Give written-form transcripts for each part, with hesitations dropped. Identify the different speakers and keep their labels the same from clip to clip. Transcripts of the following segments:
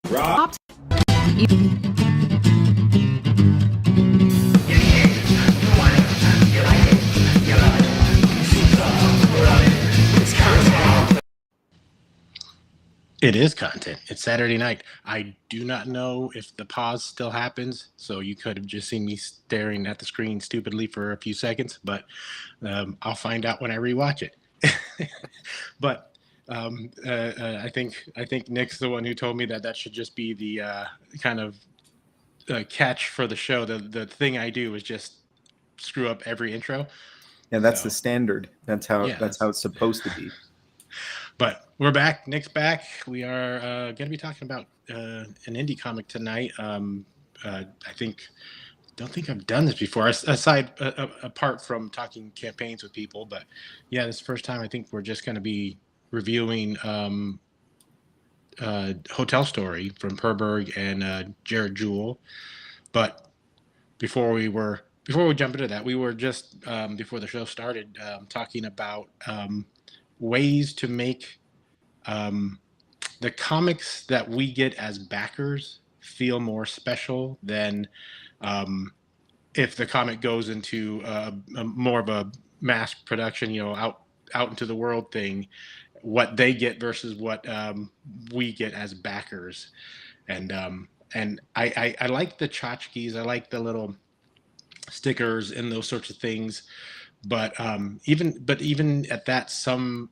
Speaker 1: Rob. It is content. It's Saturday night. I do not know if the pause still happens, so you could have just seen me staring at the screen stupidly for a few seconds, but I'll find out when I rewatch it. But I think Nick's the one who told me that should just be the kind of catch for the show. The thing I do is just screw up every intro.
Speaker 2: Yeah, that's the
Speaker 1: So
Speaker 2: standard. That's how
Speaker 1: yeah,
Speaker 2: it's supposed to be.
Speaker 1: But we're back. Nick's back. We are going to be talking about an indie comic tonight. I don't think I've done this before, apart from talking campaigns with people. But yeah, this is the first time I think we're just going to be reviewing Hotel Story from Berg and Jewell. But before we jump into that, we were just before the show started talking about ways to make the comics that we get as backers feel more special than if the comic goes into a more of a mass production, out into the world thing, what they get versus what we get as backers. And I like the tchotchkes. I like the little stickers and those sorts of things. But even at that, some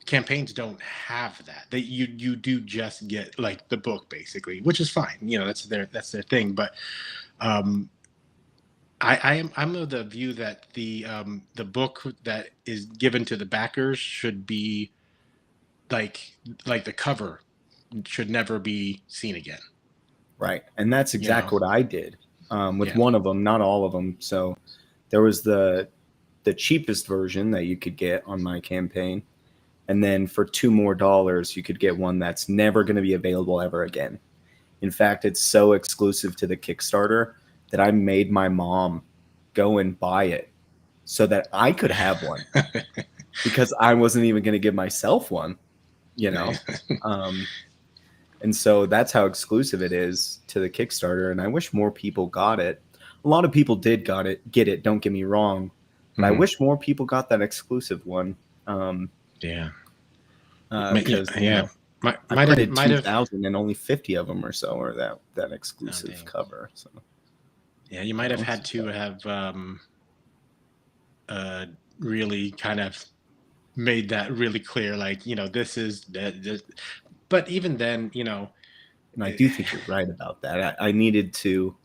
Speaker 1: campaigns don't have that. You do just get like the book basically, which is fine. That's their thing. But I'm of the view that the book that is given to the backers should be like the cover should never be seen again.
Speaker 2: Right, and that's exactly what I did with one of them, not all of them. So there was the cheapest version that you could get on my campaign, and then for $2 more you could get one that's never going to be available ever again. In fact, it's so exclusive to the Kickstarter that I made my mom go and buy it so that I could have one because I wasn't even going to give myself one, and so that's how exclusive it is to the Kickstarter. And I wish more people got it. A lot of people did get it. Don't get me wrong, but I wish more people got that exclusive one.
Speaker 1: Yeah.
Speaker 2: Because I printed 2,000 and only 50 of them or so are that exclusive cover. So
Speaker 1: yeah, you might have had to have really kind of made that really clear, like, this is this. But even then,
Speaker 2: and I do think you're right about that. I needed to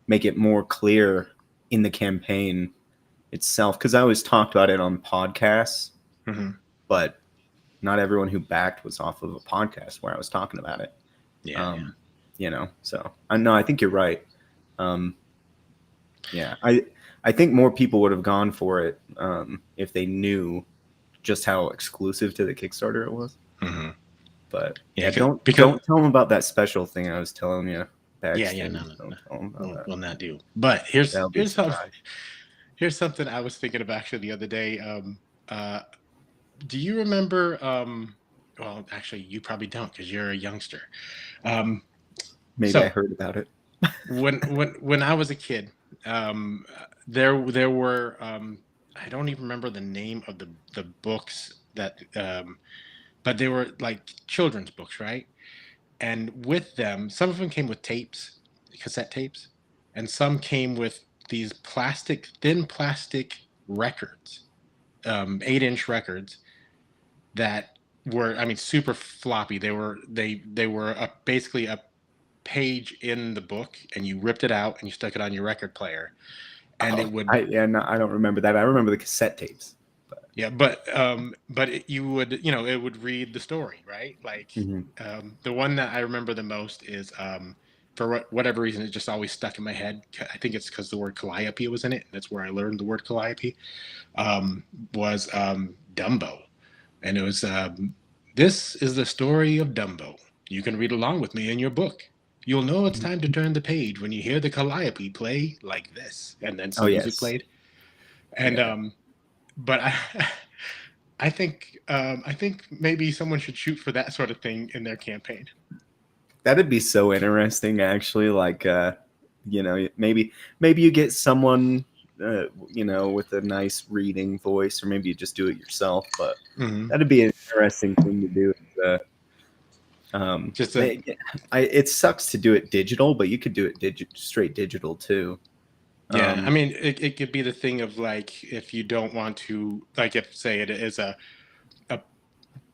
Speaker 2: make it more clear in the campaign itself, because I always talked about it on podcasts, but not everyone who backed was off of a podcast where I was talking about it. So I think you're right. I think more people would have gone for it if they knew just how exclusive to the Kickstarter it was. But don't tell them about that special thing I was telling you.
Speaker 1: We'll not do. But here's something I was thinking of actually the other day. Do you remember? Well, actually, you probably don't because you're a youngster.
Speaker 2: Maybe I heard about it.
Speaker 1: when I was a kid, there were I don't even remember the name of the books that, but they were like children's books, right? And with them, some of them came with tapes, cassette tapes, and some came with these thin plastic records, 8-inch records that were, super floppy. They were basically a page in the book, and you ripped it out and you stuck it on your record player, and it would.
Speaker 2: I don't remember that. I remember the cassette tapes.
Speaker 1: Yeah, but you would, it would read the story, right? Like the one that I remember the most is for whatever reason it just always stuck in my head. I think it's because the word calliope was in it. That's where I learned the word calliope. Was Dumbo, and it was this is the story of Dumbo. You can read along with me in your book. You'll know it's time to turn the page when you hear the calliope play like this, and then some music played. And but I think maybe someone should shoot for that sort of thing in their campaign.
Speaker 2: That'd be so interesting, actually. Like, maybe you get someone, with a nice reading voice, or maybe you just do it yourself. But that'd be an interesting thing to do.
Speaker 1: Just a
Speaker 2: It sucks to do it digital, but you could do it straight digital too.
Speaker 1: Yeah, I mean, it could be the thing of like if you don't want to, like if say it is a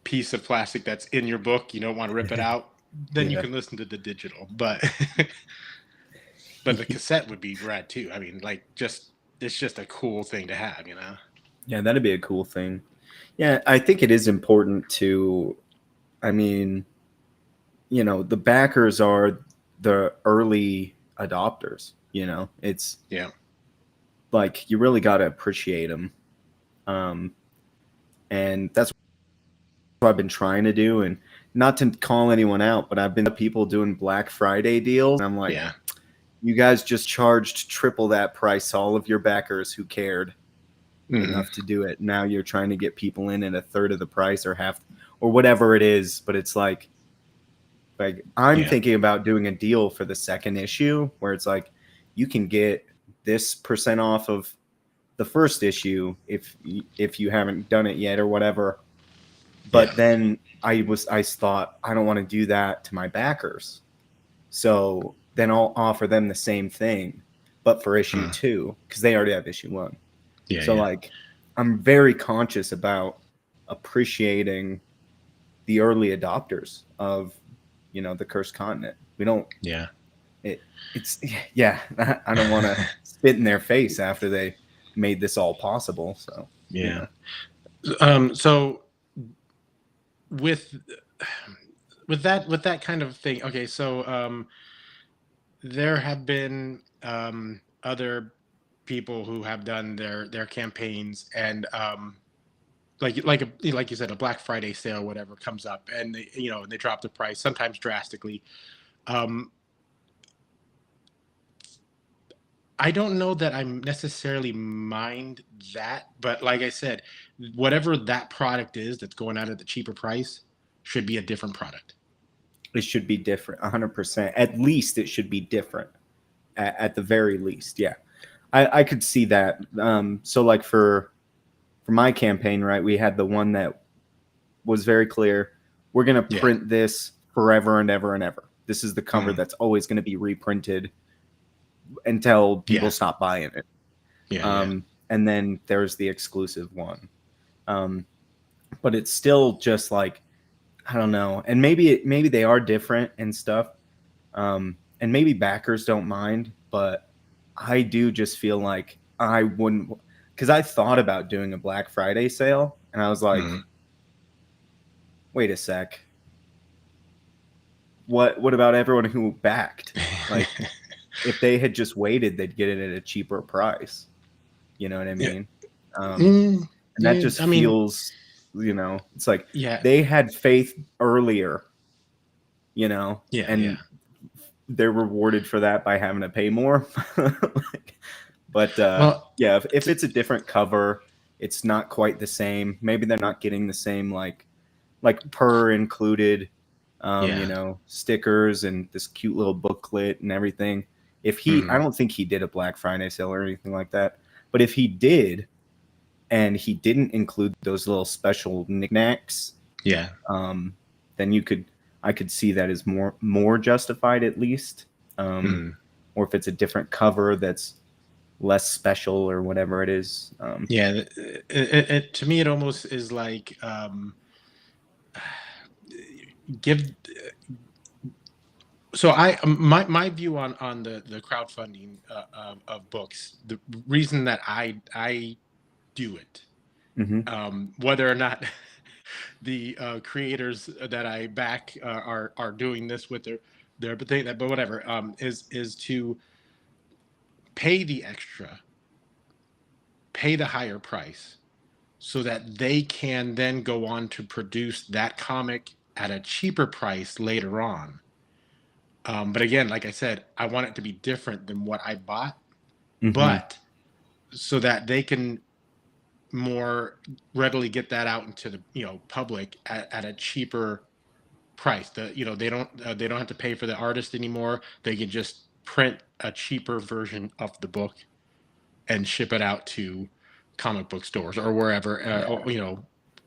Speaker 1: piece of plastic that's in your book, you don't want to rip it out, then you
Speaker 2: Yeah.
Speaker 1: can listen to the digital. But but the cassette would be rad too. I mean, like just it's just a cool thing to have, you know?
Speaker 2: Yeah, that'd be a cool thing. Yeah, I think it is important to, I mean, the backers are the early adopters. It's
Speaker 1: Yeah,
Speaker 2: like you really got to appreciate them. Um, and that's what I've been trying to do. And not to call anyone out, but I've been people doing Black Friday deals. And I'm like,
Speaker 1: yeah,
Speaker 2: you guys just charged triple that price, all of your backers who cared
Speaker 1: hmm,
Speaker 2: enough to do it. Now you're trying to get people in at a third of the price or half or whatever it is. But it's like I'm
Speaker 1: yeah,
Speaker 2: thinking about doing a deal for the second issue where it's like you can get this percent off of the first issue if you haven't done it yet or whatever.
Speaker 1: yeah,
Speaker 2: But then I thought I don't want to do that to my backers. So then I'll offer them the same thing, but for issue
Speaker 1: uh,
Speaker 2: 2 because they already have issue 1.
Speaker 1: yeah,
Speaker 2: So
Speaker 1: yeah,
Speaker 2: like I'm very conscious about appreciating the early adopters of the Cursed Continent. We don't
Speaker 1: yeah.
Speaker 2: it's yeah, I don't want to spit in their face after they made this all possible. So
Speaker 1: Yeah. So with with that kind of thing, okay, so there have been other people who have done their campaigns and like you said, a Black Friday sale, whatever comes up, and they drop the price sometimes drastically. Um, I don't know that I necessarily mind that, but like I said, whatever that product is that's going out at the cheaper price should be a different product.
Speaker 2: it should be different, 100%. At least it should be different. At the very least, yeah. I could see that. So like for my campaign, right, we had the one that was very clear. We're gonna
Speaker 1: Yeah.
Speaker 2: print this forever and ever and ever. This is the cover
Speaker 1: Mhm.
Speaker 2: that's always going to be reprinted until people
Speaker 1: Yeah.
Speaker 2: stop buying it.
Speaker 1: Yeah. Yeah.
Speaker 2: And then there's the exclusive one. Um, but it's still just like I don't know. And maybe they are different and stuff. And maybe backers don't mind, but I do just feel like I wouldn't because I thought about doing a Black Friday sale and I was like,
Speaker 1: Mhm.
Speaker 2: wait a sec. What about everyone who backed? Like if they had just waited, they'd get it at a cheaper price. You know what I
Speaker 1: Yeah.
Speaker 2: mean?
Speaker 1: Mm,
Speaker 2: And that
Speaker 1: yeah.
Speaker 2: just
Speaker 1: I mean,
Speaker 2: feels, it's like
Speaker 1: yeah.
Speaker 2: they had faith earlier,
Speaker 1: Yeah. Yeah.
Speaker 2: and they're rewarded for that by having to pay more. But
Speaker 1: Well,
Speaker 2: yeah, if
Speaker 1: t-
Speaker 2: it's a different cover, it's not quite the same. Maybe they're not getting the same like per included,
Speaker 1: yeah.
Speaker 2: stickers and this cute little booklet and everything. I
Speaker 1: Mhm.
Speaker 2: don't think he did a Black Friday sale or anything like that. But if he did, and he didn't include those little special knickknacks,
Speaker 1: Yeah.
Speaker 2: um, then I could see that as more justified at least.
Speaker 1: Mhm.
Speaker 2: Or if it's a different cover that's less special or whatever it is.
Speaker 1: Yeah. To me, it almost is like give so my view on the crowdfunding of books, the reason that I do it,
Speaker 2: Mm-hmm.
Speaker 1: whether or not the creators that I back are doing this with their but but whatever, is to pay the extra, pay the higher price, so that they can then go on to produce that comic at a cheaper price later on. But again, like I said, I want it to be different than what I bought,
Speaker 2: Mm-hmm.
Speaker 1: but so that they can more readily get that out into the public at a cheaper price. They don't have to pay for the artist anymore. They can just print a cheaper version of the book and ship it out to comic book stores or wherever,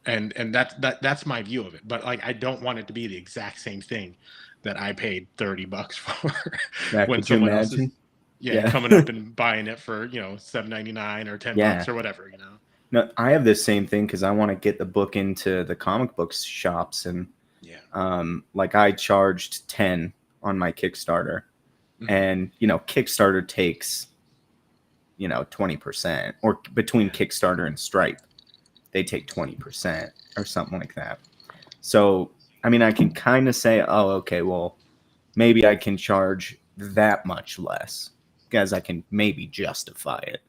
Speaker 1: and that's my view of it. But like, I don't want it to be the exact same thing that I paid $30 for
Speaker 2: Yeah,
Speaker 1: when
Speaker 2: could you
Speaker 1: someone else is
Speaker 2: imagine?
Speaker 1: coming up and buying it for $7.99 or $10 or whatever.
Speaker 2: No, I have this same thing because I want to get the book into the comic book shops, and like I charged 10 on my Kickstarter, and Kickstarter takes 20%, or between Kickstarter and Stripe, they take 20% or something like that. So I mean, I can kind of say, oh, okay, well, maybe I can charge that much less because I can maybe justify it.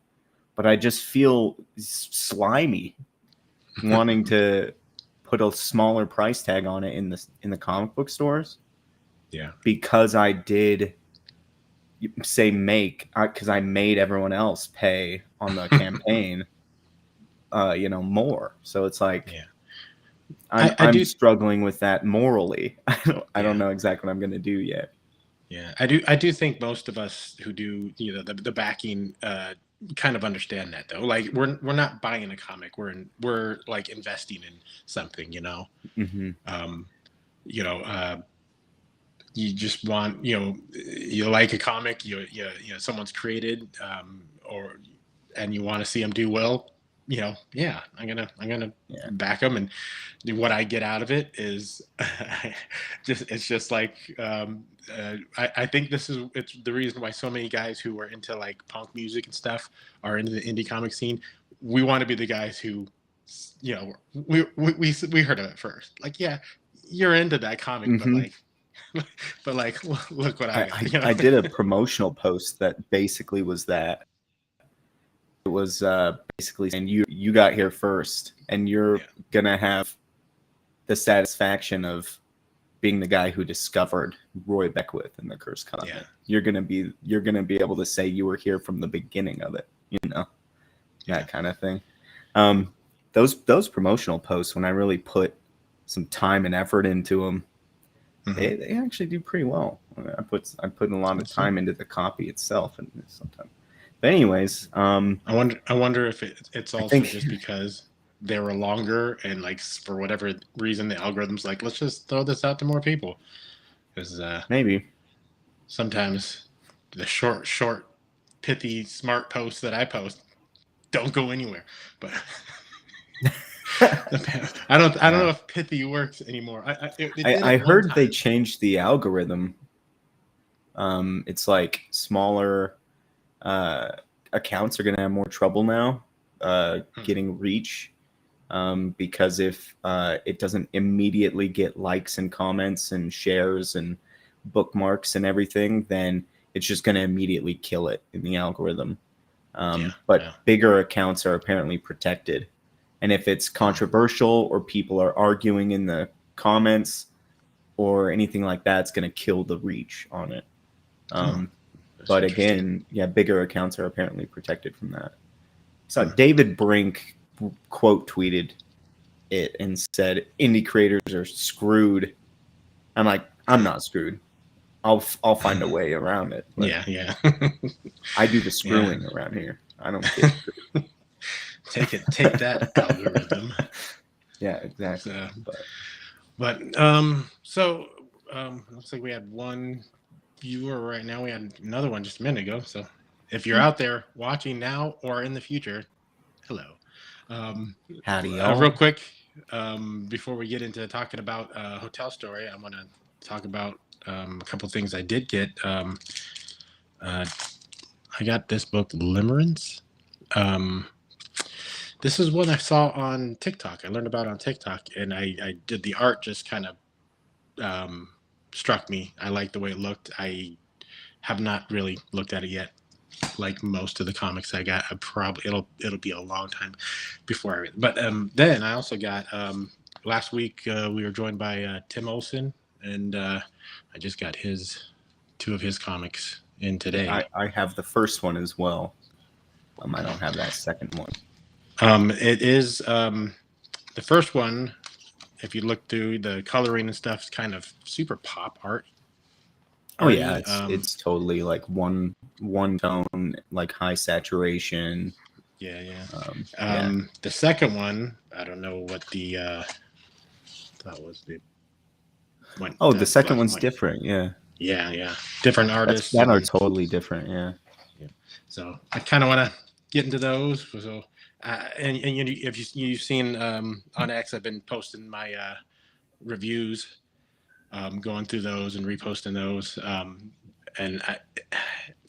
Speaker 2: But I just feel slimy wanting to put a smaller price tag on it in the comic book stores.
Speaker 1: Yeah.
Speaker 2: Because I did say because I made everyone else pay on the campaign, more. So it's like, I'm struggling with that morally. I don't know exactly what I'm going to do yet.
Speaker 1: Yeah, I do think most of us who do the backing kind of understand that, though. Like, we're not buying a comic, we're like investing in something,
Speaker 2: Mm-hmm.
Speaker 1: You just want, you like a comic, someone's created, and you want to see them do well. I'm gonna back them, and what I get out of it is it's just like, I think it's the reason why so many guys who are into like punk music and stuff are into the indie comic scene. We want to be the guys who, we heard of it first. Like, yeah, you're into that comic,
Speaker 2: mm-hmm.
Speaker 1: but like, look what I got.
Speaker 2: I did a promotional post that basically was that. It was basically saying you got here first, and you're gonna have the satisfaction of being the guy who discovered Roy Beckwith and the Cursed Comet. You're gonna be able to say you were here from the beginning of it, that kind of thing. Those promotional posts, when I really put some time and effort into them, they actually do pretty well. I put a lot of time into the copy itself, and sometimes. But anyways,
Speaker 1: I wonder if it's also just because they were longer, and like for whatever reason the algorithm's like, let's just throw this out to more people, because
Speaker 2: maybe
Speaker 1: sometimes the short pithy smart posts that I post don't go anywhere. But I don't know if pithy works anymore.
Speaker 2: I heard they changed the algorithm. It's like smaller accounts are going to have more trouble now getting reach, because if it doesn't immediately get likes and comments and shares and bookmarks and everything, then it's just going to immediately kill it in the algorithm. But bigger accounts are apparently protected, and if it's controversial or people are arguing in the comments or anything like that, it's going to kill the reach on it. But again, bigger accounts are apparently protected from that. So David Brink quote tweeted it and said, "Indie creators are screwed." I'm like, I'm not screwed. I'll find a way around it. But
Speaker 1: yeah.
Speaker 2: I do the screwing around here. I don't get screwed.
Speaker 1: Take that, algorithm.
Speaker 2: Yeah, exactly.
Speaker 1: So looks like we had one viewer right now. We had another one just a minute ago. So if you're out there watching now or in the future, hello.
Speaker 2: Howdy, y'all.
Speaker 1: Real quick, before we get into talking about Hotel Story, I want to talk about a couple things I did get. I got this book, Limerence. This is one I saw on TikTok. I learned about it on TikTok, and I did the art. Just kind of struck me. I liked the way it looked. I have not really looked at it yet. Like most of the comics I got, it'll be a long time before I read it. But then I also got last week we were joined by Tim Olson, and I just got two of his comics in today.
Speaker 2: I have the first one as well. I don't have that second one.
Speaker 1: It is the first one if you look through the coloring and stuff, it's kind of super pop art.
Speaker 2: Oh yeah, it's totally like one tone, like high saturation.
Speaker 1: Yeah. The second one, I don't know what that was the one.
Speaker 2: Oh, the
Speaker 1: The
Speaker 2: second
Speaker 1: black and
Speaker 2: one's
Speaker 1: white.
Speaker 2: different. Yeah.
Speaker 1: Yeah. Different artists.
Speaker 2: That are totally different. Yeah.
Speaker 1: So I kind of want to get into those. So and if you've seen on X, I've been posting my reviews, going through those and reposting those. And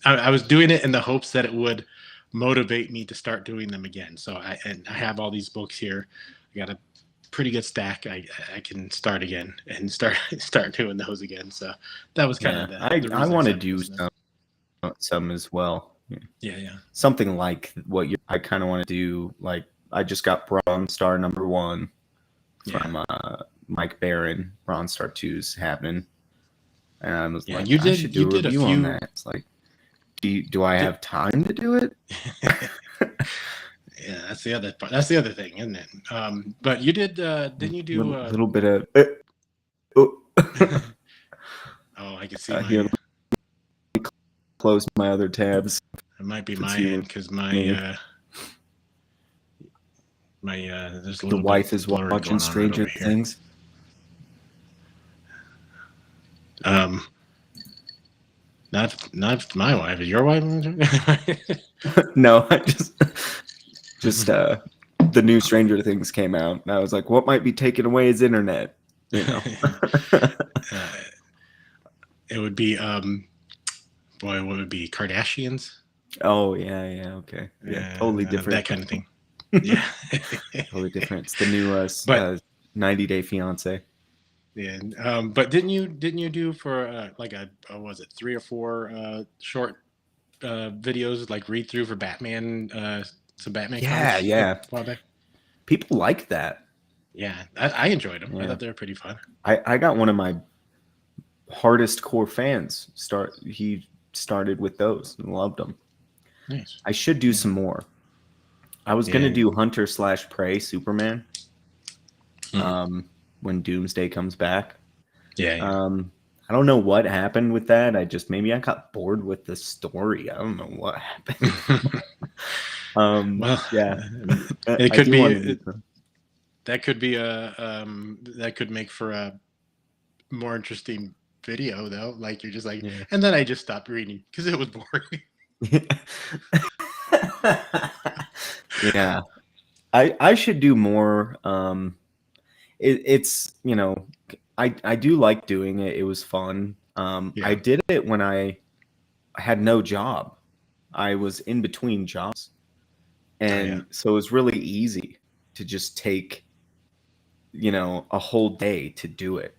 Speaker 1: I was doing it in the hopes that it would motivate me to start doing them again. So I have all these books here. I got a pretty good stack. I can start again and start doing those again. So that was kind of the reason
Speaker 2: I want to do some as well.
Speaker 1: Yeah.
Speaker 2: Something like what I kind of want to do. Like I just got Bronze Star #1 from Mike Barron. Bronze Star 2's happening, and I was like, I should do a review on that. It's like, do I have time to do it?
Speaker 1: Yeah, that's the other part. That's the other thing, isn't it? But you did. Didn't you do
Speaker 2: a little bit of?
Speaker 1: Oh, I can see.
Speaker 2: Here, close my other tabs.
Speaker 1: It might be my end because my there's a little.
Speaker 2: The wife is watching Stranger Things.
Speaker 1: Not my wife. Is your wife?
Speaker 2: No, I just the new Stranger Things came out, and I was like, what might be taking away his internet? You know.
Speaker 1: It would be boy, what would be Kardashians?
Speaker 2: Oh yeah, okay, yeah, totally different.
Speaker 1: That kind of thing. Yeah,
Speaker 2: totally different. It's the new 90 Day Fiance.
Speaker 1: Yeah, but didn't you do for like was it 3 or 4 short videos, like read through for Batman, some Batman comics?
Speaker 2: Yeah. People like that.
Speaker 1: Yeah, I enjoyed them. I thought they were pretty fun.
Speaker 2: I got one of my hardest core fans he started with those and loved them.
Speaker 1: Nice.
Speaker 2: I should do some more. I was gonna do Hunter/Prey Superman. When Doomsday comes back.
Speaker 1: Yeah.
Speaker 2: I don't know what happened with that. Maybe I got bored with the story. I don't know what happened.
Speaker 1: Well,
Speaker 2: yeah,
Speaker 1: it could be. That could be that could make for a more interesting video though. Like you're just like, and then I just stopped reading because it was boring.
Speaker 2: Yeah, I should do more. It's I do like doing it. It was fun. I did it when I had no job. I was in between jobs, and so it was really easy to just take a whole day to do it,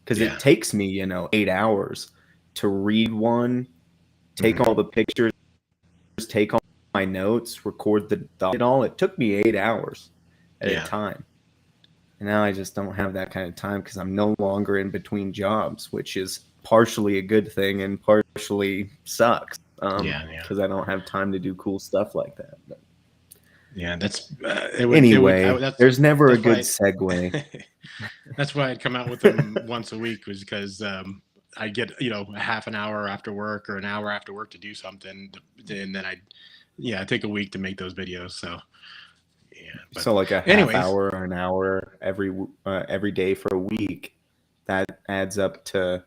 Speaker 2: because it takes me 8 hours to read one, take all the pictures, take all my notes, record the thought. It took me 8 hours at a time. And now I just don't have that kind of time because I'm no longer in between jobs, which is partially a good thing and partially sucks. Because I don't have time to do cool stuff like that. But.
Speaker 1: Yeah, that's
Speaker 2: there's never a good segue.
Speaker 1: That's why I'd come out with them once a week, was because I get a half an hour after work or an hour after work to do something, and then I take a week to make those videos. So. Yeah,
Speaker 2: so like a half hour or an hour every day for a week, that adds up to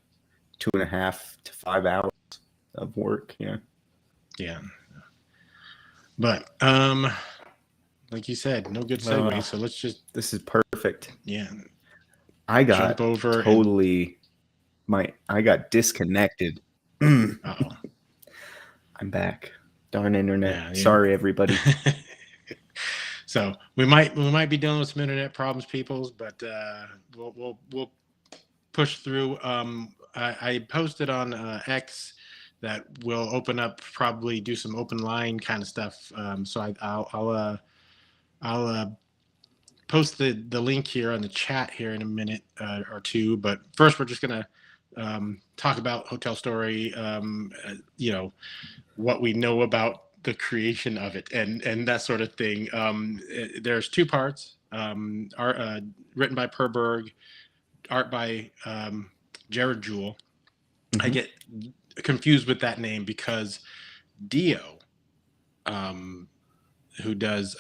Speaker 2: 2.5 to 5 hours of work.
Speaker 1: Yeah. But like you said, no good segue. So let's just.
Speaker 2: This is perfect.
Speaker 1: Yeah.
Speaker 2: I got I got disconnected.
Speaker 1: Uh-oh.
Speaker 2: I'm back. Darn internet. Yeah. Sorry, everybody.
Speaker 1: So we might be dealing with some internet problems, peoples, but we'll push through. I posted on X that we'll open up, probably do some open line kind of stuff. So I'll post the link here on the chat here in a minute or two. But first, we're just gonna talk about Hotel Story. What we know about the creation of it and that sort of thing. There's 2 parts. art written by Per Berg, art by Jewell. I
Speaker 2: Mm-hmm.
Speaker 1: get confused with that name because Dio, um, who does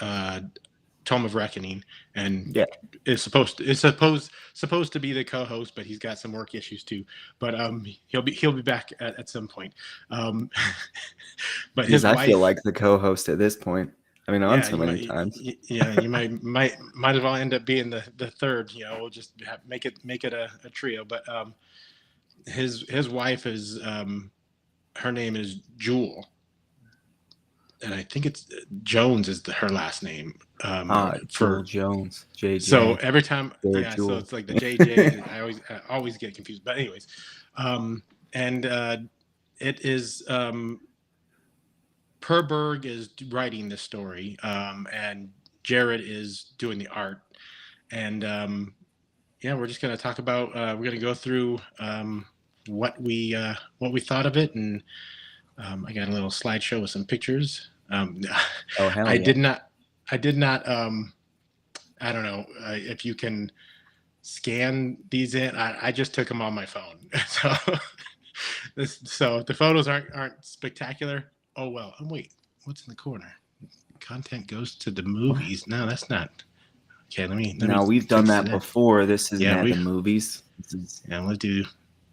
Speaker 1: Tome of Reckoning, and
Speaker 2: Yeah.
Speaker 1: is supposed to be the co-host, but he's got some work issues too. But he'll be back at some point. Um, but
Speaker 2: Geez,
Speaker 1: his
Speaker 2: I feel
Speaker 1: wife,
Speaker 2: like the co-host at this point. I mean, on
Speaker 1: yeah,
Speaker 2: so
Speaker 1: you
Speaker 2: many
Speaker 1: might,
Speaker 2: times.
Speaker 1: yeah, you might as well end up being the third. We'll just make it a trio. But his wife is her name is Jewell, and I think it's Jones is her last name.
Speaker 2: Jewel
Speaker 1: For
Speaker 2: Jones,
Speaker 1: So
Speaker 2: JJ,
Speaker 1: every time,
Speaker 2: Jared
Speaker 1: yeah, so
Speaker 2: Jewel.
Speaker 1: it's like the JJ. I always get confused. But anyways, and it is Per Berg is writing the story, and Jared is doing the art, and yeah, we're just gonna talk about. We're gonna go through what we thought of it, and I got a little slideshow with some pictures.
Speaker 2: Oh hell
Speaker 1: I
Speaker 2: yeah!
Speaker 1: did not. I did not. I don't know if you can scan these in. I just took them on my phone, so so the photos aren't spectacular. Oh well. Oh wait, what's in the corner? Content goes to the
Speaker 2: What?
Speaker 1: movies. No, that's not. Okay, let me
Speaker 2: No, we've done
Speaker 1: fix
Speaker 2: that
Speaker 1: that.
Speaker 2: before. This isn't
Speaker 1: Yeah,
Speaker 2: at
Speaker 1: we.
Speaker 2: the movies. This is
Speaker 1: Yeah, we'll do.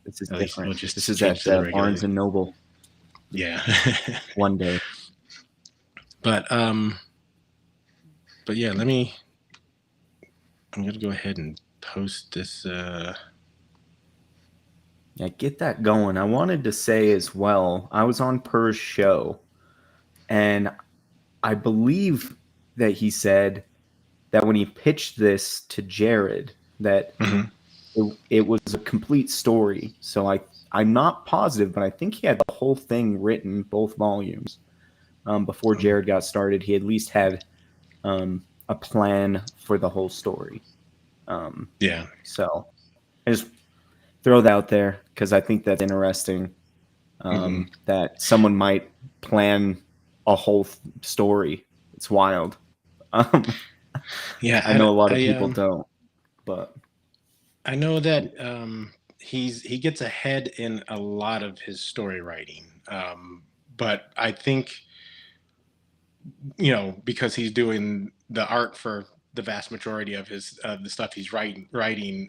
Speaker 2: this is
Speaker 1: At least we'll
Speaker 2: different. This
Speaker 1: just
Speaker 2: is
Speaker 1: change
Speaker 2: at
Speaker 1: to the regular.
Speaker 2: Barnes and Noble
Speaker 1: Yeah,
Speaker 2: one day.
Speaker 1: but um, but yeah, let me. I'm gonna go ahead and post this.
Speaker 2: Yeah, get that going. I wanted to say as well, I was on Per's show, and I believe that he said that when he pitched this to Jared, that
Speaker 1: Mhm.
Speaker 2: it was a complete story. So I'm not positive, but I think he had the whole thing written, both volumes, before
Speaker 1: um,
Speaker 2: Jared got started. He at least had a plan for the whole story.
Speaker 1: yeah.
Speaker 2: So I just throw that out there because I think that's interesting.
Speaker 1: Hmm.
Speaker 2: That someone might plan a whole story. It's wild. Um, I
Speaker 1: Yeah,
Speaker 2: know a lot of
Speaker 1: I
Speaker 2: people don't, but
Speaker 1: I know that he gets ahead in a lot of his story writing, but I think because he's doing the art for the vast majority of his the stuff he's writing.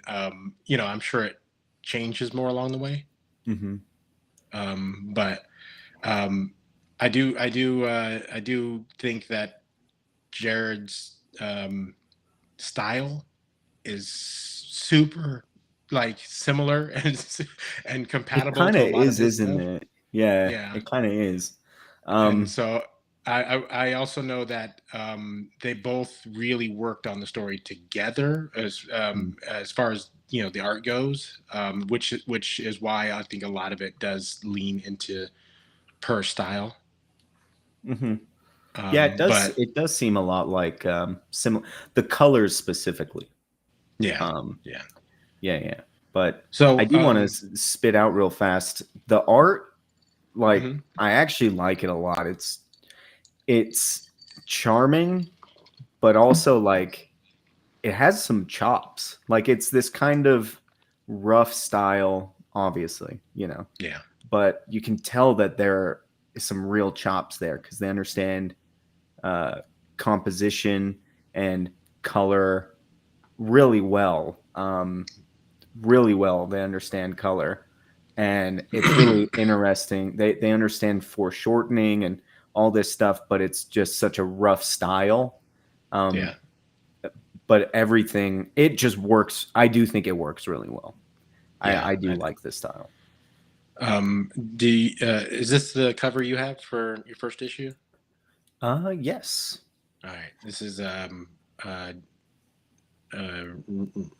Speaker 1: I'm sure it changes more along the way.
Speaker 2: mm-hmm.
Speaker 1: But um, I do think that Jared's style is super like similar and
Speaker 2: It
Speaker 1: compatible
Speaker 2: kind
Speaker 1: to
Speaker 2: of
Speaker 1: a lot of
Speaker 2: is,
Speaker 1: his
Speaker 2: isn't
Speaker 1: stuff.
Speaker 2: it? Yeah,
Speaker 1: Yeah,
Speaker 2: it kind of is.
Speaker 1: and
Speaker 2: Um,
Speaker 1: so I also know that they both really worked on the story together as far as the art goes, which is why I think a lot of it does lean into per style.
Speaker 2: mhm. Yeah, it does.
Speaker 1: But
Speaker 2: It does seem a lot like similar. The colors specifically.
Speaker 1: yeah,
Speaker 2: Um,
Speaker 1: yeah.
Speaker 2: yeah, yeah. But I
Speaker 1: So
Speaker 2: do want to spit out real fast. The art, like,
Speaker 1: mhm.
Speaker 2: I actually like it a lot. It's charming, but also like it has some chops. Like it's this kind of rough style, obviously,
Speaker 1: Yeah,
Speaker 2: but you can tell that there is some real chops there because they understand uh, composition and color really well. Really well, they understand color, and it's really interesting. They understand foreshortening and all this stuff, but it's just such a rough style.
Speaker 1: yeah.
Speaker 2: Um, but everything it just works. I do think it works really well.
Speaker 1: Yeah.
Speaker 2: I do like this style.
Speaker 1: Um, is this the cover you have for your first issue?
Speaker 2: Yes.
Speaker 1: All right. This is uh, uh,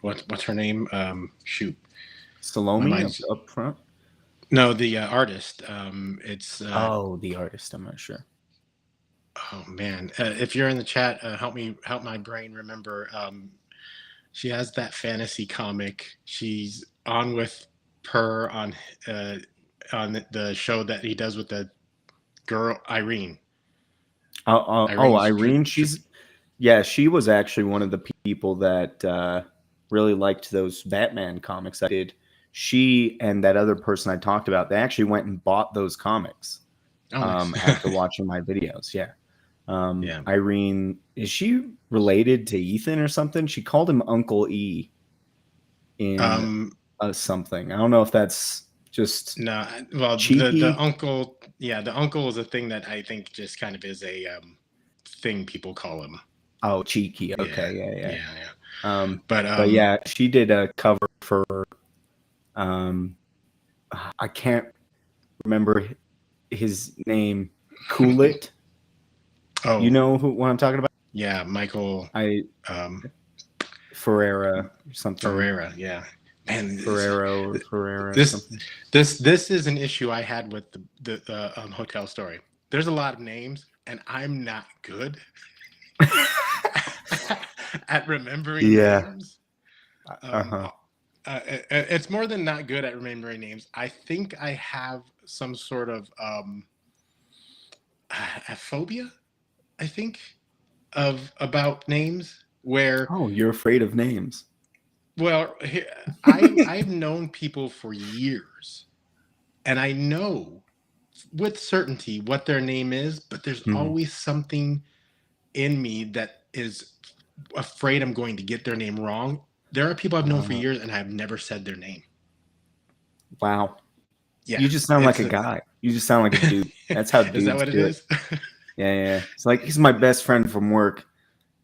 Speaker 1: what's her name? Shoot, my
Speaker 2: Salome
Speaker 1: mind's
Speaker 2: up front.
Speaker 1: no, the artist. It's
Speaker 2: Oh, the artist. I'm not sure.
Speaker 1: oh man, if you're in the chat, help my brain remember. She has that fantasy comic. She's on with Per uh, on the show that he does with the girl Irene.
Speaker 2: Oh,
Speaker 1: Irene.
Speaker 2: Irene. She's yeah. She was actually one of the people that really liked those Batman comics I did. She and that other person I talked about, they actually went and bought those comics
Speaker 1: Oh, nice.
Speaker 2: after watching my videos. Yeah.
Speaker 1: Yeah.
Speaker 2: Irene, is she related to Ethan or something? She called him Uncle E in something. I don't know if that's just
Speaker 1: No, well, the
Speaker 2: cheeky.
Speaker 1: uncle, yeah, the uncle is a thing that I think just kind of is a thing people call him.
Speaker 2: Oh, cheeky.
Speaker 1: Yeah,
Speaker 2: Okay, yeah,
Speaker 1: yeah, yeah.
Speaker 2: yeah.
Speaker 1: But
Speaker 2: But yeah, she did a cover for um, I can't remember his name. Cool It. You
Speaker 1: oh,
Speaker 2: know what I'm talking about?
Speaker 1: yeah, Michael
Speaker 2: I
Speaker 1: um,
Speaker 2: Ferrera or something.
Speaker 1: Ferreira. Yeah, man,
Speaker 2: Ferrero or Ferrera
Speaker 1: this
Speaker 2: something.
Speaker 1: this is an issue I had with the hotel story. There's a lot of names, and I'm not good at remembering
Speaker 2: Yeah.
Speaker 1: names. Um,
Speaker 2: Uh-huh.
Speaker 1: it's more than not good at remembering names. I think I have some sort of a phobia. I think of about names where,
Speaker 2: Oh, you're afraid of names.
Speaker 1: well, I've known people for years, and I know with certainty what their name is, but there's
Speaker 2: Mhm.
Speaker 1: always something in me that is afraid I'm going to get their name wrong. There are people I've known for
Speaker 2: Uh,
Speaker 1: years, and I've never said their name.
Speaker 2: wow.
Speaker 1: Yeah,
Speaker 2: You just sound like
Speaker 1: it's
Speaker 2: a guy. You just sound like a dude. That's how
Speaker 1: is that
Speaker 2: dudes
Speaker 1: what it
Speaker 2: do it.
Speaker 1: is?
Speaker 2: Yeah, yeah. It's like he's my best friend from work.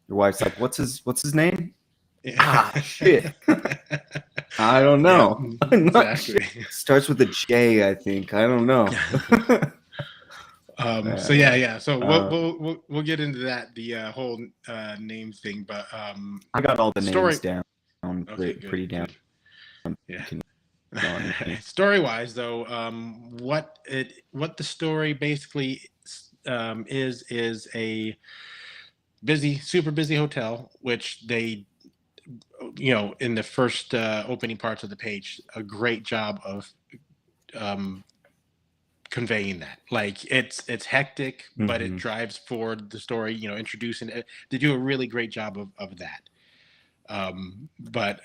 Speaker 2: Your wife's like, what's his name?
Speaker 1: Yeah.
Speaker 2: Ah, shit. I don't
Speaker 1: Yeah,
Speaker 2: know. I'm not sure.
Speaker 1: exactly.
Speaker 2: Starts with a J, I think. I don't know.
Speaker 1: So yeah,
Speaker 2: Yeah.
Speaker 1: yeah. So we'll
Speaker 2: Uh,
Speaker 1: we'll get into that, the whole name thing, but
Speaker 2: I got all the
Speaker 1: story.
Speaker 2: names down,
Speaker 1: Okay, good,
Speaker 2: pretty down.
Speaker 1: good. Yeah.
Speaker 2: You can go on me.
Speaker 1: Story wise, though, what the story basically is a busy, super busy hotel, which they, in the first opening parts of the page, a great job of um, conveying that. Like it's hectic, but it
Speaker 2: Hmm.
Speaker 1: drives forward the story. Introducing it. They do a really great job of that. But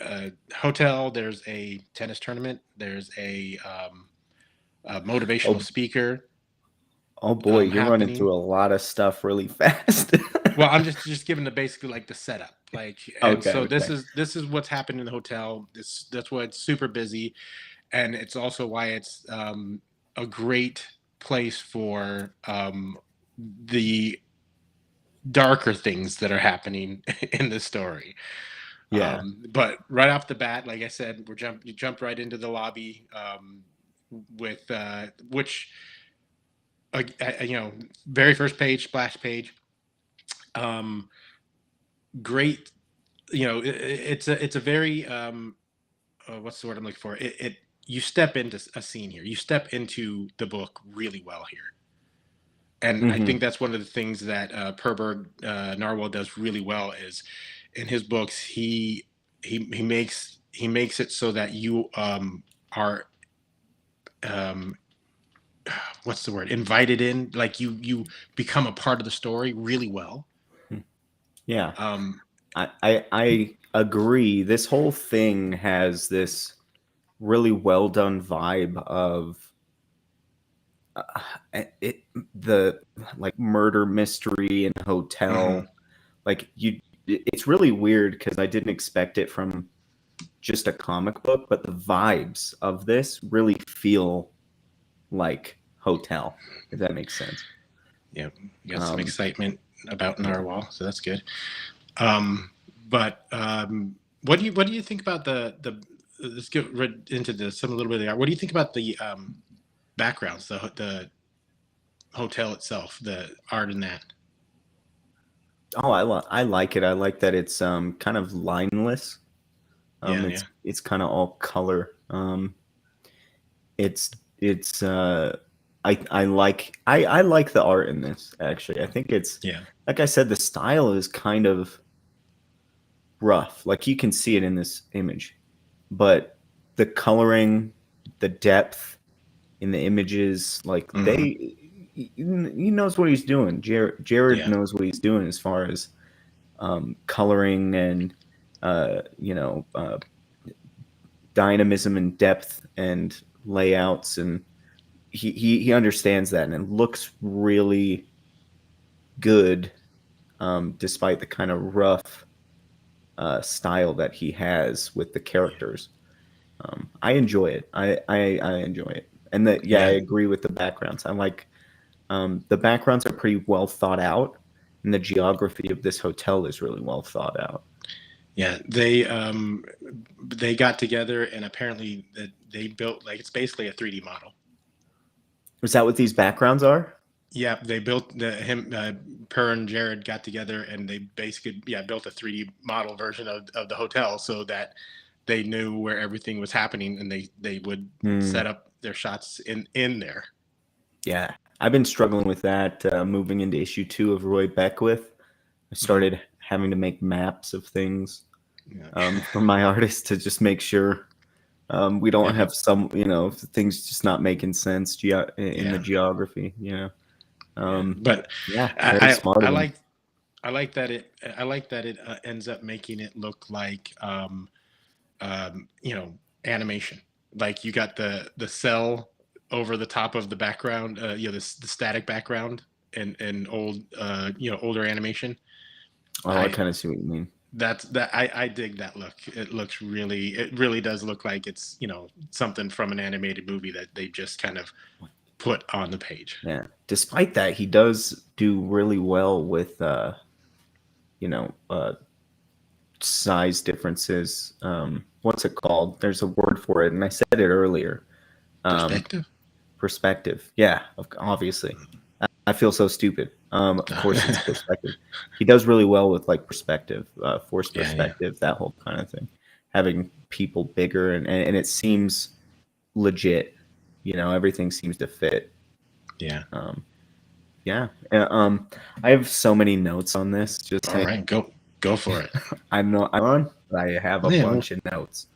Speaker 1: hotel, there's a tennis tournament. There's a motivational
Speaker 2: Oh,
Speaker 1: speaker
Speaker 2: oh boy, you're running
Speaker 1: happening.
Speaker 2: through a lot of stuff really fast.
Speaker 1: Well, I'm just giving the basically like the setup, like, and
Speaker 2: Okay,
Speaker 1: so this
Speaker 2: okay.
Speaker 1: is what's happening in the hotel. That's why it's super busy, and it's also why it's a great place for the darker things that are happening in the story.
Speaker 2: Yeah.
Speaker 1: But right off the bat, like I said, you jump right into the lobby with which very first page, splash page. Um, Great. It's a very what's the word I'm looking for? It You step into a scene here. You step into the book really well here, and I
Speaker 2: Hmm.
Speaker 1: think that's one of the things that Perberg Narwhal does really well is in his books he makes it so that you are um, what's the word, invited in, like you become a part of the story really well.
Speaker 2: Yeah.
Speaker 1: um
Speaker 2: I agree. This whole thing has this really well done vibe of uh, it the like murder mystery and
Speaker 1: mhm.
Speaker 2: hotel. Like it's really weird because I didn't expect it from just a comic book, but the vibes of this really feel like hotel, if that makes sense.
Speaker 1: Yeah, you got some
Speaker 2: Um,
Speaker 1: excitement about
Speaker 2: yeah.
Speaker 1: Narwhal, so that's good. um but what do you think about the let's get into some a little bit of the art. What do you think about the backgrounds, the hotel itself, the art in that?
Speaker 2: Oh, I like it. I like that it's kind of lineless.
Speaker 1: Yeah, yeah.
Speaker 2: It's kind of all color. It's I like the art in this actually. I think it's
Speaker 1: Yeah.
Speaker 2: like I said, the style is kind of rough. Like you can see it in this image, but the coloring, the depth in the images, like
Speaker 1: Hmm.
Speaker 2: he knows what he's doing. Jared
Speaker 1: Yeah.
Speaker 2: knows what he's doing as far as coloring and you know, dynamism and depth and layouts, and he understands that, and it looks really good, despite the kind of rough style that he has with the characters. I enjoy it. I enjoy it, and that yeah, I
Speaker 1: Yeah,
Speaker 2: agree with the backgrounds. I like the backgrounds are pretty well thought out, and the geography of this hotel is really well thought out.
Speaker 1: yeah. They got together and apparently that they built like it's basically a 3D model.
Speaker 2: Is that what these backgrounds are?
Speaker 1: Yeah, they built Per and Jared got together and they basically built a 3D model version of the hotel so that they knew where everything was happening and they would set up their shots in there.
Speaker 2: Yeah, I've been struggling with that moving into issue 2 of Roy Beckwith. I started having to make maps of things for my artists to just make sure we don't have some, things just not making sense in the geography,
Speaker 1: But
Speaker 2: yeah, very smart
Speaker 1: I
Speaker 2: of them.
Speaker 1: like I like that it ends up making it look like animation. Like you got the cell over the top of the background, the static background and old older animation.
Speaker 2: Oh, I
Speaker 1: I
Speaker 2: kind of see what you mean.
Speaker 1: I dig that look. It really does look like it's something from an animated movie that they just kind of put on the page.
Speaker 2: Yeah. Despite that, he does do really well with you know, uh, size differences. What's it called? There's a word for it, and I said it earlier. Um,
Speaker 1: Perspective.
Speaker 2: perspective. Yeah, obviously. I feel so stupid. Of course, it's perspective. He does really well with like perspective, force
Speaker 1: Yeah.
Speaker 2: perspective, that whole kind of thing. Having people bigger and it seems legit. Everything seems to fit.
Speaker 1: Yeah.
Speaker 2: Yeah. I have so many notes on this. Just
Speaker 1: All
Speaker 2: saying,
Speaker 1: right, go for it.
Speaker 2: I know I'm on, but I have a
Speaker 1: Yeah,
Speaker 2: bunch of notes.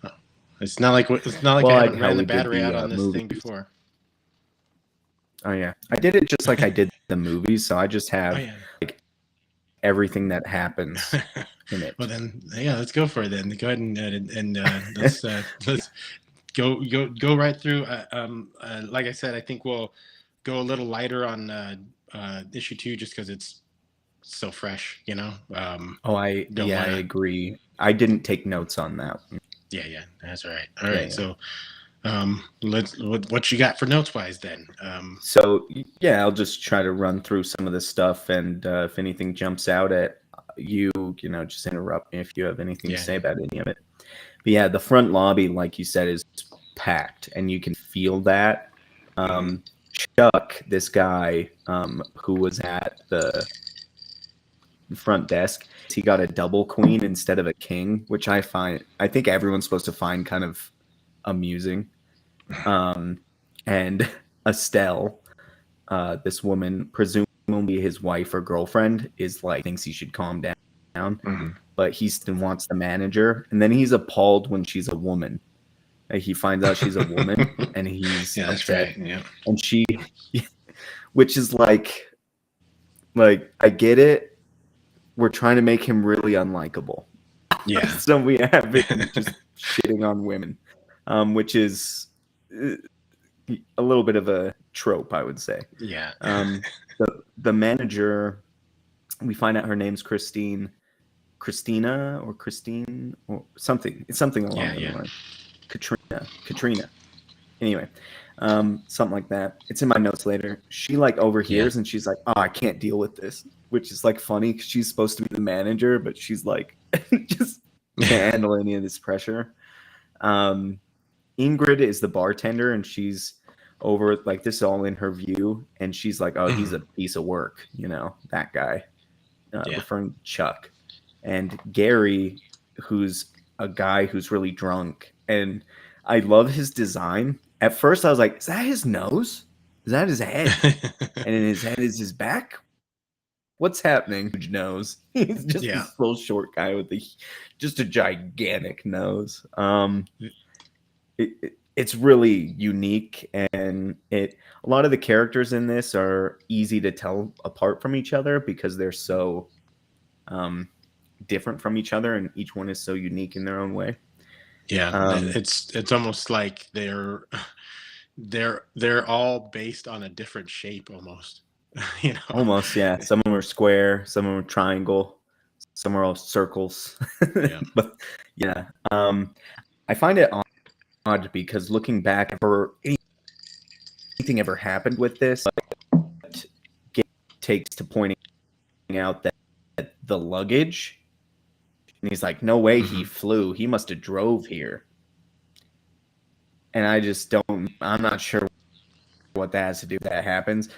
Speaker 1: it's not like
Speaker 2: Well,
Speaker 1: I
Speaker 2: like
Speaker 1: haven't
Speaker 2: how
Speaker 1: ran the
Speaker 2: we did
Speaker 1: battery
Speaker 2: the
Speaker 1: out on this
Speaker 2: movies.
Speaker 1: thing before.
Speaker 2: Oh yeah, I did it just like I did the movies. So I just
Speaker 1: Oh
Speaker 2: have
Speaker 1: yeah.
Speaker 2: like everything that happens in
Speaker 1: Well
Speaker 2: it.
Speaker 1: then, yeah, let's go for it then. Go ahead and let's go right through. Like I said, I think we'll go a little lighter on issue 2 just because it's so fresh.
Speaker 2: Oh, I
Speaker 1: Don't
Speaker 2: yeah, I
Speaker 1: want to.
Speaker 2: agree. I didn't take notes on that one.
Speaker 1: Yeah, that's all right. All
Speaker 2: Yeah,
Speaker 1: right,
Speaker 2: yeah.
Speaker 1: so what you got for notes wise then?
Speaker 2: So yeah, I'll just try to run through some of this stuff, and if anything jumps out at you, just interrupt me if you have anything to
Speaker 1: Yeah,
Speaker 2: say about any of it. But yeah, the front lobby, like you said, is packed, and you can feel that. Um, Chuck, this guy who was at the front desk, he got a double queen instead of a king, which I think everyone's supposed to find kind of amusing. And Estelle, this woman, presumably his wife or girlfriend, is like thinks he should calm down,
Speaker 1: mm-hmm.
Speaker 2: but he still wants the manager, and then he's appalled when she's a woman. He finds out she's a woman, and he's
Speaker 1: Yeah, that's
Speaker 2: upset,
Speaker 1: right. Yeah,
Speaker 2: and she, which is like I get it. We're trying to make him really unlikable.
Speaker 1: yeah,
Speaker 2: So we have him just shitting on women, which is a little bit of a trope, I would say.
Speaker 1: yeah,
Speaker 2: The manager, we find out her name's Christina or Christine or something. It's something along
Speaker 1: yeah,
Speaker 2: the
Speaker 1: yeah,
Speaker 2: line. Katrina. Anyway, something like that. It's in my notes later. She like
Speaker 1: yeah,
Speaker 2: overhears and she's like, "Oh, I can't deal with this," which is like funny because she's supposed to be the manager, but she's like, just can't handle any of this pressure. Um, Ingrid is the bartender, and she's over like this is all in her view, and she's like, "Oh, he's a piece of work," that guy,
Speaker 1: yeah.
Speaker 2: referring to Chuck, and Gary, who's a guy who's really drunk, and I love his design. At first, I was like, "Is that his nose? Is that his head?" And in his head is his back. What's happening? Huge nose. He's just
Speaker 1: Yeah,
Speaker 2: this little short guy with just a gigantic nose. It's really unique, and a lot of the characters in this are easy to tell apart from each other because they're so different from each other, and each one is so unique in their own way.
Speaker 1: Yeah, it's almost like they're all based on a different shape almost. You know.
Speaker 2: Almost, yeah. Some of them are square, some of them are triangle, some are all circles.
Speaker 1: Yeah.
Speaker 2: But yeah, I find it odd because looking back, ever anything ever happened with this, but takes to pointing out that the luggage, and he's like, no way he flew. He must have drove here. And I just don't. I'm not sure what that has to do with that happens.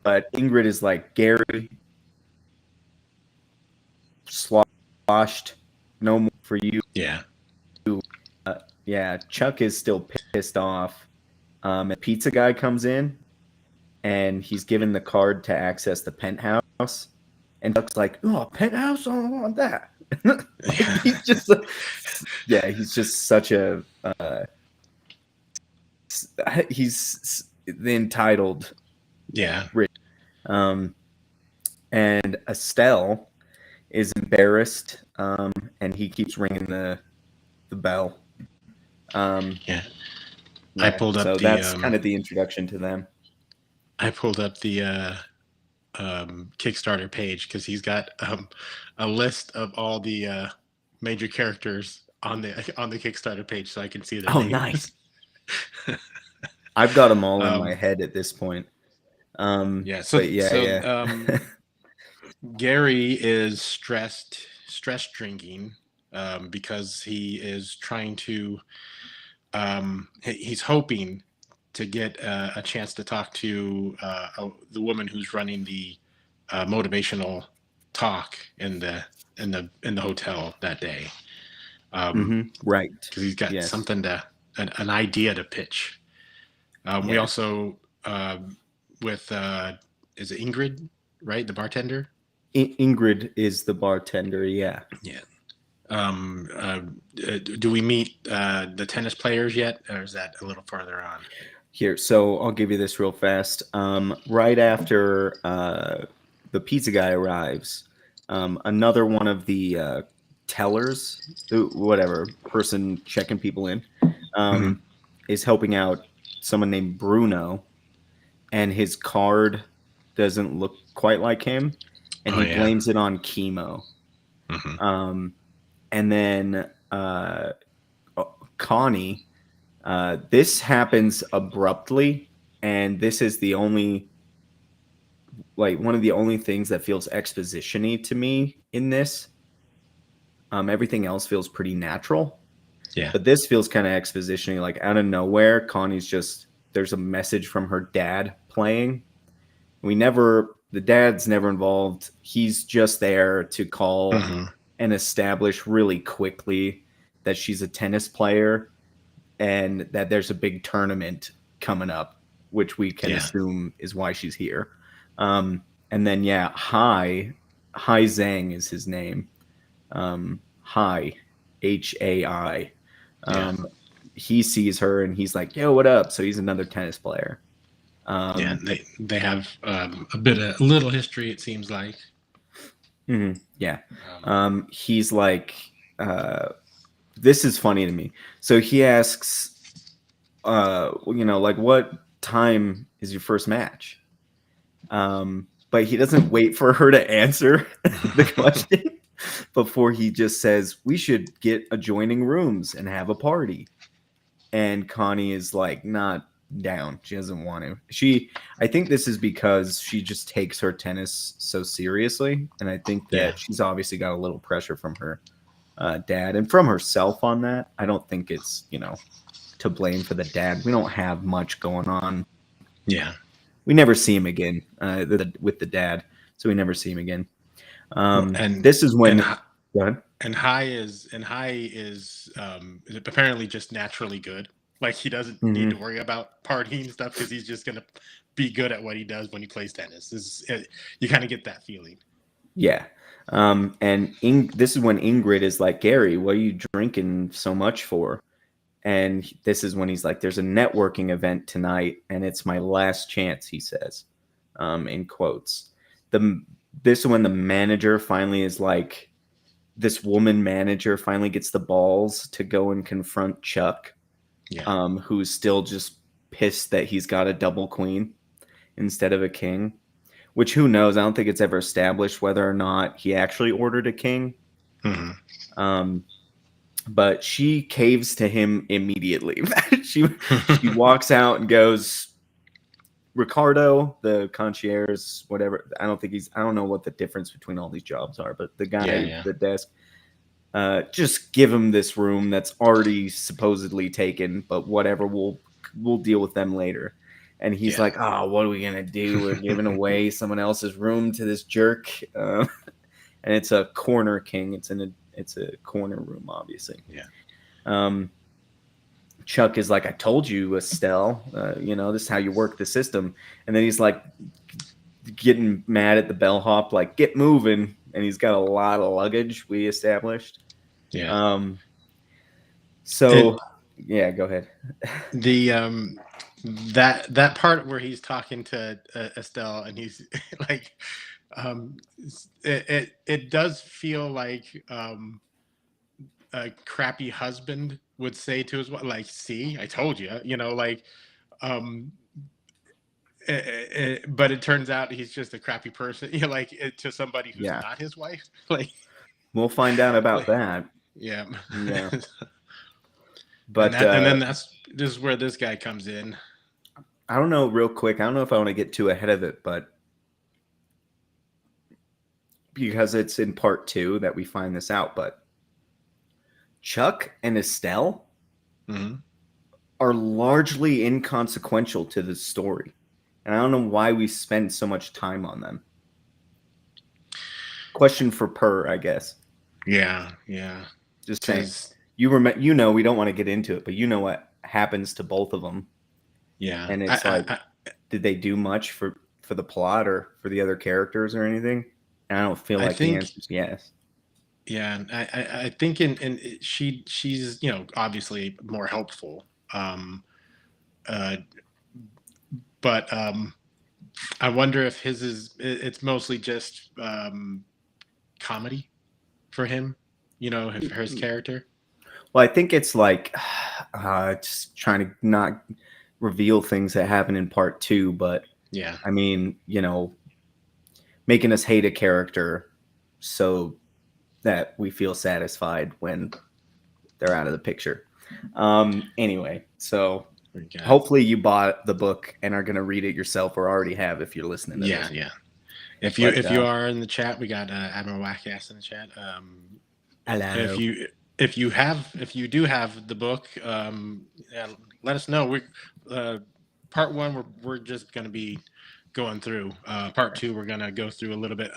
Speaker 2: But Ingrid is like, Gary, sloshed, no more for you.
Speaker 1: Yeah.
Speaker 2: Yeah, Chuck is still pissed off. A pizza guy comes in, and he's given the card to access the penthouse. And Chuck's like, "Oh, a penthouse? I don't want that." Like,
Speaker 1: Yeah.
Speaker 2: he's just, yeah, he's just such a, he's the entitled.
Speaker 1: Yeah.
Speaker 2: Rich. And Estelle is embarrassed, and he keeps ringing the bell.
Speaker 1: Yeah. I
Speaker 2: Yeah,
Speaker 1: pulled up
Speaker 2: so
Speaker 1: the
Speaker 2: that's kind of the introduction to them.
Speaker 1: I pulled up the Kickstarter page because he's got a list of all the major characters on the Kickstarter page, so I can see their
Speaker 2: Oh,
Speaker 1: names.
Speaker 2: nice. I've got them all in my head at this point.
Speaker 1: Yeah. So
Speaker 2: but yeah.
Speaker 1: Gary is stress drinking because he is trying to. He's hoping to get a chance to talk to the woman who's running the motivational talk in the hotel that day.
Speaker 2: Right.
Speaker 1: Because he's got
Speaker 2: Yes.
Speaker 1: something an idea to pitch. We also with is it Ingrid, right? The bartender.
Speaker 2: Ingrid is the bartender. Yeah.
Speaker 1: Yeah. Do we meet the tennis players yet, or is that a little farther on?
Speaker 2: Here, so I'll give you this real fast. Right after the pizza guy arrives, another one of the tellers, whatever person checking people in, is helping out someone named Bruno, and his card doesn't look quite like him, and he blames it on chemo. And then Connie, this happens abruptly, and this is the only, like, one of the only things that feels exposition-y to me in this. Everything else feels pretty natural.
Speaker 1: Yeah.
Speaker 2: But this feels kind of exposition-y, like out of nowhere, Connie's just, there's a message from her dad playing. The dad's never involved. He's just there to call and establish really quickly that she's a tennis player and that there's a big tournament coming up, which we can assume is why she's here. And then, Hai Zhang is his name. Hai, Hai. He sees her and he's like, "Yo, what up?" So he's another tennis player.
Speaker 1: They have a little history, it seems like.
Speaker 2: Yeah. He's like, this is funny to me. So he asks, like, what time is your first match? But he doesn't wait for her to answer the question before he just says, we should get adjoining rooms and have a party. And Connie is like, not down. She doesn't want to. I think this is because she just takes her tennis so seriously. And I think that she's obviously got a little pressure from her dad and from herself on that. I don't think it's, to blame for the dad. We don't have much going on.
Speaker 1: Yeah.
Speaker 2: We never see him again with the dad. So we never see him again. And this is when. Go ahead.
Speaker 1: And Hai is apparently just naturally good. Like, he doesn't need to worry about partying and stuff because he's just gonna be good at what he does when he plays tennis. You kind of get that feeling.
Speaker 2: Yeah. And this is when Ingrid is like, Gary, what are you drinking so much for? And this is when he's like, there's a networking event tonight, and it's my last chance, he says, in quotes. The this is when the manager finally is like, this woman manager finally gets the balls to go and confront Chuck,
Speaker 1: Yeah.
Speaker 2: Who's still just pissed that he's got a double queen instead of a king. Which, who knows? I don't think it's ever established whether or not he actually ordered a king.
Speaker 1: Mm-hmm.
Speaker 2: But she caves to him immediately. she walks out and goes, Ricardo, the concierge, whatever. I don't know what the difference between all these jobs are, but the guy
Speaker 1: Yeah.
Speaker 2: at the desk, just give him this room that's already supposedly taken, but whatever, we'll deal with them later. And he's like, oh, what are we gonna do? We're giving away someone else's room to this jerk. And it's a corner king. It's a corner room, obviously.
Speaker 1: Yeah.
Speaker 2: Chuck is like, I told you, Estelle, this is how you work the system. And then he's like getting mad at the bellhop, like, get moving. And he's got a lot of luggage, we established.
Speaker 1: Yeah.
Speaker 2: So yeah, go ahead.
Speaker 1: The that part where he's talking to Estelle and he's like, it does feel like a crappy husband would say to his wife, like, see, I told you, like, um but it turns out he's just a crappy person, like, to somebody who's not his wife. Like,
Speaker 2: we'll find out about that.
Speaker 1: Yeah.
Speaker 2: But
Speaker 1: and then this is where this guy comes in.
Speaker 2: I don't know, real quick, I don't know if I want to get too ahead of it, but because it's in part 2 that we find this out, but Chuck and Estelle are largely inconsequential to the story. And I don't know why we spend so much time on them. Question for Per, I guess.
Speaker 1: Yeah.
Speaker 2: Just saying. We don't want to get into it, but you know what happens to both of them.
Speaker 1: Yeah.
Speaker 2: And it's did they do much for the plot or for the other characters or anything? And I don't feel like the answer is yes.
Speaker 1: Yeah, I think she's obviously more helpful, but I wonder if it's mostly just comedy for him, for his character.
Speaker 2: Well, I think it's like just trying to not reveal things that happen in part 2, but
Speaker 1: yeah,
Speaker 2: I mean, making us hate a character so that we feel satisfied when they're out of the picture. Anyway, so hopefully you bought the book and are going to read it yourself, or already have if you're listening to this.
Speaker 1: Yeah. If you are in the chat, we got Admiral Wackass in the chat.
Speaker 2: Hello.
Speaker 1: If you do have the book, let us know. We part 1 we're just going to be going through. Part 2 we're going to go through a little bit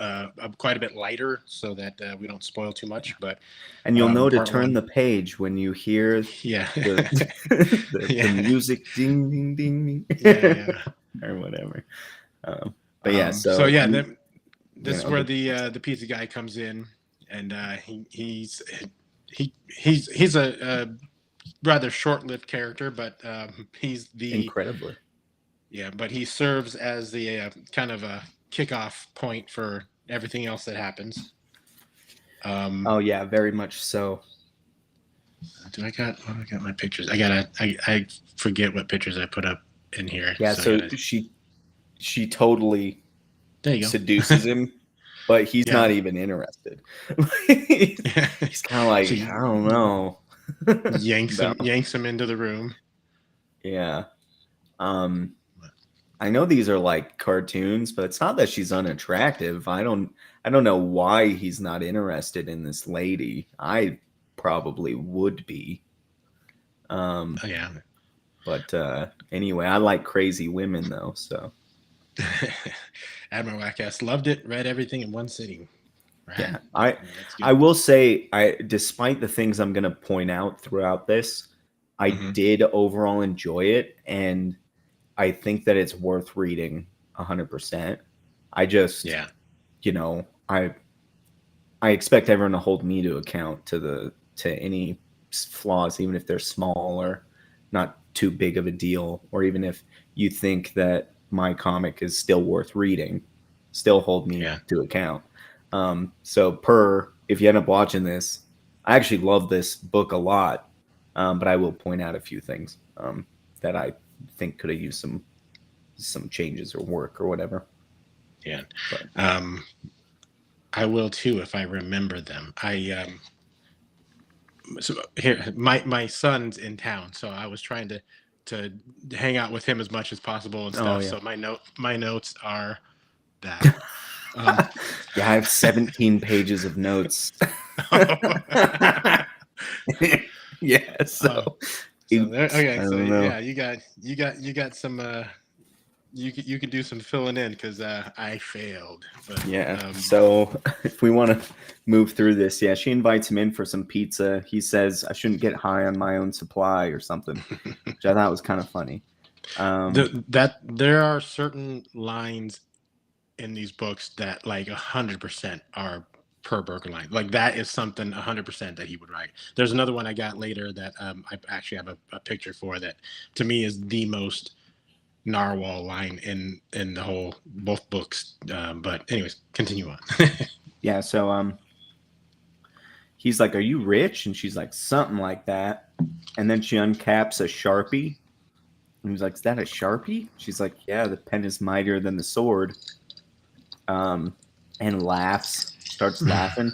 Speaker 1: quite a bit lighter so that we don't spoil too much. But
Speaker 2: you'll know to turn the page when you hear the music ding ding ding or whatever. But yeah,
Speaker 1: this is where the pizza guy comes in, and he's a rather short-lived character, but he's
Speaker 2: incredibly.
Speaker 1: Yeah, but he serves as the kind of a kickoff point for everything else that happens.
Speaker 2: Oh yeah, very much so.
Speaker 1: I got my pictures? I forget what pictures I put up in here.
Speaker 2: Yeah, so she totally seduces him, but he's not even interested. He's kind of like, I don't know.
Speaker 1: yanks him into the room.
Speaker 2: Yeah. I know these are like cartoons, but it's not that she's unattractive. I don't know why he's not interested in this lady. I probably would be.
Speaker 1: Yeah.
Speaker 2: But anyway, I like crazy women though, so.
Speaker 1: Admiral Wackass loved it, read everything in one sitting. Right?
Speaker 2: Yeah. I will say, despite the things I'm going to point out throughout this, I did overall enjoy it, and I think that it's worth reading 100%. I just, I expect everyone to hold me to account to any flaws, even if they're small or not too big of a deal, or even if you think that my comic is still worth reading. still hold me to account. So if you end up watching this, I actually love this book a lot, but I will point out a few things that I think could have used some changes or work or whatever.
Speaker 1: Yeah. I will too if I remember them. So here my son's in town, so I was trying to hang out with him as much as possible and stuff. So my notes are that.
Speaker 2: Yeah, I have 17 pages of notes. Yeah, so
Speaker 1: okay, so yeah, you got some you could do some filling in because I failed. But,
Speaker 2: yeah. So if we want to move through this, yeah, she invites him in for some pizza. He says I shouldn't get high on my own supply or something, which I thought was kind of funny.
Speaker 1: That there are certain lines in these books that like 100% are per Berg line. Like that is something 100% that he would write. There's another one I got later that I actually have a picture for that to me is the most narwhal line in the whole both books. But anyways, continue on.
Speaker 2: Yeah. So he's like, "Are you rich?" And she's like, "Something like that." And then she uncaps a Sharpie. And he's like, "Is that a Sharpie?" She's like, "Yeah, the pen is mightier than the sword." And laughs, starts laughing,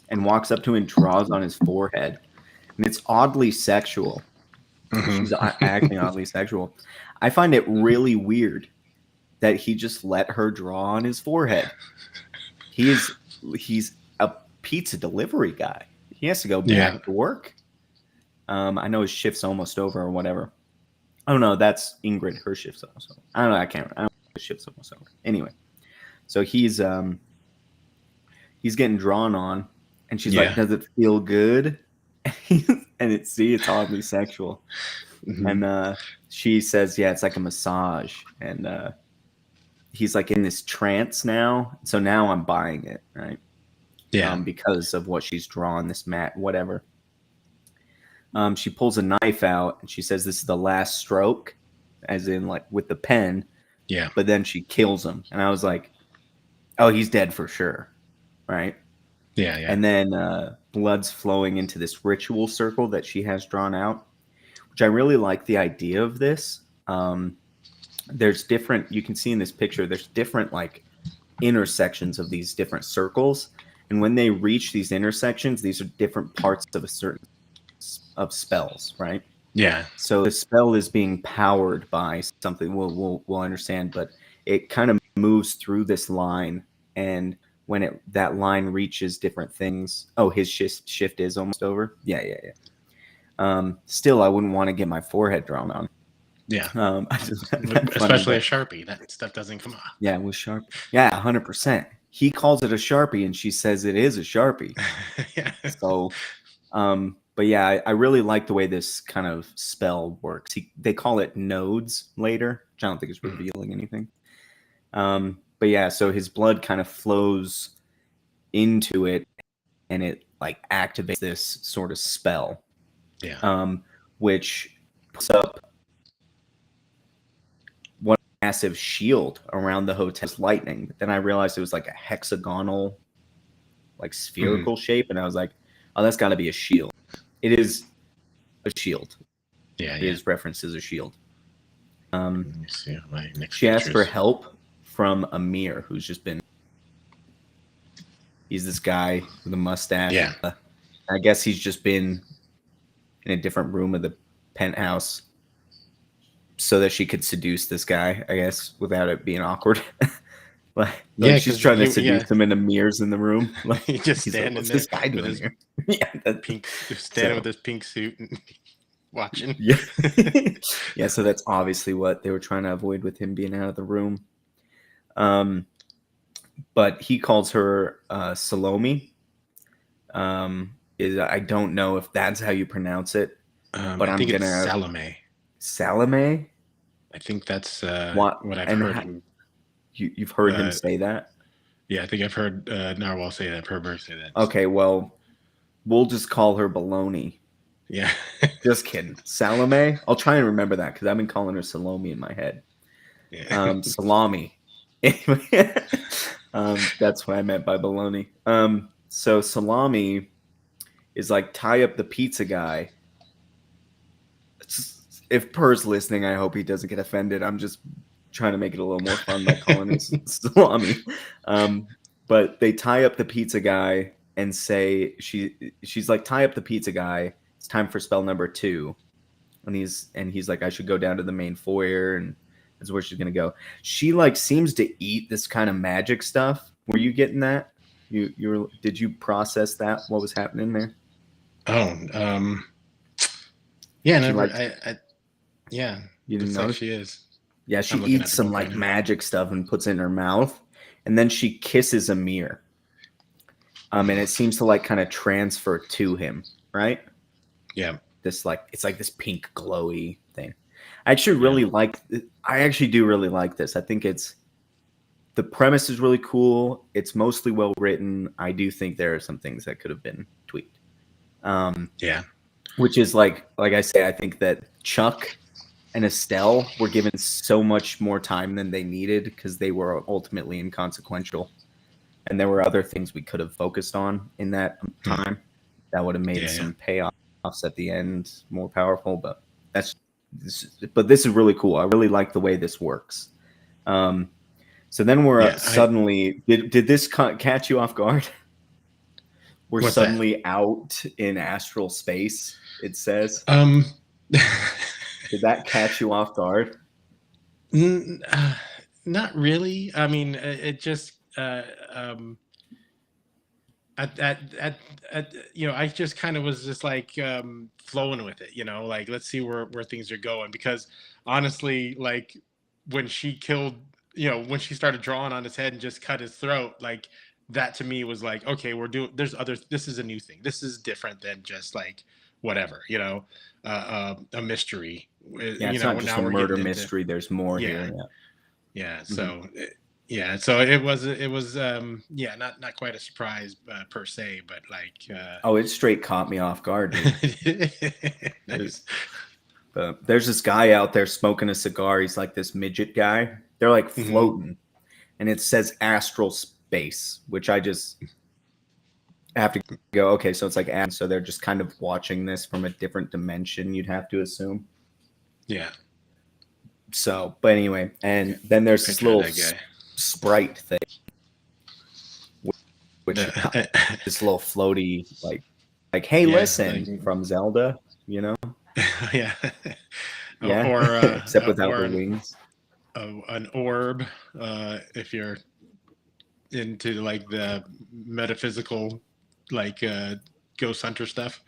Speaker 2: and walks up to him and draws on his forehead. And it's oddly sexual. She's acting oddly sexual. I find it really weird that he just let her draw on his forehead. He's a pizza delivery guy. He has to go back to work. I know his shift's almost over or whatever. Oh no, that's Ingrid. Her shift's almost over. I don't know. I can't. I don't know. His shift's almost over. Anyway, so he's getting drawn on, and she's like, "Does it feel good?" And it's oddly sexual. And she says, "Yeah, it's like a massage." And he's like in this trance now. So now I'm buying it, right?
Speaker 1: Yeah.
Speaker 2: Because of what she's drawn, this mat, whatever. She pulls a knife out and she says, "This is the last stroke," as in like with the pen.
Speaker 1: Yeah.
Speaker 2: But then she kills him, and I was like, "Oh, he's dead for sure." Right?
Speaker 1: Yeah, yeah.
Speaker 2: And then blood's flowing into this ritual circle that she has drawn out, which I really like the idea of this. There's different, you can see in this picture, there's different like intersections of these different circles. And when they reach these intersections, these are different parts of a certain of spells, right?
Speaker 1: Yeah.
Speaker 2: So the spell is being powered by something we'll understand, but it kind of moves through this line, and when that line reaches different things. Oh, his shift is almost over. Yeah. Still, I wouldn't want to get my forehead drawn on.
Speaker 1: Yeah.
Speaker 2: Especially
Speaker 1: a Sharpie. That stuff doesn't come off.
Speaker 2: Yeah, with Sharpie. Yeah, 100%. He calls it a Sharpie, and she says it is a Sharpie.
Speaker 1: Yeah.
Speaker 2: So, but yeah, I really like the way this kind of spell works. They call it nodes later, which I don't think is revealing anything. But yeah, so his blood kind of flows into it, and it like activates this sort of spell.
Speaker 1: Yeah.
Speaker 2: Which puts up one massive shield around the hotel's lightning. But then I realized it was like a hexagonal, like spherical shape, and I was like, "Oh, that's got to be a shield." It is a shield.
Speaker 1: Yeah,
Speaker 2: it is referenced as a shield.
Speaker 1: Let me see my next.
Speaker 2: She asked for help from Amir, who's just been. He's this guy with a mustache.
Speaker 1: Yeah.
Speaker 2: I guess he's just been in a different room of the penthouse so that she could seduce this guy, I guess, without it being awkward. She's trying to seduce him into mirrors in the room.
Speaker 1: Like he just standing
Speaker 2: What's
Speaker 1: there
Speaker 2: this guy doing
Speaker 1: with
Speaker 2: here?
Speaker 1: Standing with his pink suit and watching.
Speaker 2: Yeah. Yeah, so that's obviously what they were trying to avoid with him being out of the room. But he calls her Salome. I don't know if that's how you pronounce it, but
Speaker 1: I think it's Salome.
Speaker 2: Salome?
Speaker 1: I think that's what I've heard.
Speaker 2: You've heard him say that?
Speaker 1: Yeah, I think I've heard Narwhal say that, Berg say that.
Speaker 2: Okay, well, we'll just call her Baloney.
Speaker 1: Yeah.
Speaker 2: Just kidding. Salome? I'll try and remember that because I've been calling her Salome in my head.
Speaker 1: Yeah.
Speaker 2: Salami. Anyway, That's what I meant by baloney. So salami is like tie up the pizza guy. If Per's listening, I hope he doesn't get offended. I'm just trying to make it a little more fun by calling it salami. But they tie up the pizza guy and say she's like, tie up the pizza guy. It's time for spell number 2. And he's like, I should go down to the main foyer, and that's where she's gonna go. She like seems to eat this kind of magic stuff. Were you getting that? Did you process that? What was happening there?
Speaker 1: Oh, yeah,
Speaker 2: She
Speaker 1: never.
Speaker 2: like
Speaker 1: Yeah,
Speaker 2: you didn't
Speaker 1: looks like
Speaker 2: know?
Speaker 1: she is.
Speaker 2: Yeah,
Speaker 1: I'm
Speaker 2: she
Speaker 1: looking at
Speaker 2: eats
Speaker 1: the
Speaker 2: some
Speaker 1: book right
Speaker 2: like
Speaker 1: now.
Speaker 2: magic stuff and puts it in her mouth, and then she kisses Amir. And it seems to like kind of transfer to him, right?
Speaker 1: Yeah,
Speaker 2: This like it's like this pink glowy thing. I actually
Speaker 1: yeah,
Speaker 2: really like. I actually do really like this. I think the premise is really cool. It's mostly well written. I do think there are some things that could have been tweaked.
Speaker 1: yeah,
Speaker 2: Which is like I say, I think that Chuck and Estelle were given so much more time than they needed because they were ultimately inconsequential. And there were other things we could have focused on in that time that would have made
Speaker 1: yeah.
Speaker 2: some payoffs at the end more powerful. But this is really cool. I really like the way this works. So then we're
Speaker 1: Yeah,
Speaker 2: suddenly did this catch you off guard? We're
Speaker 1: what's that?
Speaker 2: suddenly out in astral space. It says.
Speaker 1: Um,
Speaker 2: Did that catch you off guard?
Speaker 1: n- uh, not really. I mean, it just um at I just kind of was just like flowing with it, like let's see where things are going because honestly, like when she killed, when she started drawing on his head and just cut his throat, like that to me was like, okay, we're doing there's other this is a new thing. This is different than just like whatever, a mystery.
Speaker 2: Yeah, it's not just
Speaker 1: Now
Speaker 2: a
Speaker 1: we're
Speaker 2: murder
Speaker 1: getting into
Speaker 2: mystery. There's more
Speaker 1: yeah,
Speaker 2: here. Yeah.
Speaker 1: yeah.
Speaker 2: Mm-hmm.
Speaker 1: So it was yeah, not quite a surprise per se, but like
Speaker 2: Oh, it straight caught me off guard, dude.
Speaker 1: nice.
Speaker 2: There's this guy out there smoking a cigar. He's like this midget guy. They're like
Speaker 1: Hmm.
Speaker 2: floating, and it says astral space, which I just have to go. Okay, so it's like so they're just kind of watching this from a different dimension. You'd have to assume.
Speaker 1: Yeah.
Speaker 2: So, but anyway, and then
Speaker 1: Good
Speaker 2: there's this
Speaker 1: picture of
Speaker 2: little
Speaker 1: that guy.
Speaker 2: sprite thing, which
Speaker 1: The-
Speaker 2: this little floaty like hey,
Speaker 1: yeah, like
Speaker 2: listen from Zelda,
Speaker 1: yeah,
Speaker 2: yeah,
Speaker 1: or
Speaker 2: except without the wings.
Speaker 1: an orb, if you're into like the metaphysical, like ghost hunter stuff.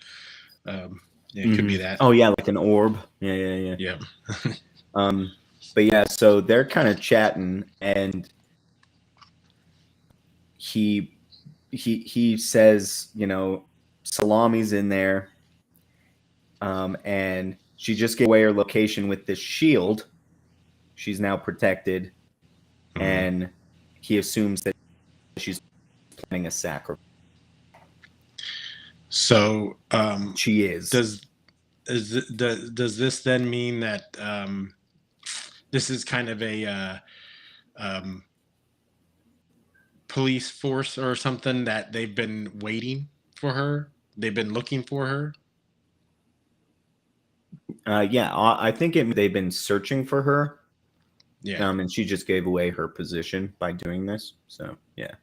Speaker 1: Yeah, it could be that.
Speaker 2: Oh yeah, like an orb. Yeah.
Speaker 1: Yeah.
Speaker 2: Um, but yeah, so they're kind of chatting, and he says, Salami's in there, and she just gave away her location with this shield. She's now protected,
Speaker 1: Mhm.
Speaker 2: and he assumes that she's planning a sacrifice.
Speaker 1: So,
Speaker 2: She is.
Speaker 1: does this then mean that this is kind of a police force or something that they've been waiting for her? They've been looking for her.
Speaker 2: Yeah, I think they've been searching for her,
Speaker 1: Yeah.
Speaker 2: and she just gave away her position by doing this. So yeah.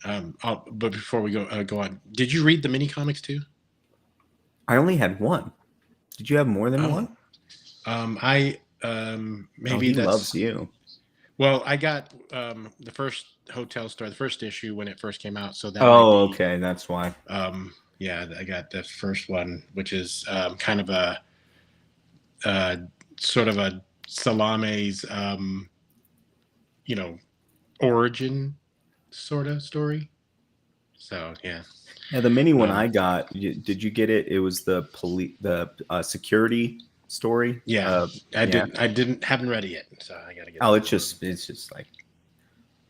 Speaker 1: But before we go on, did you read the mini comics too?
Speaker 2: I only had one. Did you have more than
Speaker 1: Oh,
Speaker 2: one?
Speaker 1: I
Speaker 2: Oh,
Speaker 1: maybe
Speaker 2: he loves
Speaker 1: that's
Speaker 2: you.
Speaker 1: well. I got the first Hotel Story, the first issue when it first came out, so that might
Speaker 2: Oh,
Speaker 1: be
Speaker 2: okay, that's why.
Speaker 1: yeah. I got the first one, which is kind of a uh, sort of a Salame's you know origin sort of story. So yeah.
Speaker 2: Yeah, the mini one
Speaker 1: Um,
Speaker 2: I got. Did you get it? It was the security story.
Speaker 1: yeah,
Speaker 2: Yeah.
Speaker 1: I didn't haven't read it yet, so I got to get
Speaker 2: Oh,
Speaker 1: that
Speaker 2: it's
Speaker 1: one.
Speaker 2: just like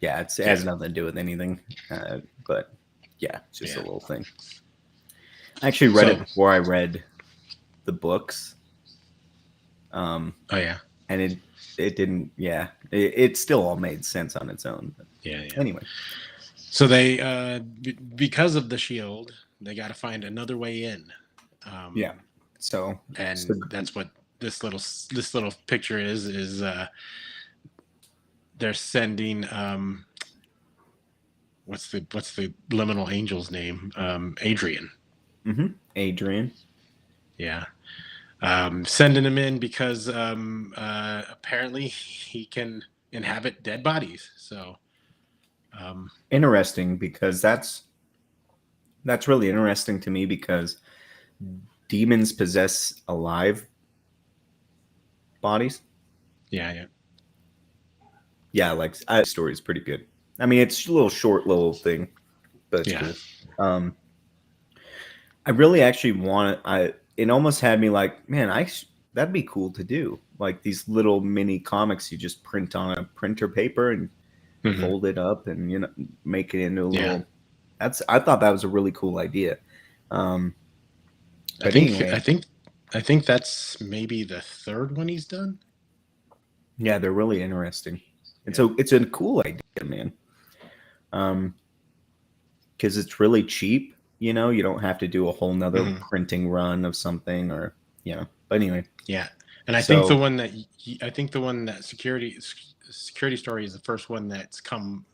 Speaker 2: yeah, it
Speaker 1: Yeah,
Speaker 2: has nothing to do with anything. But yeah, it's just a
Speaker 1: yeah.
Speaker 2: little thing. I actually read it
Speaker 1: So,
Speaker 2: before I read the books.
Speaker 1: oh yeah,
Speaker 2: and it didn't. Yeah, it still all made sense on its own. But
Speaker 1: Yeah.
Speaker 2: anyway,
Speaker 1: So they, because of the shield, they got to find another way in.
Speaker 2: Yeah. So
Speaker 1: And that's what this little picture is they're sending what's the liminal angel's name? Adrian.
Speaker 2: Adrian.
Speaker 1: Yeah. Sending him in because apparently he can inhabit dead bodies. So
Speaker 2: interesting, because that's really interesting to me, because demons possess alive bodies.
Speaker 1: yeah.
Speaker 2: Yeah, like the story is pretty good. I mean, it's a little short little thing, but it's cool. I really actually want it almost had me like, man, that'd be cool to do. Like these little mini comics you just print on a printer paper and fold it up and, you know, make it into a little. I thought that was a really cool idea. But anyway,
Speaker 1: I think that's maybe the third one he's done.
Speaker 2: Yeah, they're really interesting. And so it's a cool idea, man. Because it's really cheap, you know, you don't have to do a whole nother printing run of something, or, you know, but anyway.
Speaker 1: Yeah. And I think the one that security story is the first one that's come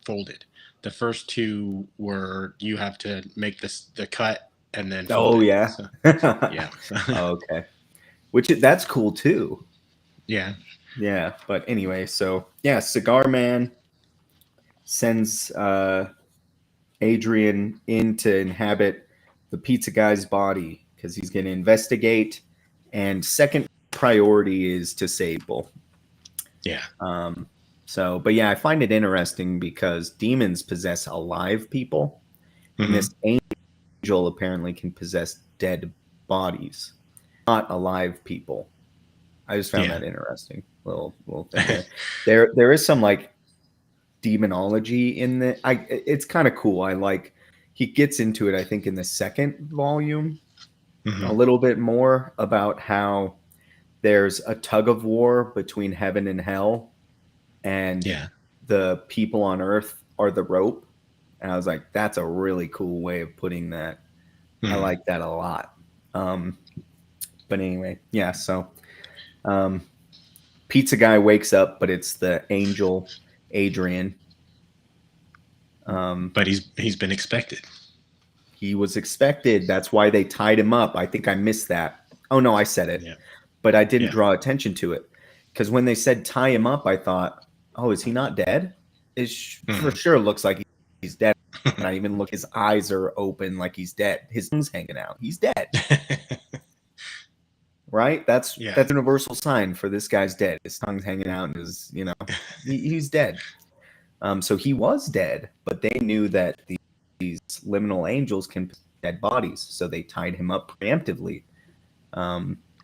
Speaker 1: folded. The first two were you have to make the cut and then fold
Speaker 2: it. Yeah.
Speaker 1: So, yeah.
Speaker 2: Okay. That's cool too.
Speaker 1: Yeah.
Speaker 2: Yeah. But anyway, so yeah, Cigar Man sends Adrian in to inhabit the pizza guy's body because he's going to investigate. And second priority is to save Bull.
Speaker 1: Yeah.
Speaker 2: So, but yeah, I find it interesting because demons possess alive people, and this angel apparently can possess dead bodies, not alive people. I just found that interesting. Little thing there. There is some like demonology in the. It's kind of cool. I like. He gets into it, I think, in the second volume, a little bit more about how there's a tug of war between heaven and hell, and the people on earth are the rope. And I was like, that's a really cool way of putting that. I like that a lot. But anyway, yeah. So, pizza guy wakes up, but it's the angel Adrian.
Speaker 1: But he's been expected.
Speaker 2: He was expected. That's why they tied him up. I think I missed that. Oh no, I said it, but I didn't draw attention to it, because when they said tie him up, I thought, oh, is he not dead? It for sure looks like he's dead. And I even look, his eyes are open like he's dead. His tongue's hanging out. He's dead. Right? That's a universal sign for this guy's dead. His tongue's hanging out and his, you know, he's dead. So he was dead, but they knew that these liminal angels can possess dead bodies, so they tied him up preemptively.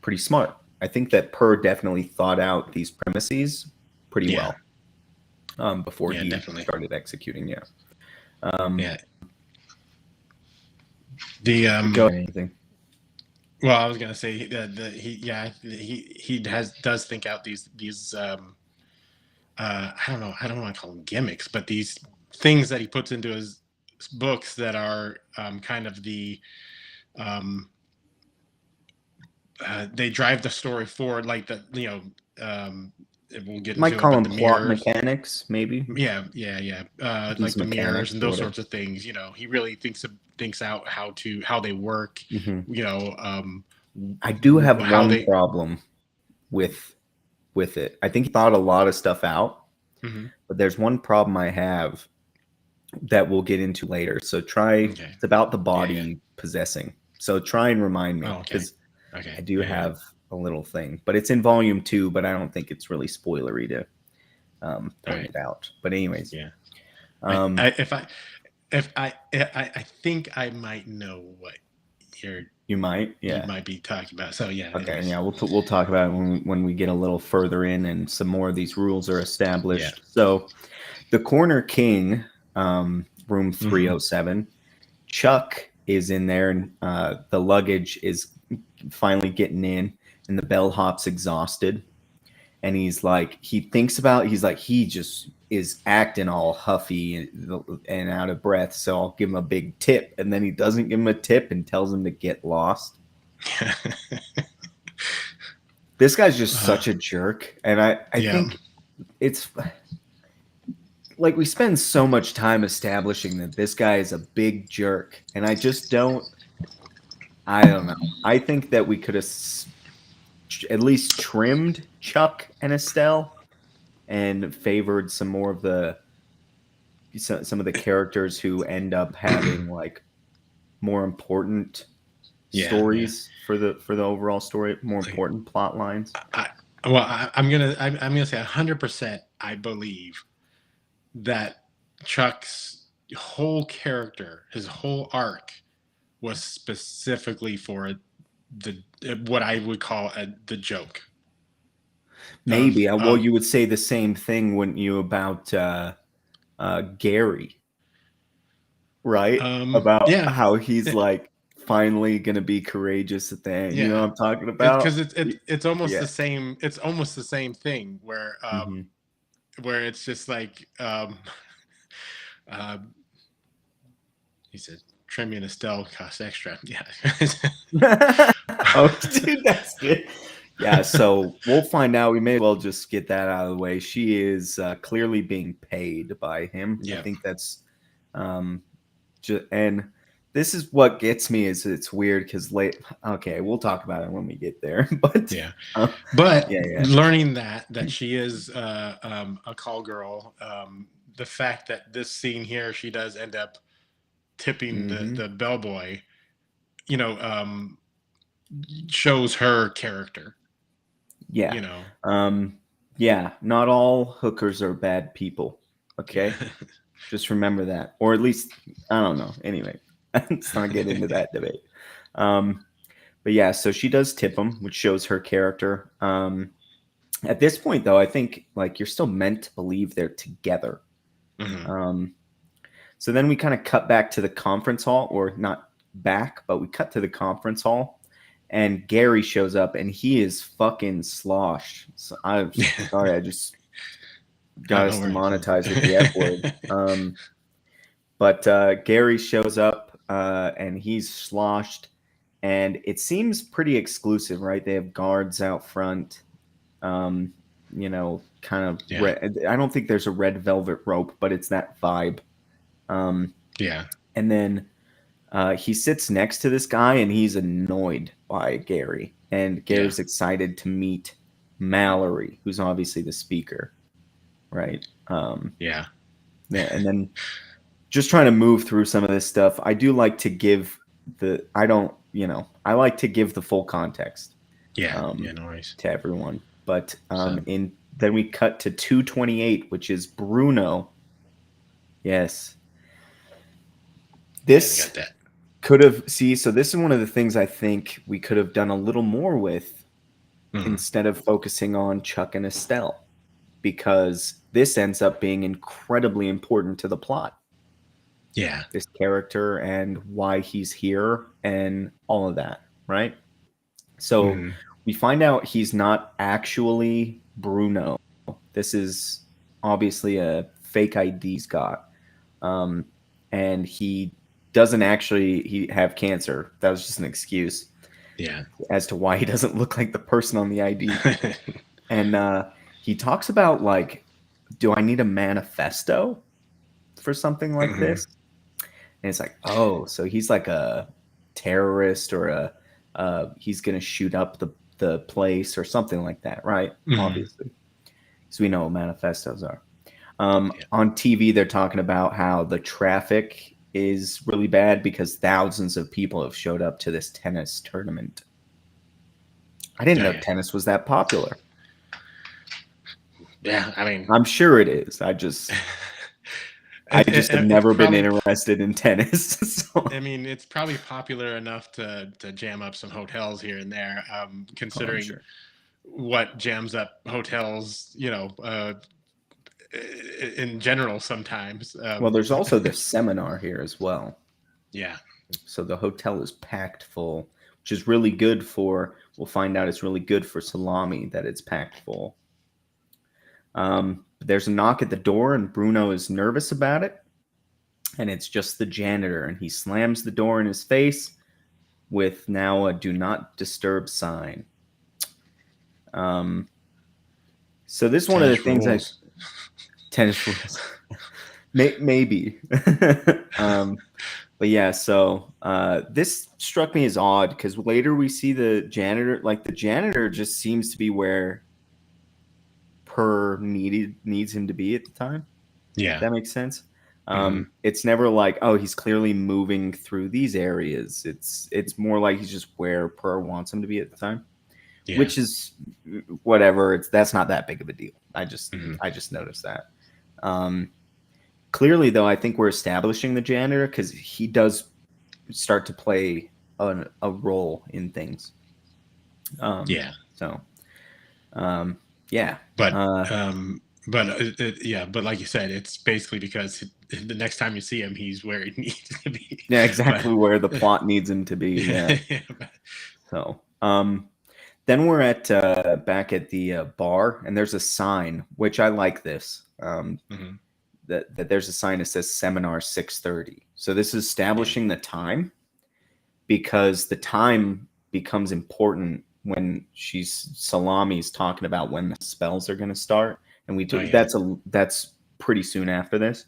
Speaker 2: Pretty smart. I think that Purr definitely thought out these premises pretty well before he started executing. Yeah.
Speaker 1: The
Speaker 2: go anything.
Speaker 1: Well, I was gonna say that he does think out these I don't want to call them gimmicks, but these things that he puts into his books that are kind of the they drive the story forward, like the we'll get
Speaker 2: might
Speaker 1: into
Speaker 2: call
Speaker 1: it,
Speaker 2: them
Speaker 1: the
Speaker 2: plot
Speaker 1: mirrors.
Speaker 2: Mechanics, maybe.
Speaker 1: Yeah. Like the mirrors and those sorts of things. You know, he really thinks out how they work. You know,
Speaker 2: I do have one problem with it. I think he thought a lot of stuff out, but there's one problem I have that we'll get into later. So it's about the body possessing. So try and remind me, because I do have a little thing, but it's in volume 2, but I don't think it's really spoilery to point it out. But anyways,
Speaker 1: I think I might know what
Speaker 2: you might
Speaker 1: be talking about. So yeah.
Speaker 2: Okay. Anyways. Yeah, we'll talk about it when we get a little further in and some more of these rules are established. Yeah. So the Corner King, room 307, Chuck is in there, and the luggage is finally getting in, and the bellhop's exhausted, and he's like, he just is acting all huffy and out of breath. So I'll give him a big tip, and then he doesn't give him a tip and tells him to get lost. This guy's just such a jerk, and I think it's like we spend so much time establishing that this guy is a big jerk, and I don't know. I think that we could have at least trimmed Chuck and Estelle and favored some more of some of the characters who end up having like more important stories for the overall story, more important plot lines.
Speaker 1: I'm gonna say 100%. I believe that Chuck's whole character, his whole arc, was specifically for the what I would call the joke.
Speaker 2: Maybe. Well, you would say the same thing, wouldn't you, about Gary, right? About how he's like finally gonna be courageous at the end. You know what I'm talking about?
Speaker 1: Because it's almost the same. It's almost the same thing where where it's just like he said, "Trim and Estelle cost extra." Yeah.
Speaker 2: Oh, dude, that's good. Yeah, so we'll find out. We may as well just get that out of the way. She is clearly being paid by him. I think that's and this is what gets me is it's weird because okay, we'll talk about it when we get there. But
Speaker 1: learning that she is a call girl, the fact that this scene here she does end up tipping the bellboy, shows her character.
Speaker 2: Yeah. Yeah, not all hookers are bad people. Okay. Just remember that. Or at least, I don't know. Anyway, let's not get into that debate. But yeah, so she does tip him, which shows her character. At this point, though, I think like you're still meant to believe they're together. So then we kind of cut back to the conference hall, or not back, but we cut to the conference hall, and Gary shows up, and he is fucking sloshed. So I'm sorry, I just got us demonetized with the F word. But Gary shows up, and he's sloshed, and it seems pretty exclusive, right? They have guards out front. Kind of red. I don't think there's a red velvet rope, but it's that vibe. And then he sits next to this guy, and he's annoyed by Gary. And Gary's excited to meet Mallory, who's obviously the speaker, right? And then just trying to move through some of this stuff. I do like to give I like to give the full context.
Speaker 1: No worries.
Speaker 2: To everyone. But then we cut to 228, which is Bruno. Yes. This could have so this is one of the things I think we could have done a little more with instead of focusing on Chuck and Estelle, because this ends up being incredibly important to the plot.
Speaker 1: Yeah.
Speaker 2: This character and why he's here and all of that, right? So we find out he's not actually Bruno. This is obviously a fake ID he's got. And he doesn't actually have cancer. That was just an excuse.
Speaker 1: Yeah.
Speaker 2: As to why he doesn't look like the person on the ID. And he talks about like, do I need a manifesto for something like this? And it's like, oh, so he's like a terrorist or he's going to shoot up the place or something like that, right? Obviously. So we know what manifestos are. On TV, they're talking about how the traffic is really bad because thousands of people have showed up to this tennis tournament. I didn't know tennis was that popular.
Speaker 1: Yeah, I mean,
Speaker 2: I'm sure it is. I just have never been interested in tennis. So.
Speaker 1: I mean, it's probably popular enough to jam up some hotels here and there, considering what jams up hotels, in general sometimes.
Speaker 2: Well, there's also the seminar here as well.
Speaker 1: Yeah.
Speaker 2: So the hotel is packed full, which is really good we'll find out it's really good for salami that it's packed full. There's a knock at the door, and Bruno is nervous about it. And it's just the janitor, and he slams the door in his face with now a "Do Not Disturb" sign. So this is one of the things tennis rules, maybe. But yeah, so this struck me as odd because later we see the janitor, like the janitor just seems to be where needs him to be at the time.
Speaker 1: Yeah.
Speaker 2: That makes sense. It's never like, oh, he's clearly moving through these areas. It's more like he's just where Per wants him to be at the time, which is whatever. That's not that big of a deal. I just noticed that. Clearly, though, I think we're establishing the janitor because he does start to play a role in things. So, yeah.
Speaker 1: But but like you said, it's basically because the next time you see him, he's where he needs to be.
Speaker 2: Yeah, exactly where the plot needs him to be. Yeah. So, then we're at back at the bar, and there's a sign, which I like this. That there's a sign that says seminar 6:30. So this is establishing the time, because the time becomes important when Salami's talking about when the spells are going to start, and that's pretty soon after this.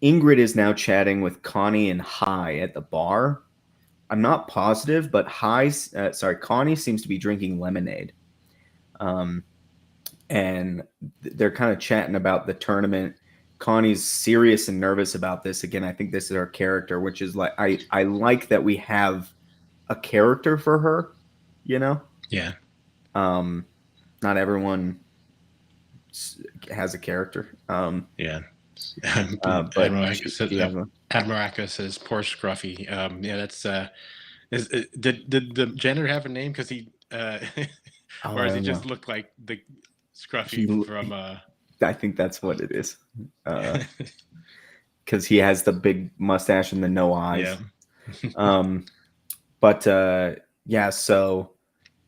Speaker 2: Ingrid is now chatting with Connie and Hai at the bar. I'm not positive, but Connie seems to be drinking lemonade. And they're kind of chatting about the tournament. Connie's serious and nervous about this. Again, I think this is her character, which is like, I like that we have a character for her, you know?
Speaker 1: Yeah.
Speaker 2: Not everyone has a character.
Speaker 1: Yeah.
Speaker 2: But
Speaker 1: Admiraka says poor Scruffy. Yeah, that's did the janitor have a name? Because he or does he just look like the Scruffy from
Speaker 2: I think that's what it is. Because he has the big mustache and the no eyes. Yeah. So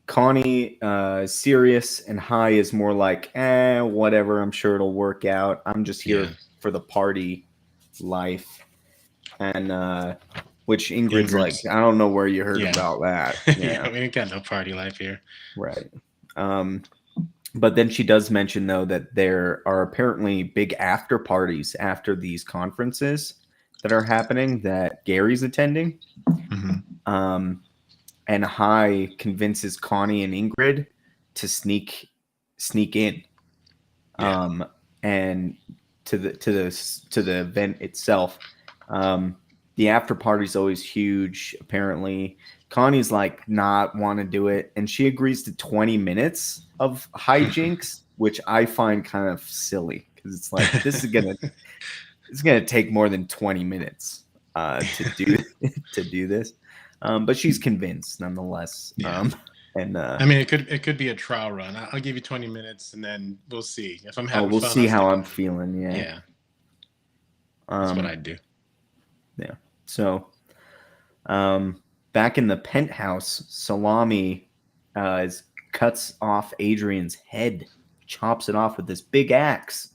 Speaker 2: Connie is serious, and Hai is more like, whatever, I'm sure it'll work out. I'm just here for the party life. And which Ingrid's like, I don't know where you heard about that.
Speaker 1: Yeah, we ain't got no party life here.
Speaker 2: Right. But then she does mention, though, that there are apparently big after parties after these conferences that are happening that Gary's attending. And Hai convinces Connie and Ingrid to sneak in. And to the event itself. The after party is always huge, apparently. Connie's like, not want to do it, and she agrees to 20 minutes of hijinks, which I find kind of silly, because it's like, this is gonna take more than 20 minutes to do this. But she's convinced nonetheless. And
Speaker 1: I mean, it could be a trial run. I'll give you 20 minutes, and then we'll see if I'm having.
Speaker 2: We'll see how I'm feeling. Yeah.
Speaker 1: That's what I'd do.
Speaker 2: Yeah. So, back in the penthouse, Salami cuts off Adrian's head, chops it off with this big axe.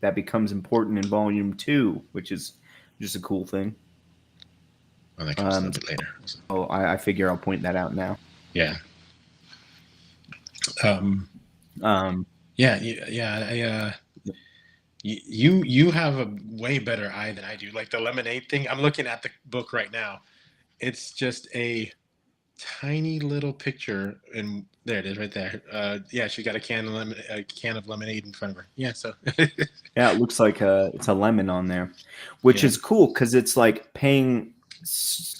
Speaker 2: That becomes important in Volume 2, which is just a cool thing.
Speaker 1: Well, that comes a little bit later. So.
Speaker 2: Oh, I figure I'll point that out now.
Speaker 1: Yeah. You have a way better eye than I do. Like the lemonade thing, I'm looking at the book right now. It's just a tiny little picture, and there it is, right there. She got a can of lemonade in front of her. Yeah, so
Speaker 2: yeah, it looks like it's a lemon on there, which is cool because it's like paying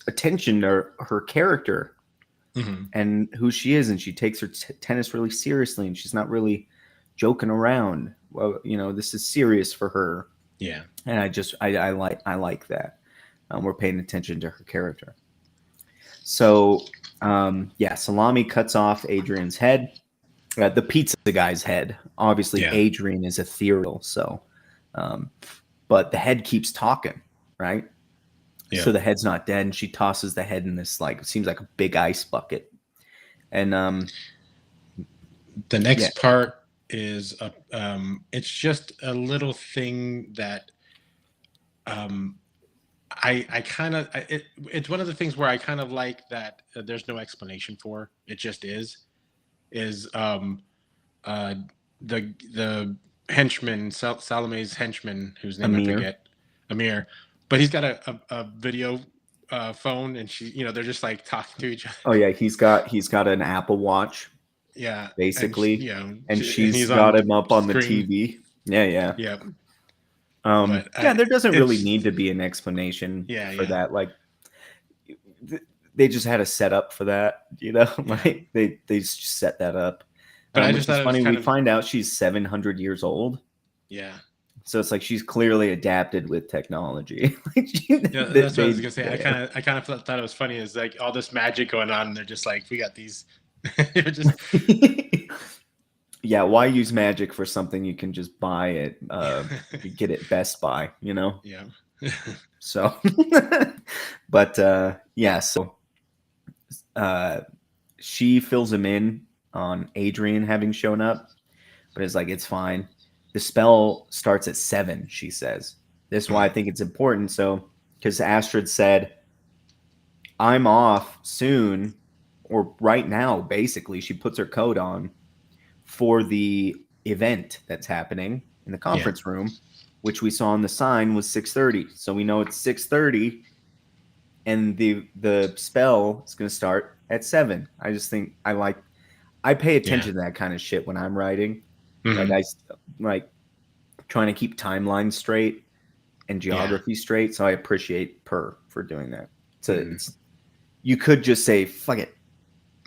Speaker 2: attention to her character and who she is, and she takes her tennis really seriously, and she's not really joking around. Well, this is serious for her.
Speaker 1: Yeah,
Speaker 2: and I like that. We're paying attention to her character. So, Salami cuts off Adrian's head, the pizza guy's head. Obviously, Adrian is ethereal, so, but the head keeps talking, right? Yeah. So the head's not dead, and she tosses the head in this, like, it seems like a big ice bucket. And
Speaker 1: the next part is it's just a little thing that I kind of it's one of the things where I kind of like that there's no explanation for it, just is uh the henchman Salome's henchman, whose name I
Speaker 2: Amir.
Speaker 1: forget, Amir, but he's got a video phone, and they're just like talking to each other.
Speaker 2: Oh yeah, he's got an Apple Watch
Speaker 1: Yeah, and
Speaker 2: basically, and
Speaker 1: and
Speaker 2: she's
Speaker 1: he's
Speaker 2: got
Speaker 1: on
Speaker 2: him up on the
Speaker 1: screen.
Speaker 2: TV. Yeah, yeah.
Speaker 1: Yeah, but
Speaker 2: Yeah, there doesn't really
Speaker 1: it's
Speaker 2: need to be an explanation
Speaker 1: yeah,
Speaker 2: for
Speaker 1: yeah,
Speaker 2: that. Like they just had a setup for that,
Speaker 1: yeah.
Speaker 2: like they just set that up.
Speaker 1: But I just
Speaker 2: Which is
Speaker 1: thought it was
Speaker 2: funny. We
Speaker 1: kind of
Speaker 2: find out she's 700 years old.
Speaker 1: yeah.
Speaker 2: So it's like she's clearly adapted with technology. Like
Speaker 1: Yeah, that's what I was
Speaker 2: they,
Speaker 1: gonna say.
Speaker 2: they
Speaker 1: I kind of thought it was funny. Is like all this magic going on, and they're just like, we got these. They're just
Speaker 2: yeah, why use magic for something you can just buy it, you get it Best Buy,
Speaker 1: yeah,
Speaker 2: So, but yeah, so uh, she fills him in on Adrian having shown up, but it's like, it's fine. The spell starts at 7, she says. This is why I think it's important. So, because Astrid said, I'm off soon, or right now, basically, she puts her coat on for the event that's happening in the
Speaker 1: yeah,
Speaker 2: conference room, which we saw on the sign was 6:30. So we know it's 6:30, and the spell is going to start at 7. I just think I pay
Speaker 1: yeah.
Speaker 2: attention to that kind of shit when I'm writing. Like
Speaker 1: Hmm.
Speaker 2: I like trying to keep timelines straight and
Speaker 1: Yeah.
Speaker 2: geography straight. So I appreciate Per for doing that.
Speaker 1: Hmm.
Speaker 2: It's you could just say fuck it,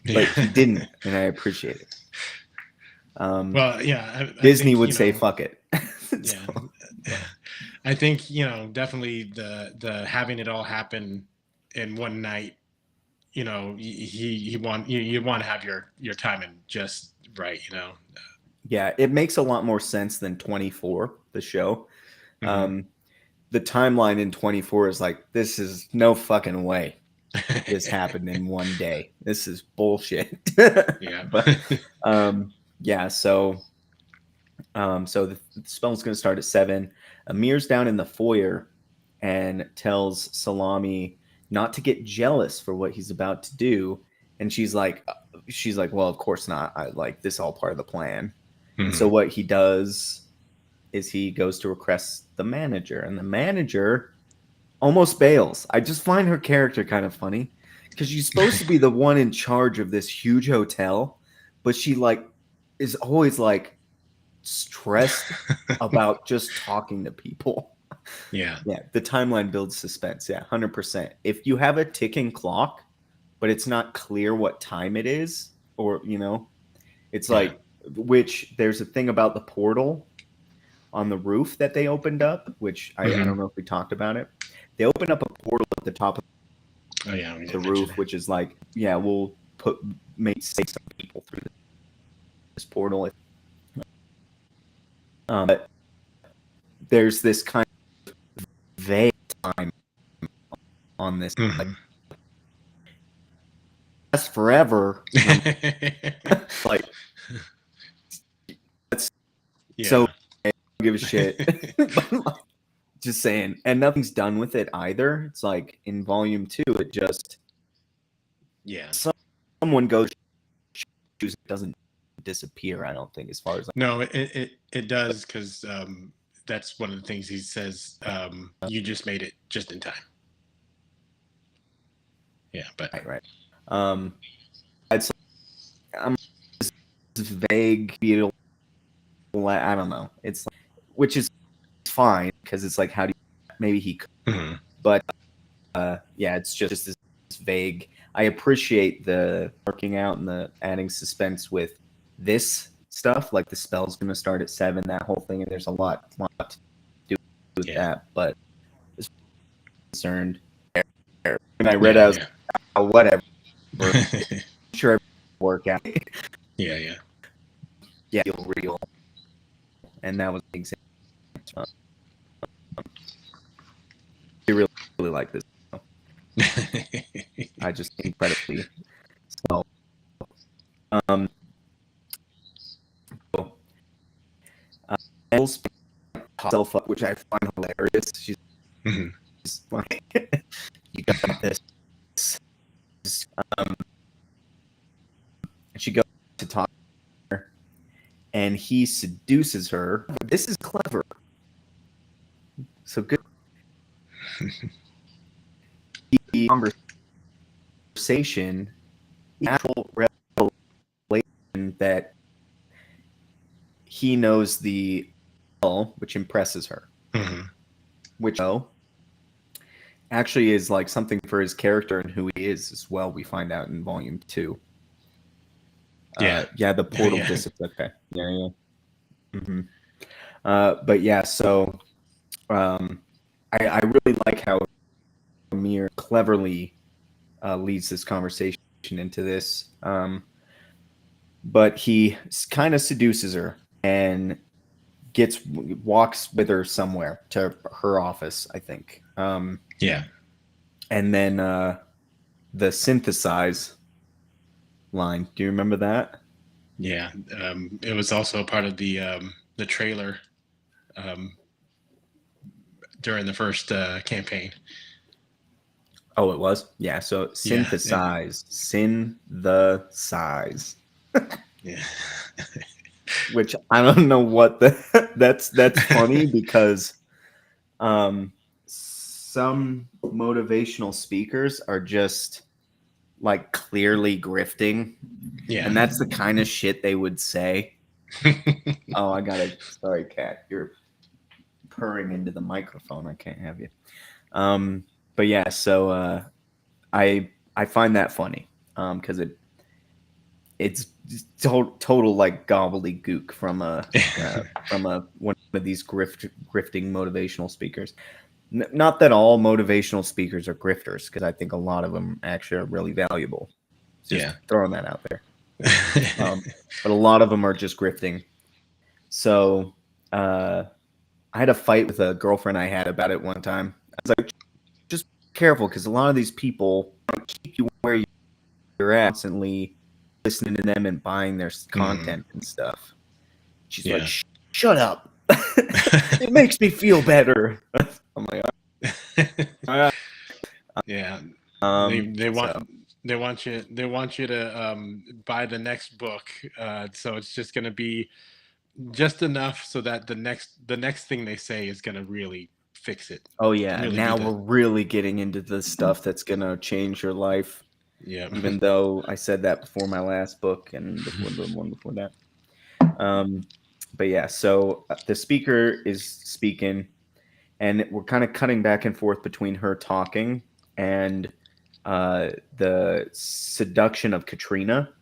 Speaker 2: but
Speaker 1: Yeah.
Speaker 2: he didn't, and I appreciate it.
Speaker 1: Well, yeah, I
Speaker 2: Disney
Speaker 1: think
Speaker 2: would say fuck it.
Speaker 1: yeah,
Speaker 2: So, but,
Speaker 1: I think definitely the having it all happen in one night. He want you want to have your timing just right.
Speaker 2: yeah, it makes a lot more sense than 24, the show.
Speaker 1: Hmm.
Speaker 2: The timeline in 24 is like, this is no fucking way this happened in one day. This is bullshit.
Speaker 1: Yeah.
Speaker 2: But yeah, so the spell's going to start at 7. Amir's down in the foyer and tells Salami not to get jealous for what he's about to do, and she's like, well, of course not. I like this all part of the plan. And so
Speaker 1: Hmm.
Speaker 2: what he does is he goes to request the manager, and the manager almost bails. I just find her character kind of funny because she's supposed to be the one in charge of this huge hotel, but she like is always like stressed about just talking to people.
Speaker 1: Yeah.
Speaker 2: Yeah, the timeline builds suspense. Yeah, 100%. If you have a ticking clock, but it's not clear what time it is, or it's
Speaker 1: Yeah.
Speaker 2: like, which there's a thing about the portal on the roof that they opened up, which I
Speaker 1: Hmm.
Speaker 2: don't know if we talked about it. They opened up a portal at the top of
Speaker 1: Oh yeah, we
Speaker 2: the
Speaker 1: didn't mention
Speaker 2: roof,
Speaker 1: that.
Speaker 2: which is like, yeah, we'll save some people through this portal. But there's this kind of vague time on this, like,
Speaker 1: Hmm.
Speaker 2: that's forever. Like, that's so,
Speaker 1: Yeah.
Speaker 2: I don't give a shit. But like, just saying, and nothing's done with it either. It's like in volume 2, it just
Speaker 1: Yeah.
Speaker 2: someone goes, it doesn't disappear. I don't think, as far as like,
Speaker 1: No, it does, because that's one of the things he says. You just made it just in time. Yeah, but
Speaker 2: right. It's I'm this vague feel. I don't know. It's like, which is fine because it's like, how do you, maybe he could,
Speaker 1: mhm.
Speaker 2: but yeah, it's just this vague. I appreciate the working out and the adding suspense with this stuff. Like the spell's going to start at 7, that whole thing, and there's a lot to do with
Speaker 1: Yeah,
Speaker 2: that. But as far as I'm concerned, and I read,
Speaker 1: yeah,
Speaker 2: I was
Speaker 1: yeah,
Speaker 2: like, oh, whatever. I'm sure it will work out.
Speaker 1: yeah, yeah.
Speaker 2: Yeah, feel real, and that was the example. I really, really like this. I just incredibly so. Um, so Elle's herself up, which I find hilarious. She's like, "You got this." Um, and she goes to talk to her, and he seduces her. This is clever. So good. The conversation, actual revelation that he knows the which impresses her, which actually is like something for his character and who he is as well. We find out in volume 2. The portal discipline. Okay, yeah. Mm-hmm. But yeah, so I really like how Amir cleverly leads this conversation into this. But he kind of seduces her and walks with her somewhere to her office, I think. And then the synthesize line. Do you remember that?
Speaker 1: Yeah. It was also part of the trailer during the first campaign.
Speaker 2: Oh, it was? Yeah. So synthesize. Synthesize.
Speaker 1: Yeah.
Speaker 2: Which I don't know what that's funny because some motivational speakers are just like clearly grifting.
Speaker 1: Yeah.
Speaker 2: And that's the kind of shit they would say. Oh, sorry, cat. You're purring into the microphone. I can't have you. But yeah, so I find that funny because it's total like gobbledygook from one of these grifting motivational speakers. Not that all motivational speakers are grifters, because I think a lot of them actually are really valuable. Just throwing that out there. But a lot of them are just grifting. So I had a fight with a girlfriend I had about it one time. I was like, just be careful, because a lot of these people keep you where you're at, constantly listening to them and buying their content and stuff. She's like, shut up. It makes me feel better. I'm like, all right.
Speaker 1: Yeah. They want you to buy the next book. So it's just going to be just enough so that the next thing they say is going to really fix it.
Speaker 2: Oh yeah, really now we're really getting into the stuff that's going to change your life.
Speaker 1: Yeah.
Speaker 2: Even though I said that before my last book and before the one before that. But yeah, so the speaker is speaking, and we're kind of cutting back and forth between her talking and the seduction of Katrina,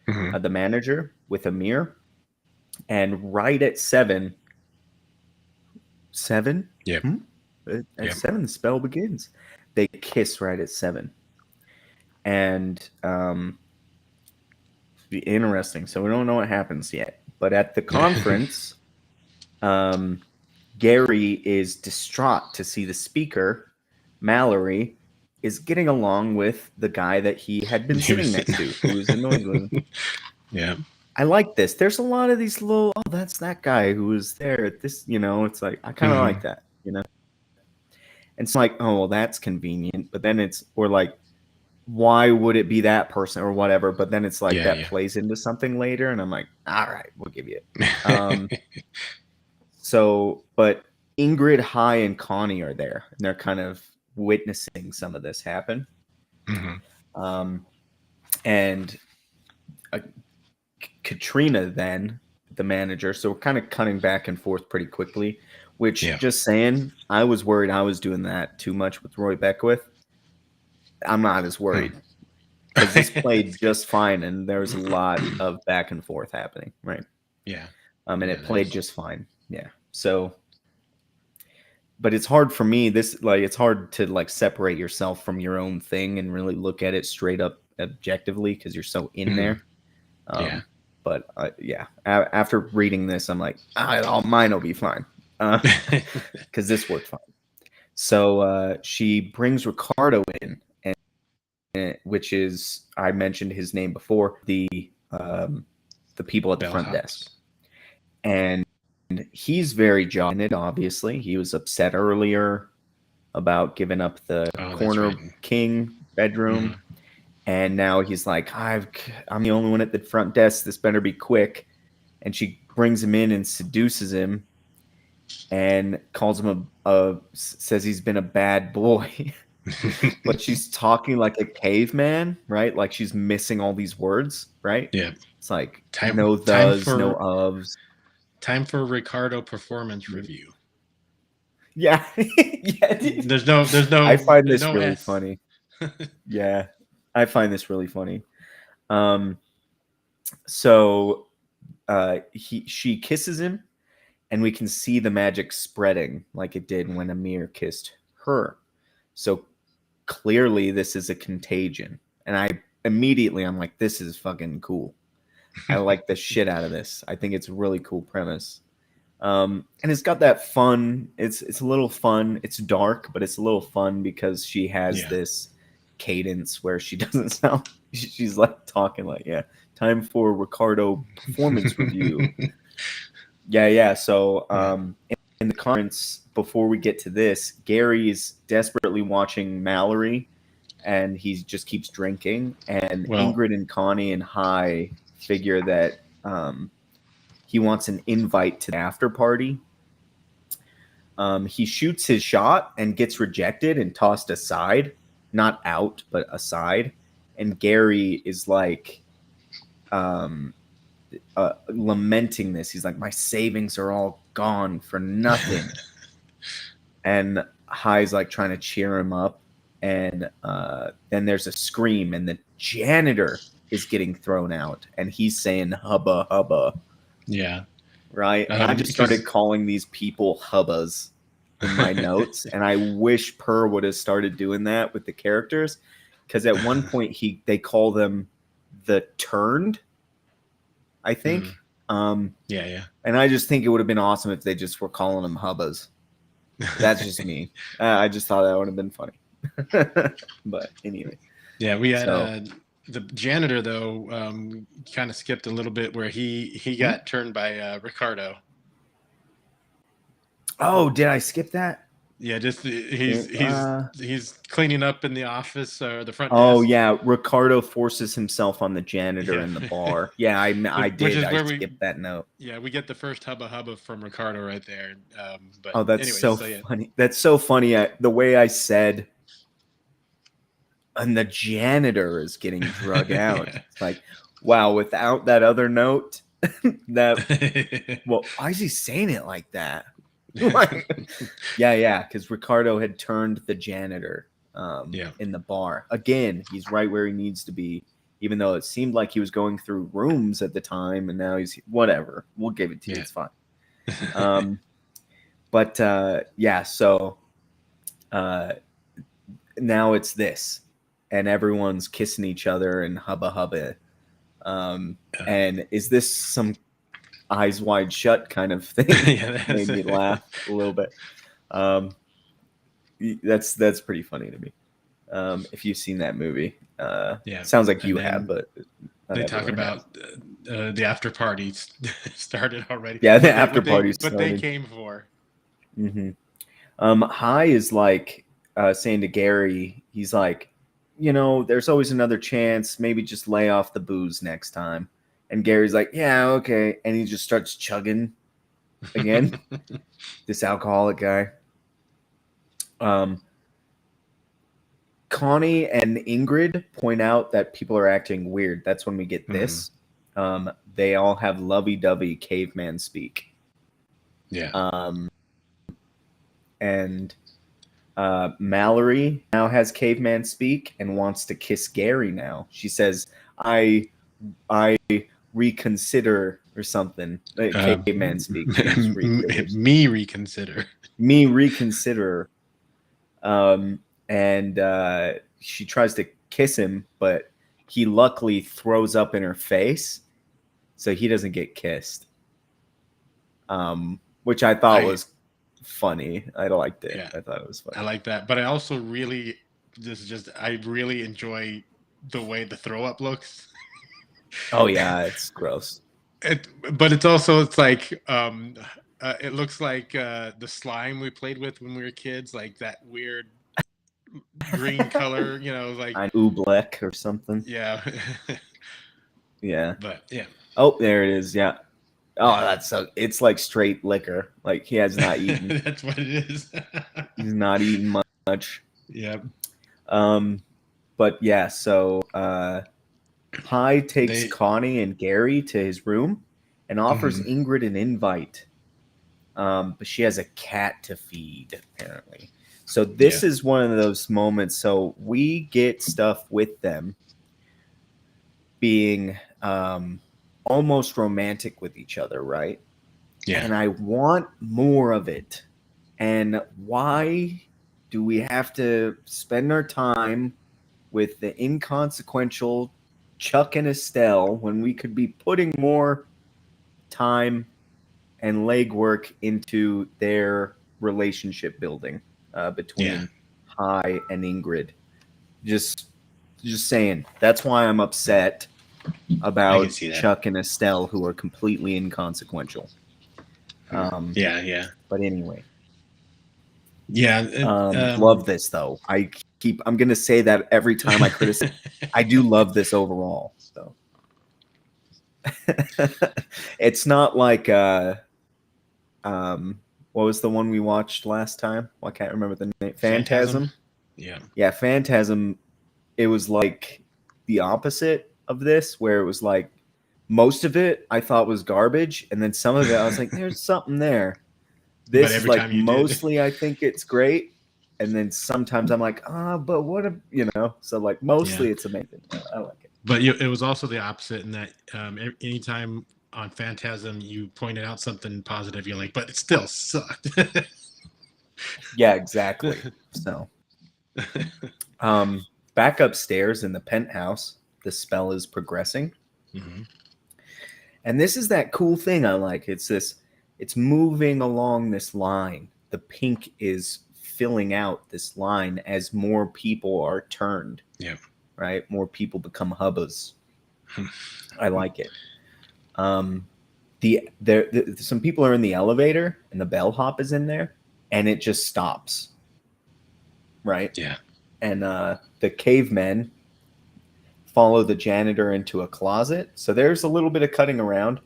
Speaker 2: the manager, with Amir. And right at 7,
Speaker 1: yeah,
Speaker 2: at 7 the spell begins. They kiss right at 7, and be interesting. So we don't know what happens yet, but at the conference, Gary is distraught to see the speaker, Mallory, is getting along with the guy that he had been sitting next to, who was annoyed with him.
Speaker 1: Yeah.
Speaker 2: I like this. There's a lot of these little, oh, that's that guy who was there at this, it's like, I kind of like that, And it's like, oh, well, that's convenient. But then or like, why would it be that person or whatever? But then it's like that plays into something later. And I'm like, all right, we'll give you it. So, but Ingrid, Hai, and Connie are there, and they're kind of witnessing some of this happen. And Katrina, then the manager. So we're kind of cutting back and forth pretty quickly. Which, just saying, I was worried I was doing that too much with Roy Beckwith. I'm not as worried because this played just fine, and there was a lot of back and forth happening, right?
Speaker 1: Yeah.
Speaker 2: And it played just fine. Yeah. So, but it's hard for me. It's hard to like separate yourself from your own thing and really look at it straight up objectively because you're so in there. But after reading this, I'm like, all mine will be fine because this worked fine. So she brings Ricardo in, which is, I mentioned his name before, the people at the front desk, and he's very jaded, obviously. He was upset earlier about giving up the
Speaker 1: That's right.
Speaker 2: corner king bedroom.
Speaker 1: Mm-hmm.
Speaker 2: And now he's like, I'm the only one at the front desk. This better be quick. And she brings him in and seduces him and calls him says he's been a bad boy. But she's talking like a caveman, right? Like she's missing all these words, right?
Speaker 1: Yeah.
Speaker 2: It's like
Speaker 1: Time
Speaker 2: no
Speaker 1: time
Speaker 2: thes, no
Speaker 1: for
Speaker 2: ofs.
Speaker 1: time for Ricardo performance review.
Speaker 2: Yeah. Yeah.
Speaker 1: There's no
Speaker 2: I find this
Speaker 1: no
Speaker 2: really
Speaker 1: S.
Speaker 2: funny. Yeah. I find this really funny. Um so she kisses him and we can see the magic spreading like it did when Amir kissed her. So clearly this is a contagion. And I'm like, this is fucking cool. I like the shit out of this. I think it's a really cool premise. And it's got that fun. It's a little fun. It's dark, but it's a little fun because she has this cadence where she doesn't sound. She's like talking like, yeah, time for Ricardo performance review. Yeah. So, in the conference before we get to this, Gary's desperately watching Mallory, and he just keeps drinking. And Ingrid and Connie and Hai figure that he wants an invite to the after party. He shoots his shot and gets rejected and tossed aside, not out, but aside. And Gary is like lamenting this. He's like, my savings are all gone for nothing. And Hai's like trying to cheer him up. And then there's a scream, and the janitor is getting thrown out, and he's saying hubba hubba.
Speaker 1: Yeah.
Speaker 2: Right. And I just started calling these people hubbas in my notes, and I wish Per would have started doing that with the characters, because at one point they call them the turned, I think.
Speaker 1: Yeah.
Speaker 2: And I just think it would have been awesome if they just were calling them hubbas. That's just me. I just thought that would have been funny. But anyway.
Speaker 1: Yeah, we had the janitor though kind of skipped a little bit where he got turned by Ricardo.
Speaker 2: Oh, did I skip that?
Speaker 1: Yeah, just he's cleaning up in the office or the front
Speaker 2: desk. Oh
Speaker 1: yeah,
Speaker 2: Ricardo forces himself on the janitor in the bar. Yeah, I did. I skipped that note.
Speaker 1: Yeah, we get the first hubba hubba from Ricardo right there. But
Speaker 2: that's so funny. That's so funny. The way I said, and the janitor is getting drug out. It's like, wow, without that other note, that well, why is he saying it like that? Yeah, because Ricardo had turned the janitor in the bar. Again, he's right where he needs to be, even though it seemed like he was going through rooms at the time, and now he's whatever. We'll give it to you. It's fine. But so now it's this, and everyone's kissing each other and hubba hubba. And is this some Eyes Wide Shut kind of thing? Made me laugh a little bit. That's pretty funny to me. If you've seen that movie, sounds like you have, but
Speaker 1: they talk about the after party started already.
Speaker 2: Yeah, the after party
Speaker 1: started. What they came for.
Speaker 2: Mm-hmm. Hai is like saying to Gary, he's like, there's always another chance. Maybe just lay off the booze next time. And Gary's like, yeah, okay. And he just starts chugging again. This alcoholic guy. Connie and Ingrid point out that people are acting weird. That's when we get this. They all have lovey-dovey caveman speak.
Speaker 1: Yeah.
Speaker 2: And Mallory now has caveman speak and wants to kiss Gary now. She says, I reconsider or something. Caveman speak.
Speaker 1: Me reconsider.
Speaker 2: Me reconsider. And she tries to kiss him, but he luckily throws up in her face, so he doesn't get kissed. Which I thought was funny. I liked it. Yeah, I thought it was funny.
Speaker 1: I like that, but I also really I really enjoy the way the throw up looks.
Speaker 2: Oh yeah, it's gross.
Speaker 1: But it's also It looks like the slime we played with when we were kids, like that weird green color, like
Speaker 2: Ein Oobleck or something.
Speaker 1: yeah.
Speaker 2: Yeah.
Speaker 1: But yeah.
Speaker 2: Oh, there it is. Yeah. Oh,
Speaker 1: Yeah.
Speaker 2: that's so. It's like straight liquor. Like he has not eaten.
Speaker 1: That's what it is.
Speaker 2: He's not eaten much.
Speaker 1: Yeah.
Speaker 2: But yeah. So Pi takes
Speaker 1: They.
Speaker 2: Connie and Gary to his room and offers
Speaker 1: Mhm.
Speaker 2: Ingrid an invite. But she has a cat to feed, apparently. So this
Speaker 1: Yeah.
Speaker 2: is one of those moments. So we get stuff with them being almost romantic with each other, right?
Speaker 1: Yeah.
Speaker 2: And I want more of it. And why do we have to spend our time with the inconsequential Chuck and Estelle when we could be putting more time and legwork into their relationship building
Speaker 1: Yeah.
Speaker 2: between Hi and Ingrid? Just saying. That's why I'm upset
Speaker 1: I can
Speaker 2: about
Speaker 1: see that.
Speaker 2: Chuck and Estelle, who are completely inconsequential.
Speaker 1: Yeah. Yeah.
Speaker 2: But anyway,
Speaker 1: Yeah.
Speaker 2: love this though. I'm gonna say that every time I criticize. I do love this overall. So it's not like what was the one we watched last time? Well, I can't remember the name.
Speaker 1: Phantasm.
Speaker 2: Phantasm.
Speaker 1: Yeah.
Speaker 2: Yeah, Phantasm. It was like the opposite of this, where it was like most of it I thought was garbage, and then some of it I was like, "There's something there."
Speaker 1: But
Speaker 2: This is
Speaker 1: every
Speaker 2: like
Speaker 1: time you did.
Speaker 2: mostly I think it's great, and then sometimes I'm like, but what a So like
Speaker 1: Yeah.
Speaker 2: mostly it's amazing. I like it.
Speaker 1: But it was also the opposite in that anytime on Phantasm you pointed out something positive, you're like, but it still sucked.
Speaker 2: Yeah, exactly. So, back upstairs in the penthouse, the spell is progressing,
Speaker 1: Mm-hmm.
Speaker 2: and this is that cool thing I like. It's moving along this line. The pink is filling out this line as more people are turned.
Speaker 1: Yeah.
Speaker 2: Right, more people become hubbas. I like it. Some people are in the elevator and the bellhop is in there and it just stops, right?
Speaker 1: Yeah.
Speaker 2: And the cavemen follow the janitor into a closet, so there's a little bit of cutting around.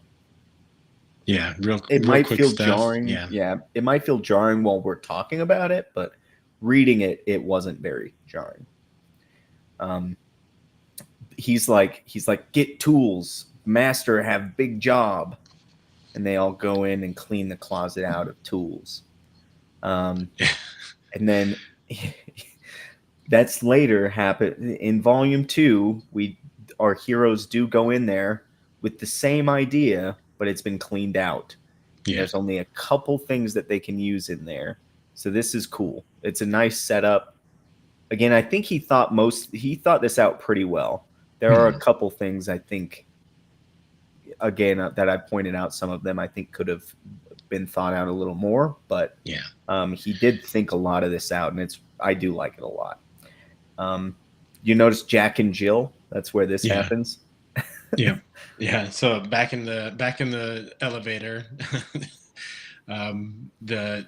Speaker 1: Yeah.
Speaker 2: It
Speaker 1: Real
Speaker 2: might
Speaker 1: quick
Speaker 2: feel
Speaker 1: stuff.
Speaker 2: jarring.
Speaker 1: Yeah.
Speaker 2: Yeah, it might feel jarring while we're talking about it, but reading it wasn't very jarring. um he's like get tools, master have big job, and they all go in and clean the closet out of tools. And then that's later happen in volume 2. Our heroes do go in there with the same idea, but it's been cleaned out. And
Speaker 1: Yeah.
Speaker 2: there's only a couple things that they can use in there. So this is cool. It's a nice setup. Again, I think he thought this out pretty well. There are a couple things I think, again, that I pointed out. Some of them I think could have been thought out a little more, but
Speaker 1: Yeah.
Speaker 2: he did think a lot of this out, and I do like it a lot. You notice Jack and Jill? That's where this
Speaker 1: Yeah.
Speaker 2: happens.
Speaker 1: Yeah. Yeah. So back in the elevator, the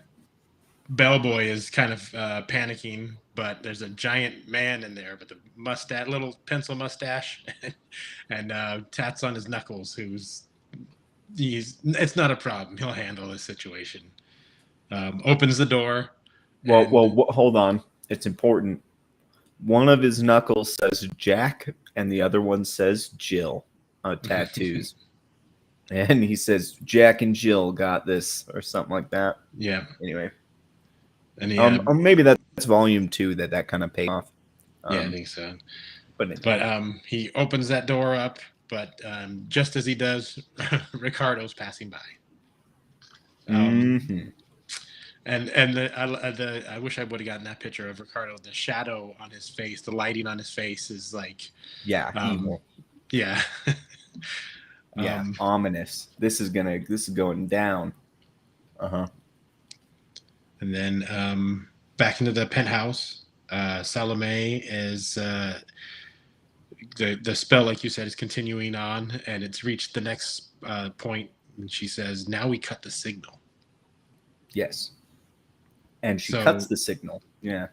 Speaker 1: bellboy is kind of panicking, but there's a giant man in there with a mustache, little pencil mustache, and tats on his knuckles. It's not a problem. He'll handle this situation. Opens the door, and
Speaker 2: Hold on. It's important. One of his knuckles says Jack, and the other one says Jill on tattoos. And he says Jack and Jill got this, or something like that.
Speaker 1: yeah,
Speaker 2: Anyway,
Speaker 1: and he
Speaker 2: or maybe that's volume 2 that kind of paid off.
Speaker 1: yeah, I think so.
Speaker 2: But anyway.
Speaker 1: But he opens that door up, but just as he does, Ricardo's passing by.
Speaker 2: Mm-hmm.
Speaker 1: And I wish I would have gotten that picture of Ricardo. The shadow on his face, the lighting on his face is like,
Speaker 2: evil.
Speaker 1: Yeah.
Speaker 2: Yeah, ominous. This is going down.
Speaker 1: And then back into the penthouse, Salome is the spell, like you said, is continuing on, and it's reached the next point. And she says, "Now we cut the signal."
Speaker 2: Yes. And she
Speaker 1: So,
Speaker 2: cuts the signal. Yeah.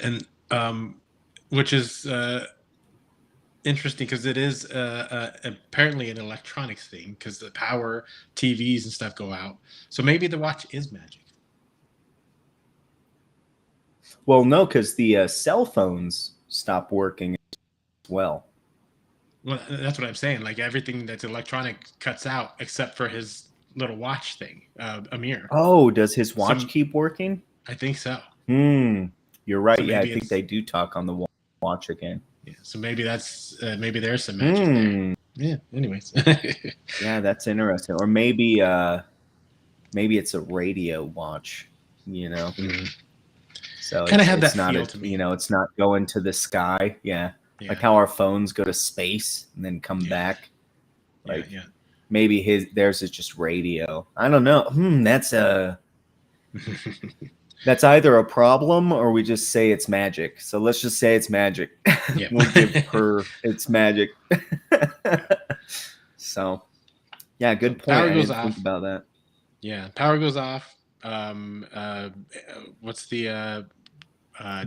Speaker 1: and which is interesting because it is apparently an electronics thing because the power TVs and stuff go out. So maybe the watch is magic.
Speaker 2: Well, no, because the cell phones stop working as well.
Speaker 1: Well, that's what I'm saying. Like everything that's electronic cuts out except for his little watch thing, a mirror.
Speaker 2: Oh, does his watch
Speaker 1: So
Speaker 2: keep working?
Speaker 1: I think so.
Speaker 2: You're right.
Speaker 1: So
Speaker 2: Yeah, I
Speaker 1: maybe
Speaker 2: think
Speaker 1: it's
Speaker 2: they do talk on the watch again.
Speaker 1: yeah. So maybe that's maybe there's some magic there. Yeah. Anyways.
Speaker 2: Yeah, that's interesting. Or maybe it's a radio watch, you know.
Speaker 1: Mm.
Speaker 2: So
Speaker 1: Kind of had
Speaker 2: it's
Speaker 1: that
Speaker 2: not
Speaker 1: feel
Speaker 2: a
Speaker 1: to me.
Speaker 2: it's not going to the sky. Yeah. Like
Speaker 1: Yeah.
Speaker 2: how our phones go to space and then come
Speaker 1: Yeah.
Speaker 2: back.
Speaker 1: Yeah.
Speaker 2: Like
Speaker 1: Yeah.
Speaker 2: maybe theirs is just radio. I don't know. That's either a problem or we just say it's magic. So let's just say it's magic.
Speaker 1: Yep.
Speaker 2: We'll give her it's magic. So yeah,
Speaker 1: So
Speaker 2: good point.
Speaker 1: power
Speaker 2: I
Speaker 1: goes
Speaker 2: didn't think
Speaker 1: off.
Speaker 2: about that.
Speaker 1: Yeah, power goes off. What's the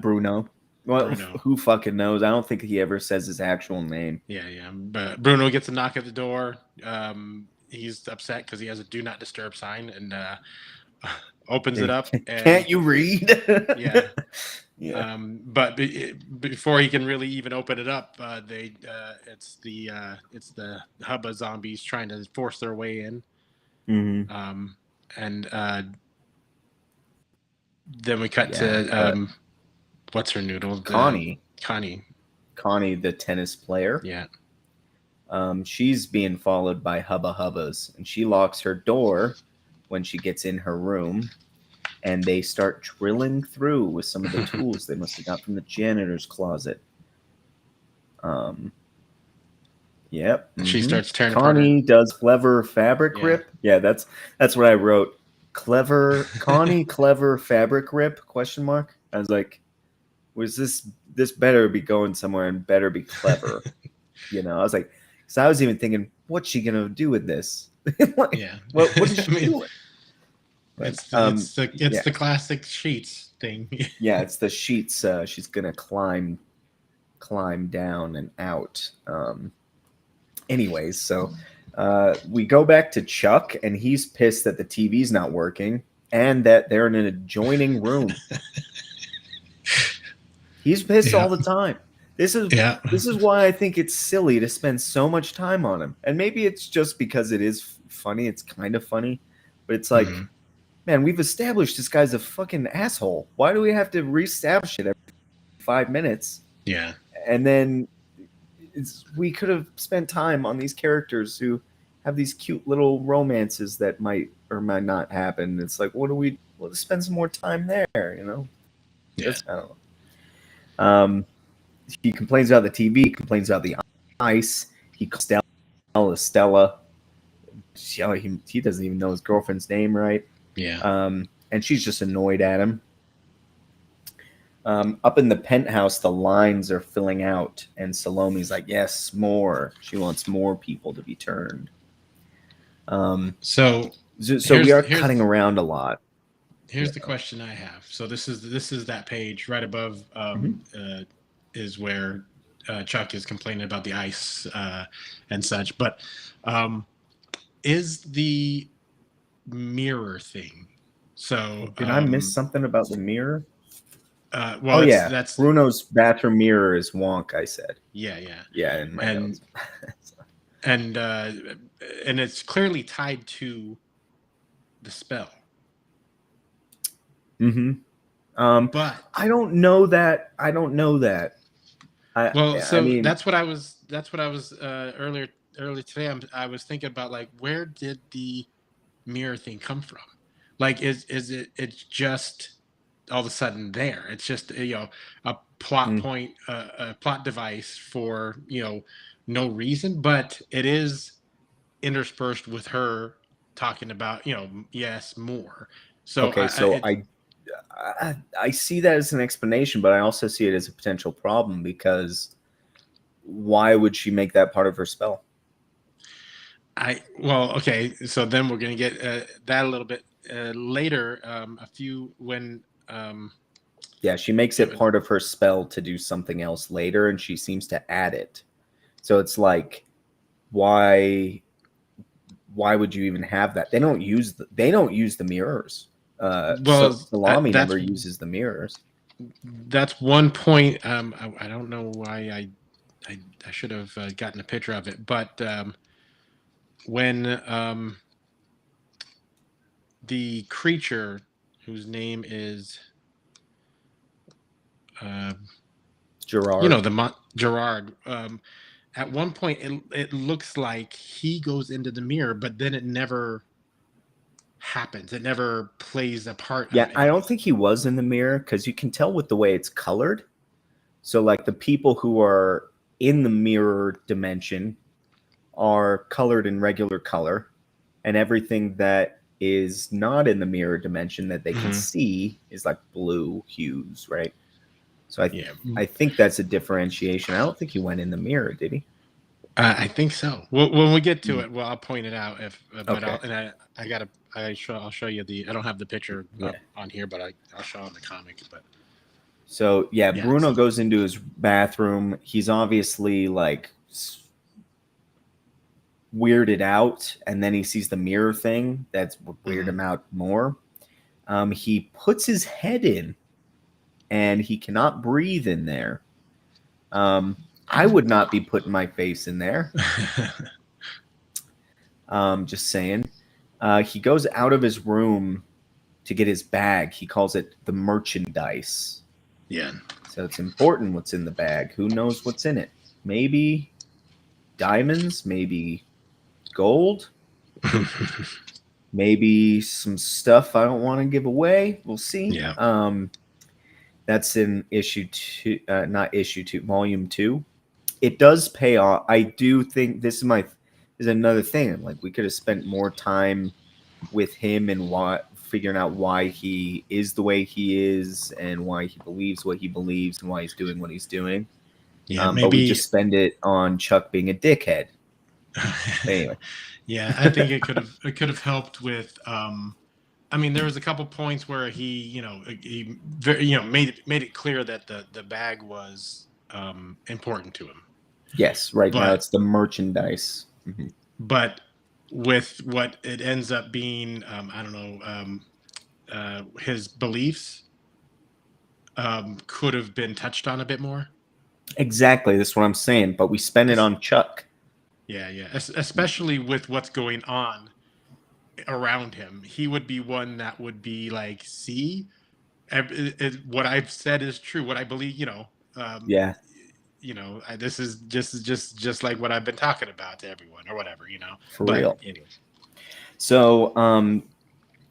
Speaker 2: Bruno. Well,
Speaker 1: Bruno?
Speaker 2: who fucking knows? I don't think he ever says his actual name.
Speaker 1: Yeah, yeah. But Bruno gets a knock at the door. He's upset because he has a do not disturb sign and opens it up. And
Speaker 2: Can't you read?
Speaker 1: yeah.
Speaker 2: Yeah.
Speaker 1: But before he can really even open it up, it's the Hubba zombies trying to force their way in.
Speaker 2: Mm-hmm.
Speaker 1: And then we cut to what's her noodle?
Speaker 2: Connie.
Speaker 1: Connie,
Speaker 2: the tennis player.
Speaker 1: Yeah.
Speaker 2: She's being followed by Hubba Hubbas, and she locks her door when she gets in her room, and they start drilling through with some of the tools they must have got from the janitor's closet. Yep.
Speaker 1: Mm-hmm. She starts tearing
Speaker 2: Connie does clever fabric rip. Yeah, that's what I wrote. Connie clever fabric rip ? I was like, was this better be going somewhere and better be clever? I was like, because I was even thinking, what's she gonna do with this? What is she doing?
Speaker 1: It's the classic sheets thing.
Speaker 2: Yeah, it's the sheets. She's gonna climb down and out. Anyways, so we go back to Chuck, and he's pissed that the TV's not working and that they're in an adjoining room. He's pissed all the time. This is why I think it's silly to spend so much time on him. And maybe it's just because it is funny. It's kind of funny, but it's like, man, we've established this guy's a fucking asshole. Why do we have to reestablish it every 5 minutes?
Speaker 1: Yeah.
Speaker 2: And then we could have spent time on these characters who have these cute little romances that might or might not happen. It's like, we'll spend some more time there,
Speaker 1: Yeah.
Speaker 2: I don't know. He complains about the TV, complains about the ice. He calls Stella. He doesn't even know his girlfriend's name, right?
Speaker 1: Yeah.
Speaker 2: And she's just annoyed at him. Up in the penthouse, the lines are filling out, and Salome's like, yes, more. She wants more people to be turned.
Speaker 1: So
Speaker 2: we are cutting around a lot.
Speaker 1: Here's the question I have. So this is that page right above is where Chuck is complaining about the ice and such. But is the mirror thing? So
Speaker 2: did I miss something about the mirror?
Speaker 1: Well, that's
Speaker 2: Bruno's bathroom mirror is wonk. I said.
Speaker 1: Yeah.
Speaker 2: In my notes.
Speaker 1: and it's clearly tied to the spell.
Speaker 2: But I don't know that.
Speaker 1: That's what I was earlier today. I was thinking about, like, where did the mirror thing come from? Like, it's just all of a sudden there. It's just a plot point, a plot device for no reason, but it is interspersed with her talking about yes, more. So
Speaker 2: okay, I see that as an explanation, but I also see it as a potential problem, because why would she make that part of her spell?
Speaker 1: Okay. So then we're gonna get that a little bit later. A few when
Speaker 2: Yeah, she makes it part of her spell to do something else later, and she seems to add it. So it's like, why would you even have that? They don't use the mirrors. So
Speaker 1: well
Speaker 2: Salami
Speaker 1: that's
Speaker 2: never uses the mirrors.
Speaker 1: one point. I don't know why I should have gotten a picture of it, but when the creature whose name is uh,
Speaker 2: Gerard.
Speaker 1: Gerard. At one point, it looks like he goes into the mirror, but then it never happens. It never plays a part
Speaker 2: Yeah,
Speaker 1: of
Speaker 2: I don't
Speaker 1: anything.
Speaker 2: think he was in the mirror because you can tell with the way it's colored. So like the people who are in the mirror dimension are colored in regular color, and everything that is not in the mirror dimension that they can
Speaker 1: Hmm.
Speaker 2: see is like blue hues, right? So
Speaker 1: Yeah,
Speaker 2: I think that's a differentiation. I don't think he went in the mirror, did he?
Speaker 1: I think so. Well, when we get to
Speaker 2: Mm.
Speaker 1: it, well, I'll point it out. If but
Speaker 2: Okay.
Speaker 1: I gotta I'll show you the. I don't have the picture
Speaker 2: Yeah.
Speaker 1: up on here, but I'll show on the comic. But
Speaker 2: So yeah,
Speaker 1: yeah,
Speaker 2: Bruno goes into his bathroom. He's obviously like weirded out, and then he sees the mirror thing. That's what weirded
Speaker 1: mhm.
Speaker 2: him out more. He puts his head in, and he cannot breathe in there. I would not be putting my face in there. Just saying. He goes out of his room to get his bag. He calls it the merchandise.
Speaker 1: Yeah.
Speaker 2: So it's important what's in the bag. Who knows what's in it? Maybe diamonds, maybe gold, maybe some stuff I don't want to give away. We'll see.
Speaker 1: Yeah.
Speaker 2: That's in issue two, not issue two, volume two. It does pay off. I do think this is another thing. Like we could have spent more time with him and why figuring out why he is the way he is and why he believes what he believes and why he's doing what he's doing.
Speaker 1: Yeah.
Speaker 2: But we
Speaker 1: Maybe.
Speaker 2: just spend it on Chuck being a dickhead. But anyway,
Speaker 1: Yeah, I think it could have helped with. I mean, there was a couple points where made it clear that the bag was important to him,
Speaker 2: yes, right now
Speaker 1: but
Speaker 2: it's the merchandise. Mm-hmm.
Speaker 1: but with what it ends up being, I don't know, his beliefs could have been touched on a bit more.
Speaker 2: Exactly, that's what I'm saying. But we spend it
Speaker 1: Es-
Speaker 2: on Chuck.
Speaker 1: yeah, yeah, especially with what's going on around him, he would be one that would be like, see, what I've said is true. What I believe, um,
Speaker 2: Yeah,
Speaker 1: this is just like what I've been talking about to everyone or whatever.
Speaker 2: for
Speaker 1: But
Speaker 2: real.
Speaker 1: anyways,
Speaker 2: So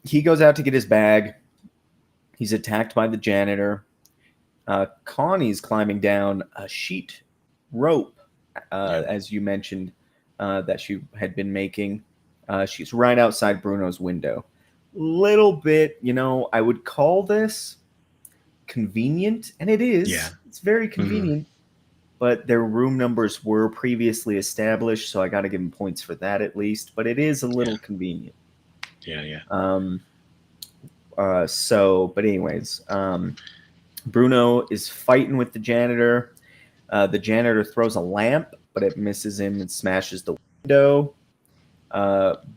Speaker 2: he goes out to get his bag. He's attacked by the janitor. Connie's climbing down a sheet rope,
Speaker 1: yeah,
Speaker 2: as you mentioned, that she had been making. She's right outside Bruno's window. Little bit, I would call this convenient, and it
Speaker 1: yeah,
Speaker 2: is. It's very
Speaker 1: hmm,
Speaker 2: convenient, but their room numbers were previously established, so I got to give them points for that at least. But it is a
Speaker 1: yeah,
Speaker 2: little convenient.
Speaker 1: yeah, yeah,
Speaker 2: Um, but anyways, Bruno is fighting with the janitor. The janitor throws a lamp, but it misses him and smashes the window.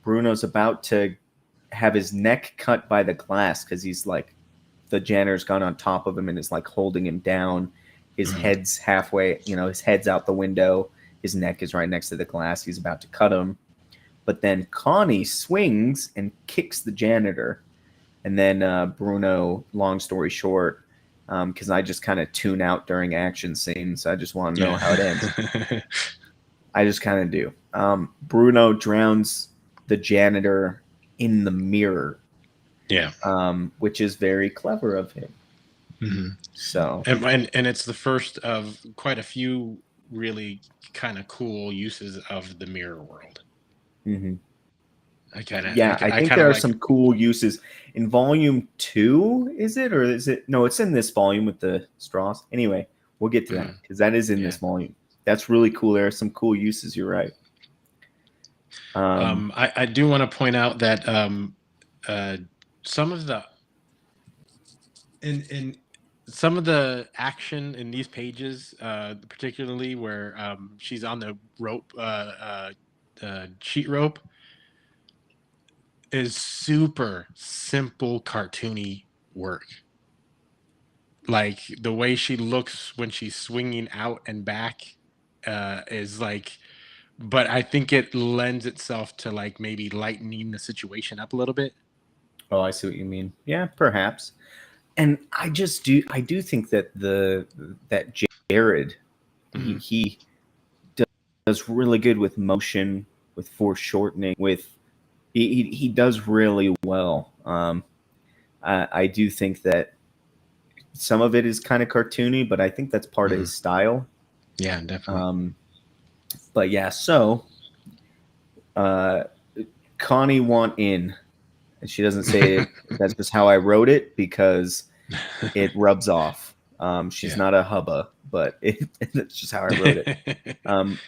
Speaker 2: Bruno's about to have his neck cut by the glass because he's like, the janitor's gone on top of him and is like holding him down. His
Speaker 1: hmm,
Speaker 2: head's halfway, his head's out the window. His neck is right next to the glass. He's about to cut him. But then Connie swings and kicks the janitor. And then Bruno, long story short, because I just kind of tune out during action scenes. I just want to know
Speaker 1: yeah,
Speaker 2: how it ends. I just kind of do. Bruno drowns the janitor in the mirror,
Speaker 1: yeah.
Speaker 2: which is very clever of him.
Speaker 1: Hmm.
Speaker 2: So,
Speaker 1: And it's the first of quite a few really kind of cool uses of the mirror world.
Speaker 2: mhm.
Speaker 1: I kind of
Speaker 2: Yeah, I
Speaker 1: I
Speaker 2: think
Speaker 1: kind of
Speaker 2: there are
Speaker 1: like.
Speaker 2: some cool uses in volume two. Is it, or is it? No, it's in this volume with the straws. Anyway, we'll get to that
Speaker 1: Mhm,
Speaker 2: because that is in this
Speaker 1: yeah.
Speaker 2: volume. That's really cool. There are some cool uses. You're right.
Speaker 1: I do want to point out that uh, some of the in some of the action in these pages, particularly where she's on the rope, sheet rope, is super simple, cartoony work. Like the way she looks when she's swinging out and back is like, but I think it lends itself to like maybe lightening the situation up a little bit.
Speaker 2: Oh, I see what you mean. Yeah, perhaps. And I do think that that Jared,
Speaker 1: Mm-hmm.
Speaker 2: he does really good with motion, with foreshortening, with he does really well. I do think that some of it is kind of cartoony, but I think that's part of
Speaker 1: Mm-hmm.
Speaker 2: his style.
Speaker 1: Yeah, definitely.
Speaker 2: Um, but yeah, so uh, Connie want in, and she doesn't say it. That's just how I wrote it because it rubs off. She's
Speaker 1: Yeah.
Speaker 2: not a hubba, but that's just how I wrote it.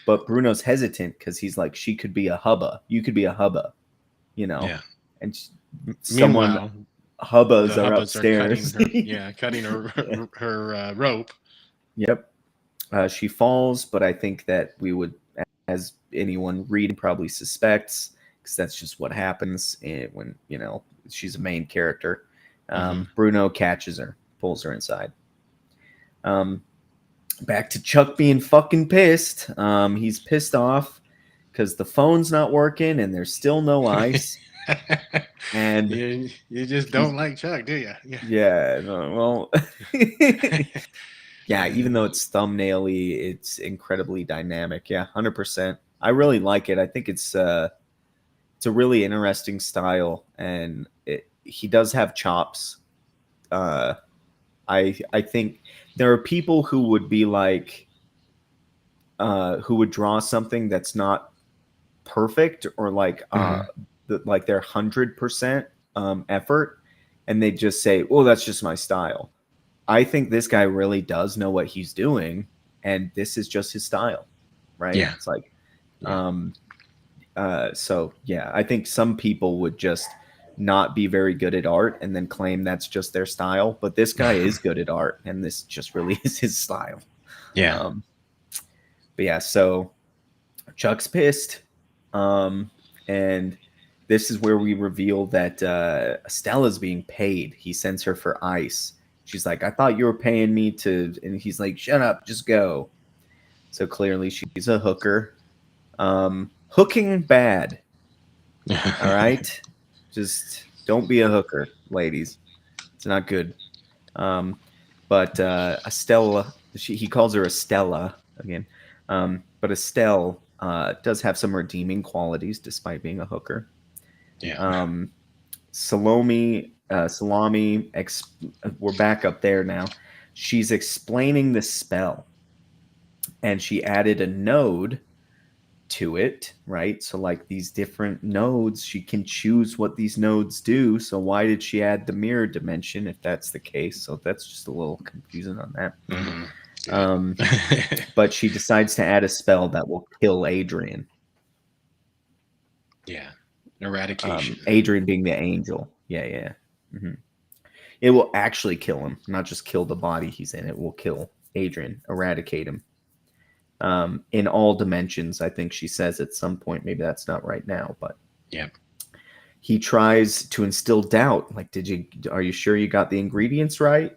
Speaker 2: But Bruno's hesitant because he's like, she could be a hubba. You could be a hubba, you know.
Speaker 1: Yeah.
Speaker 2: And someone
Speaker 1: Meanwhile,
Speaker 2: hubbas
Speaker 1: the
Speaker 2: are
Speaker 1: hubbas are cutting
Speaker 2: upstairs.
Speaker 1: her. Yeah, cutting her
Speaker 2: Yeah.
Speaker 1: her rope.
Speaker 2: Yep. She falls, but I think that we would, as anyone reading probably suspects, because that's just what happens when she's a main character.
Speaker 1: Mm-hmm.
Speaker 2: Bruno catches her, pulls her inside. Back to Chuck being fucking pissed. He's pissed off because the phone's not working and there's still no ice. And
Speaker 1: you just
Speaker 2: he's
Speaker 1: don't like Chuck, do you? Yeah.
Speaker 2: yeah, no, well, yeah. Even though it's thumbnaily, it's incredibly dynamic. Yeah, 100%. I really like it. I think it's a really interesting style, and he does have chops. Uh, I think there are people who would be like, who would draw something that's not perfect or like
Speaker 1: Mm-hmm.
Speaker 2: like their 100% effort, and they just say, "Well, that's just my style." I think this guy really does know what he's doing, and this is just his style, right?
Speaker 1: Yeah.
Speaker 2: It's like,
Speaker 1: Yeah.
Speaker 2: um, so yeah, I think some people would just not be very good at art and then claim that's just their style, but this guy is good at art, and this just really is his style.
Speaker 1: Yeah.
Speaker 2: Um, but yeah, so Chuck's pissed. Um, and this is where we reveal that Stella's being paid. He sends her for ice. She's like, I thought you were paying me to, and he's like, shut up, just go. So clearly she's a hooker. Hooking bad. All right. Just don't be a hooker, ladies. It's not good. Um, but Estella, he calls her Estella again. But Estelle does have some redeeming qualities despite being a hooker.
Speaker 1: Yeah.
Speaker 2: Um, Salami, we're back up there now. She's explaining the spell, and she added a node to it, right? So, like these different nodes, she can choose what these nodes do. So, why did she add the mirror dimension if that's the case? So, that's just a little confusing on that.
Speaker 1: Mm-hmm.
Speaker 2: But she decides to add a spell that will kill Adrian.
Speaker 1: Yeah. Eradication.
Speaker 2: Adrian being the angel. Yeah, yeah. Mm-hmm. It will actually kill him, not just kill the body he's in. It will kill Adrian, eradicate him. In all dimensions, I think she says at some point. Maybe that's not right now, but
Speaker 1: yeah.
Speaker 2: He tries to instill doubt. Like, are you sure you got the ingredients right?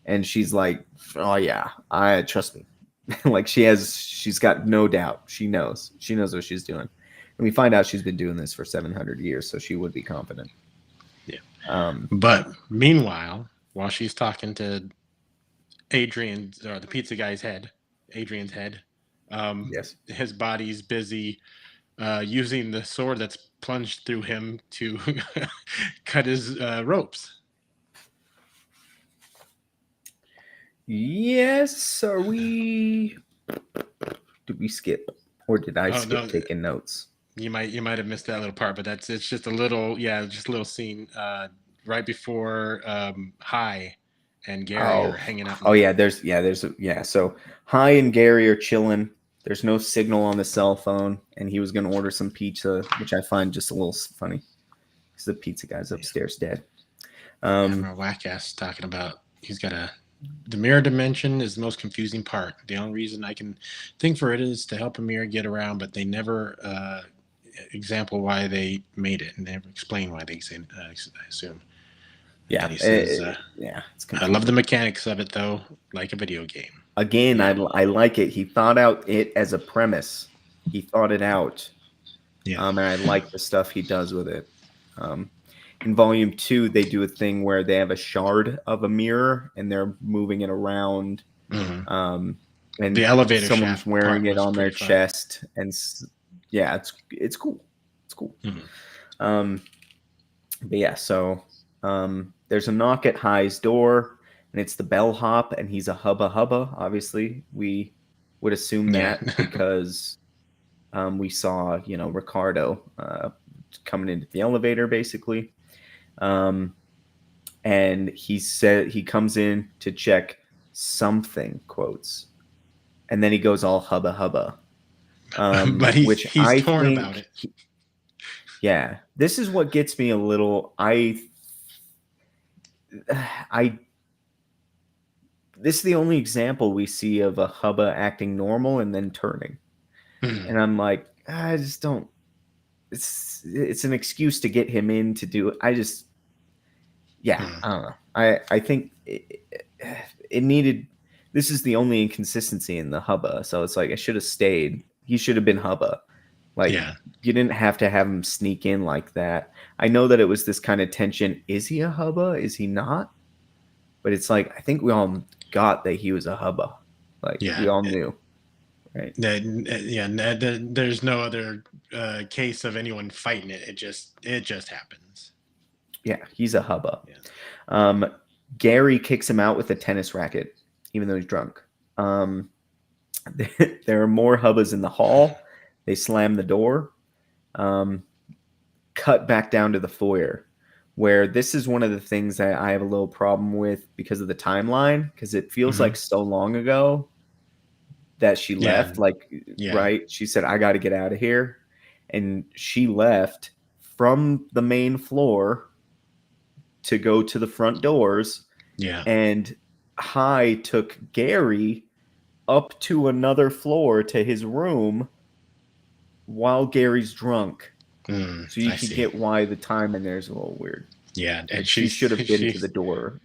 Speaker 2: And she's like, oh yeah, I trust me. Like she's got no doubt. She knows what she's doing. And we find out she's been doing this for 700 years, so she would be confident.
Speaker 1: Yeah. But meanwhile, while she's talking to Adrian's or the pizza guy's head, Adrian's head,
Speaker 2: Yes.
Speaker 1: his body's busy using the sword that's plunged through him to cut his ropes.
Speaker 2: Yes. Are we? Did we skip, or did I
Speaker 1: Oh
Speaker 2: skip
Speaker 1: no,
Speaker 2: taking notes?
Speaker 1: you might have missed that little part, but it's just a little just a little scene right before High and Gary are
Speaker 2: Oh,
Speaker 1: hanging out in
Speaker 2: oh
Speaker 1: the
Speaker 2: yeah. There's. So Hi and Gary are chilling. There's no signal on the cell phone, and he was going to order some pizza, which I find just a little funny because the pizza guy's upstairs dead.
Speaker 1: Our whack ass talking about the mirror dimension is the most confusing part. The only reason I can think for it is to help a mirror get around, but they never example why they made it, and they never explain why they I assume.
Speaker 2: Yeah,
Speaker 1: and he says,
Speaker 2: it's
Speaker 1: I love the mechanics of it though, like a video game.
Speaker 2: Again, I like it. He thought out it as a premise. He thought it out.
Speaker 1: Yeah.
Speaker 2: And I like the stuff he does with it. In Volume 2, they do a thing where they have a shard of a mirror and they're moving it around.
Speaker 1: Mm-hmm.
Speaker 2: And
Speaker 1: the elevator
Speaker 2: someone's
Speaker 1: shaft
Speaker 2: wearing it on their
Speaker 1: fun.
Speaker 2: chest. And yeah, it's cool. It's cool.
Speaker 1: Mm-hmm.
Speaker 2: But yeah, so there's a knock at High's door. And it's the bellhop, and he's a hubba hubba. Obviously, we would assume that because we saw, Ricardo coming into the elevator, basically. And he said he comes in to check something, quotes, and then he goes all hubba hubba.
Speaker 1: But he's torn about it.
Speaker 2: Yeah, this is what gets me a little. This is the only example we see of a hubba acting normal and then turning. And I'm like, I just don't. It's an excuse to get him in to do it. I don't know. I think it needed. This is the only inconsistency in the hubba. So it's like I should have stayed. He should have been hubba. Like you didn't have to have him sneak in like that. I know that it was this kind of tension. Is he a hubba? Is he not? But it's like I think we all got that he was a hubba. Like we all knew, right?
Speaker 1: There's no other case of anyone fighting it. It just happens.
Speaker 2: Yeah, he's a hubba. Yeah. Gary kicks him out with a tennis racket, even though he's drunk. There are more hubbas in the hall. They slam the door. Cut back down to the foyer, where this is one of the things that I have a little problem with because of the timeline, because it feels like so long ago that she left. Right? She said, I got to get out of here. And she left from the main floor to go to the front doors.
Speaker 1: Yeah.
Speaker 2: And High took Gary up to another floor to his room while Gary's drunk. So you can get why the time in there is a little weird.
Speaker 1: Yeah, and
Speaker 2: she should have been to the door.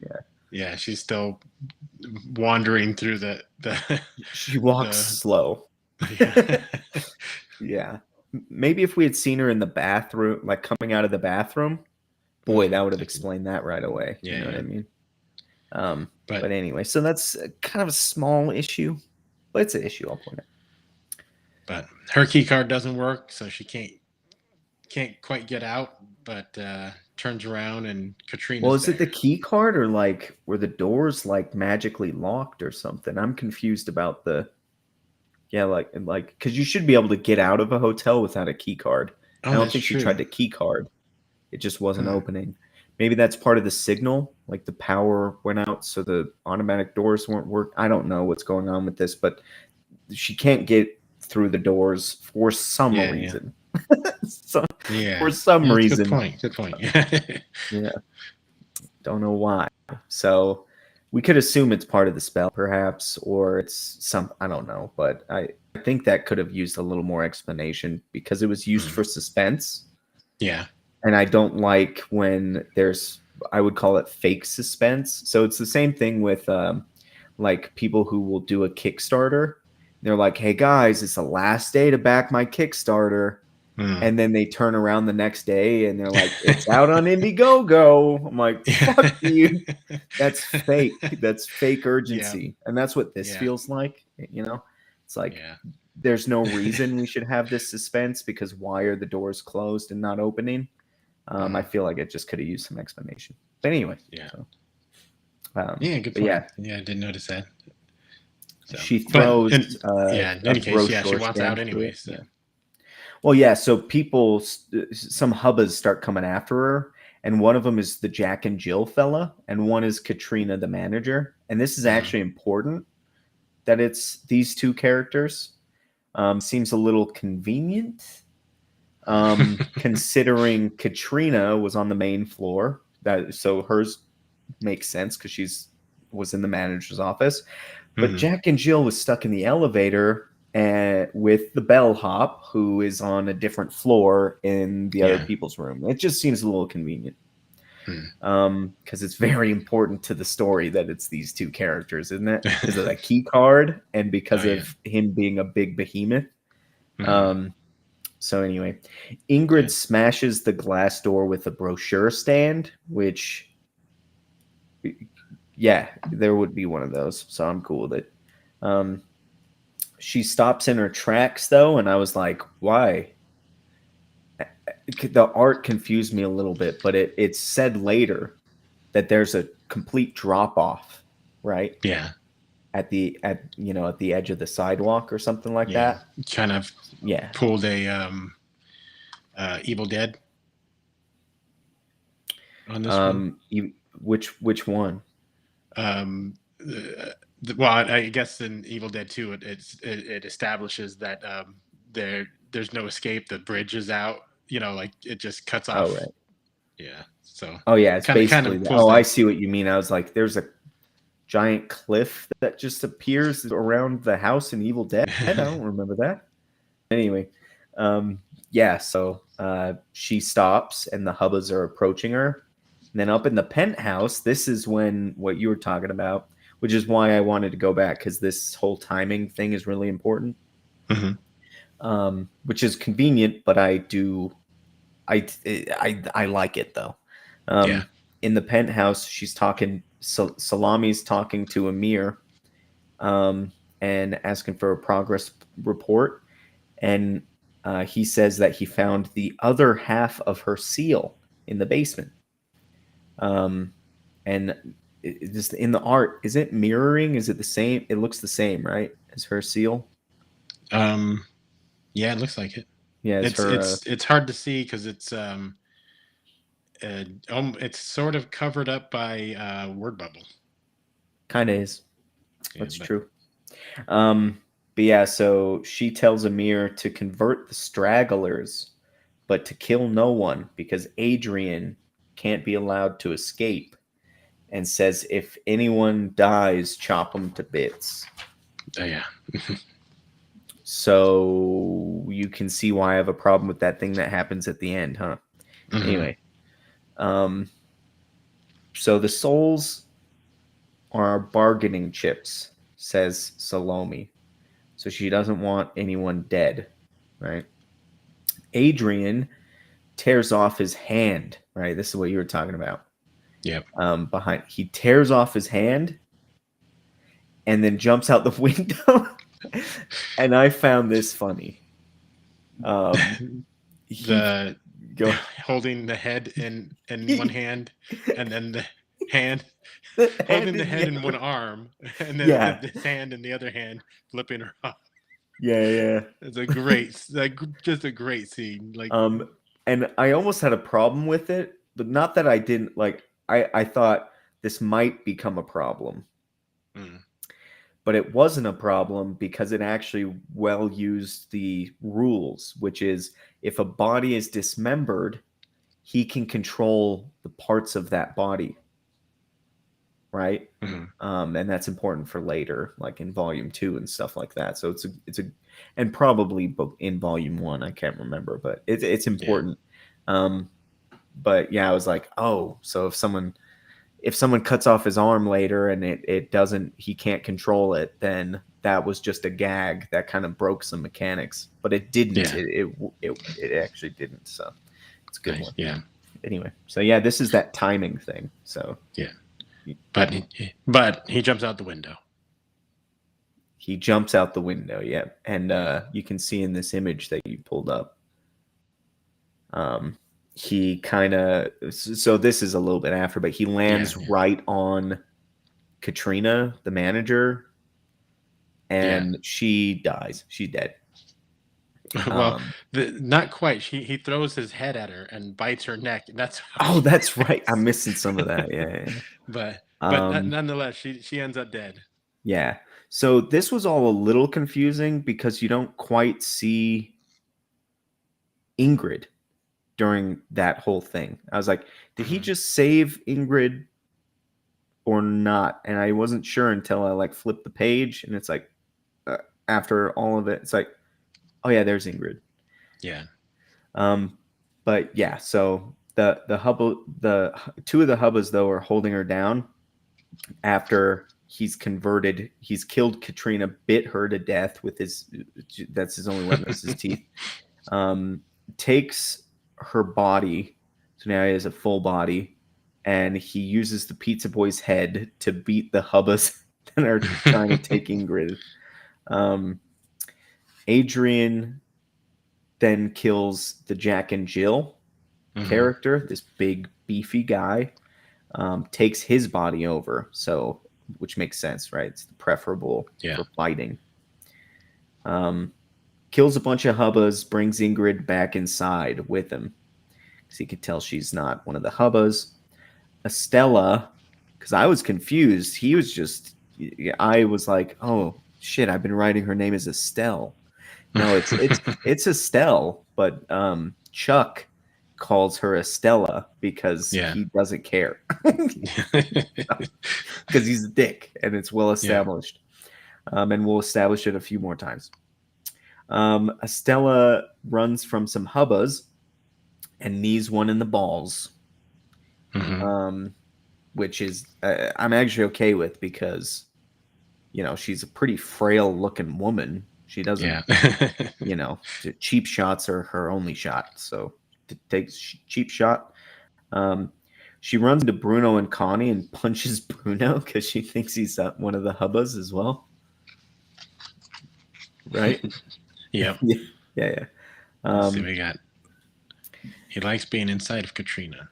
Speaker 1: Yeah, she's still wandering through the
Speaker 2: she walks slow. Yeah. Maybe if we had seen her in the bathroom, like coming out of the bathroom, boy, that would have explained that right away. You know what I mean? But anyway, so that's kind of a small issue, but it's an issue. I'll point it.
Speaker 1: But her key card doesn't work, so she can't quite get out, but turns around and Katrina's
Speaker 2: Well, is it the key card or like were the doors like magically locked or something? I'm confused about like because you should be able to get out of a hotel without a key card. I don't think she tried the key card. It just wasn't opening. Maybe that's part of the signal, like the power went out, so the automatic doors weren't working. I don't know what's going on with this, but she can't get through the doors for some reason. For some reason.
Speaker 1: Good point.
Speaker 2: Yeah. Don't know why. So we could assume it's part of the spell, perhaps, or it's I don't know, but I think that could have used a little more explanation because it was used for suspense.
Speaker 1: Yeah.
Speaker 2: And I don't like when I would call it fake suspense. So it's the same thing with like people who will do a Kickstarter. They're like, hey guys, it's the last day to back my Kickstarter. And then they turn around the next day and they're like, it's out on Indiegogo. I'm like, fuck you. That's fake. That's fake urgency. Yeah. And that's what this feels like. It's like there's no reason we should have this suspense because why are the doors closed and not opening? I feel like it just could have used some explanation. But anyway.
Speaker 1: Yeah.
Speaker 2: So,
Speaker 1: good point. Yeah, I didn't notice that. So.
Speaker 2: She throws.
Speaker 1: In any case, she wants out anyway. So.
Speaker 2: Yeah. Well, yeah. So some hubbas start coming after her, and one of them is the Jack and Jill fella, and one is Katrina, the manager. And this is actually important that it's these two characters, Seems a little convenient, considering Katrina was on the main floor. So hers makes sense because was in the manager's office. But Jack and Jill was stuck in the elevator with the bellhop, who is on a different floor in the other people's room. It just seems a little convenient. Because it's very important to the story that it's these two characters, isn't it? Because of that key card and because of him being a big behemoth. So anyway, Ingrid smashes the glass door with a brochure stand, which, yeah, there would be one of those. So I'm cool with it. She stops in her tracks, though, and I was like, why? The art confused me a little bit, but it's said later that there's a complete drop off, right?
Speaker 1: Yeah.
Speaker 2: At the edge of the sidewalk or something like that.
Speaker 1: Kind of pulled a Evil Dead on this one.
Speaker 2: Which one?
Speaker 1: Well, I guess in Evil Dead 2, it establishes that there's no escape. The bridge is out. Like it just cuts off.
Speaker 2: Oh, right.
Speaker 1: Yeah. So.
Speaker 2: Oh yeah, it's basically. I see what you mean. I was like, there's a giant cliff that just appears around the house in Evil Dead. I don't remember that. Anyway, so she stops and the Hubbas are approaching her. And then up in the penthouse, this is when what you were talking about, which is why I wanted to go back, because this whole timing thing is really important. Which is convenient, but I like it though. In the penthouse, she's talking. Salami's talking to Amir, and asking for a progress report. And he says that he found the other half of her seal in the basement. And just in the art, is it mirroring? Is it the same? It looks the same, right, as her seal?
Speaker 1: Yeah, it looks like it.
Speaker 2: Yeah,
Speaker 1: it's hard to see because it's sort of covered up by word bubble.
Speaker 2: Kind of is. That's true. But yeah, so she tells Amir to convert the stragglers, but to kill no one, because Adrian can't be allowed to escape, and says if anyone dies, chop them to bits.
Speaker 1: Oh yeah.
Speaker 2: So you can see why I have a problem with that thing that happens at the end, huh? Anyway, so the souls are bargaining chips, says Salome. So she doesn't want anyone dead, right? Adrian tears off his hand, right? This is what you were talking about.
Speaker 1: Yep.
Speaker 2: He tears off his hand and then jumps out the window. And I found this funny.
Speaker 1: Holding the head in one hand, and then the hand holding the head in one arm, and then his hand in the other hand, flipping her off.
Speaker 2: Yeah.
Speaker 1: It's a great, just a great scene.
Speaker 2: And I almost had a problem with it, but not that I didn't like. I thought this might become a problem. But it wasn't a problem because it actually well used the rules, which is if a body is dismembered, he can control the parts of that body. Right. And that's important for later, like in volume 2 and stuff like that. So and probably in volume 1, I can't remember, but it's important. But yeah, I was like, oh, so if someone cuts off his arm later and he can't control it, then that was just a gag that kind of broke some mechanics, but it didn't. It actually didn't. So it's a good one.
Speaker 1: Yeah.
Speaker 2: Anyway, so yeah, this is that timing thing. So
Speaker 1: yeah, but he jumps out the window.
Speaker 2: He jumps out the window. Yeah, and you can see in this image that you pulled up. He kind of, so this is a little bit after, but he lands right on Katrina, the manager, and she dies. She's dead.
Speaker 1: Well, not quite. He throws his head at her and bites her neck. And that's
Speaker 2: that's right. I'm missing some of that. Yeah.
Speaker 1: But nonetheless, she ends up dead.
Speaker 2: Yeah. So this was all a little confusing because you don't quite see Ingrid during that whole thing. I was like, did he just save Ingrid or not? And I wasn't sure until I like flipped the page, and it's like after all of it, it's like, oh yeah, there's Ingrid.
Speaker 1: Yeah.
Speaker 2: But yeah, so the hubba, the two of the hubbas though are holding her down after he's converted. He's killed Katrina, bit her to death with his. That's his only weapon, is his teeth. Takes her body, so now he has a full body, and he uses the pizza boy's head to beat the hubbas that are trying to take Ingrid. Adrian then kills the Jack and Jill character, this big beefy guy, takes his body over, so which makes sense, right? It's preferable for fighting. Kills a bunch of hubbas, brings Ingrid back inside with him because he could tell she's not one of the hubbas. Estella, because I was confused. He was just, I was like, oh shit, I've been writing her name as Estelle. No, it's Estelle, but Chuck calls her Estella because he doesn't care because he's a dick, and it's well established. And we'll establish it a few more times. Estella runs from some hubbas and knees one in the balls, which is I'm actually okay with because she's a pretty frail looking woman. She doesn't, cheap shots are her only shot. So takes cheap shot. She runs into Bruno and Connie and punches Bruno because she thinks he's one of the hubbas as well. Right?
Speaker 1: Yep.
Speaker 2: Yeah.
Speaker 1: Let's see, we got. He likes being inside of Katrina.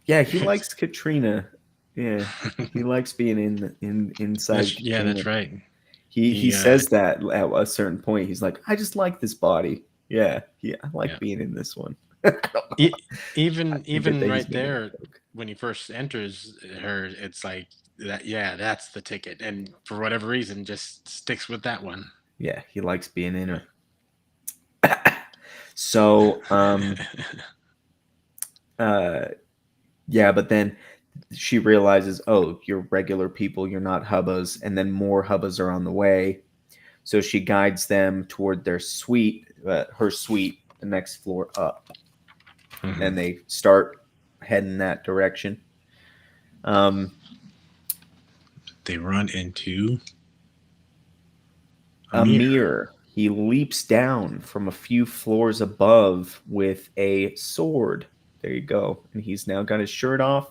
Speaker 2: Yeah, he likes Katrina. Yeah, he likes being inside.
Speaker 1: Yeah, that's right.
Speaker 2: He says that at a certain point. He's like, I just like this body. Yeah, I like being in this one.
Speaker 1: Even right there, when he first enters her, it's like that. Yeah, that's the ticket, and for whatever reason, just sticks with that one.
Speaker 2: Yeah, he likes being in her. So, yeah, but then she realizes, oh, you're regular people, you're not hubbas, and then more hubbas are on the way. So she guides them toward their suite, her suite, the next floor up, and they start heading that direction.
Speaker 1: They run into
Speaker 2: Amir. He leaps down from a few floors above with a sword. There you go. And he's now got his shirt off.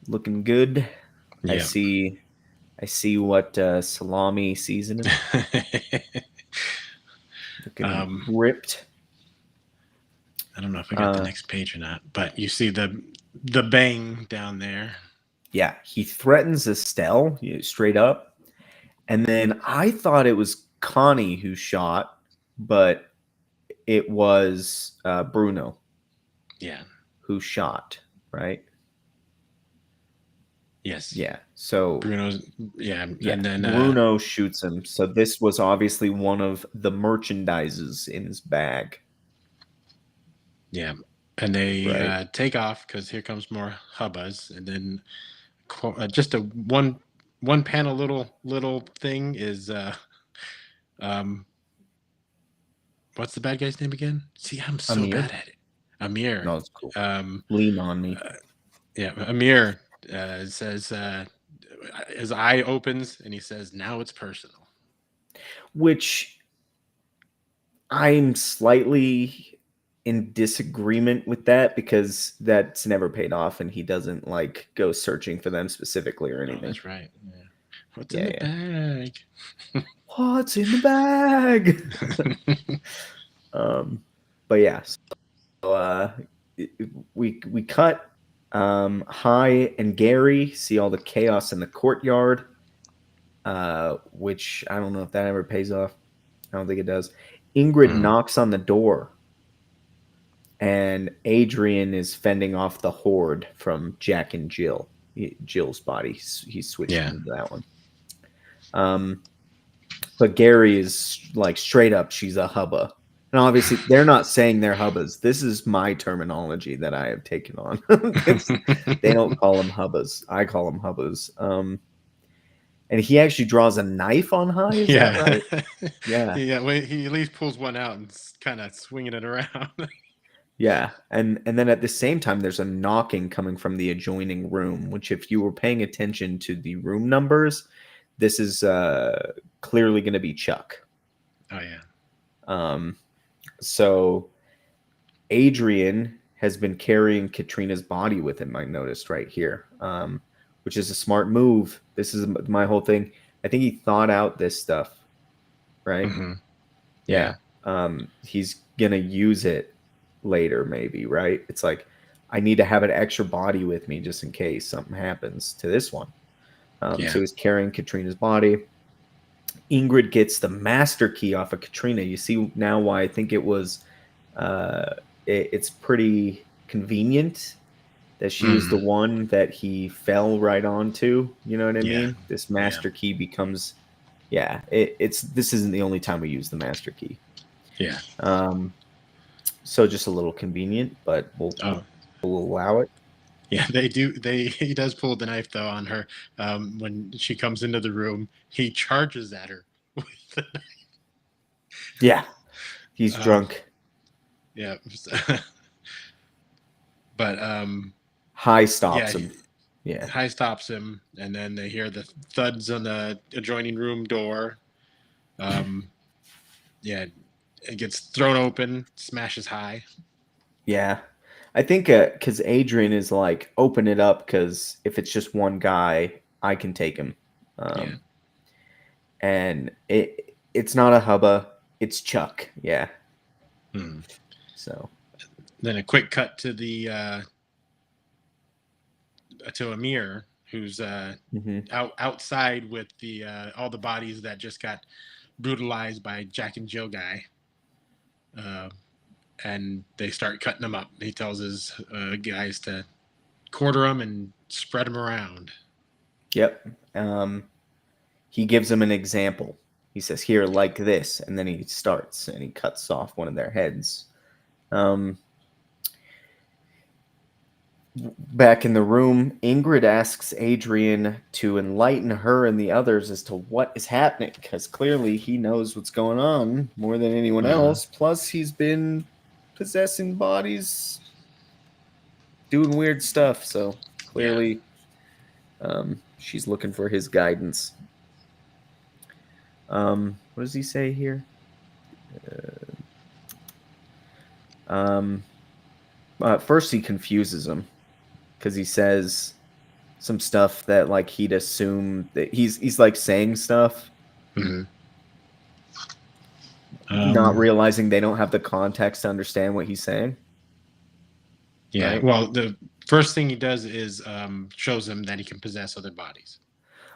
Speaker 2: Looking good. Yeah. I see what salami seasoning. Looking ripped.
Speaker 1: I don't know if I got the next page or not, but you see the bang down there.
Speaker 2: Yeah, he threatens Estelle straight up. And then I thought it was Connie who shot, but it was Bruno.
Speaker 1: Yeah.
Speaker 2: Who shot, right?
Speaker 1: Yes.
Speaker 2: Yeah. So
Speaker 1: Bruno's and then
Speaker 2: Bruno shoots him. So this was obviously one of the merchandises in his bag.
Speaker 1: Yeah. And they take off because here comes more hubbas, and then just a one panel little thing is what's the bad guy's name again? See, I'm so bad at it. Amir.
Speaker 2: No, it's cool. Lean on me.
Speaker 1: Yeah, Amir says his eye opens and he says, "Now it's personal,"
Speaker 2: which I'm slightly in disagreement with that because that's never paid off, and he doesn't like go searching for them specifically or anything.
Speaker 1: Oh, that's right. Yeah. What's in the bag?
Speaker 2: What's in the bag? But yeah, so we cut. Hai and Gary see all the chaos in the courtyard, which I don't know if that ever pays off. I don't think it does. Ingrid knocks on the door, and Adrian is fending off the horde from Jack and Jill. Jill's body. He switched
Speaker 1: Yeah.
Speaker 2: into that one. But Gary is like straight up, she's a hubba. And obviously, they're not saying they're hubbas. This is my terminology that I have taken on. They don't call them hubbas. I call them hubbas. And he actually draws a knife on High. Is that
Speaker 1: Yeah.
Speaker 2: right? Yeah.
Speaker 1: Yeah. Well, he at least pulls one out and kind of swinging it around.
Speaker 2: Yeah. And then at the same time, there's a knocking coming from the adjoining room, which if you were paying attention to the room numbers, this is clearly going to be Chuck.
Speaker 1: Oh, yeah.
Speaker 2: So Adrian has been carrying Katrina's body with him, I noticed right here, which is a smart move. This is my whole thing. I think he thought out this stuff, right?
Speaker 1: Mm-hmm.
Speaker 2: Yeah. He's going to use it later, maybe, right? It's like, I need to have an extra body with me just in case something happens to this one. So he's carrying Katrina's body. Ingrid gets the master key off of Katrina. You see now why I think it was it's pretty convenient that she was the one that he fell right onto. You know what I mean? This master key becomes this isn't the only time we use the master key.
Speaker 1: Yeah.
Speaker 2: So just a little convenient, but we'll allow it.
Speaker 1: Yeah, they do. He does pull the knife though on her when she comes into the room. He charges at her with the knife.
Speaker 2: Yeah, he's drunk.
Speaker 1: Yeah, but
Speaker 2: High stops him. Yeah,
Speaker 1: High stops him, and then they hear the thuds on the adjoining room door. Yeah, it gets thrown open, smashes High.
Speaker 2: Yeah. I think because Adrian is like, open it up because if it's just one guy, I can take him. And it's not a hubba, it's Chuck. Yeah. So
Speaker 1: then a quick cut to the to Amir, who's outside with the all the bodies that just got brutalized by Jack and Jill guy. And they start cutting them up. He tells his guys to quarter them and spread them around.
Speaker 2: Yep. He gives them an example. He says, here, like this. And then he starts and he cuts off one of their heads. Back in the room, Ingrid asks Adrian to enlighten her and the others as to what is happening, because clearly he knows what's going on more than anyone else. Plus, he's been possessing bodies, doing weird stuff. So clearly, she's looking for his guidance. What does he say here? First, he confuses him because he says some stuff that like he'd assume that he's like saying stuff, not realizing they don't have the context to understand what he's saying.
Speaker 1: Yeah. Right? Well, the first thing he does is shows them that he can possess other bodies.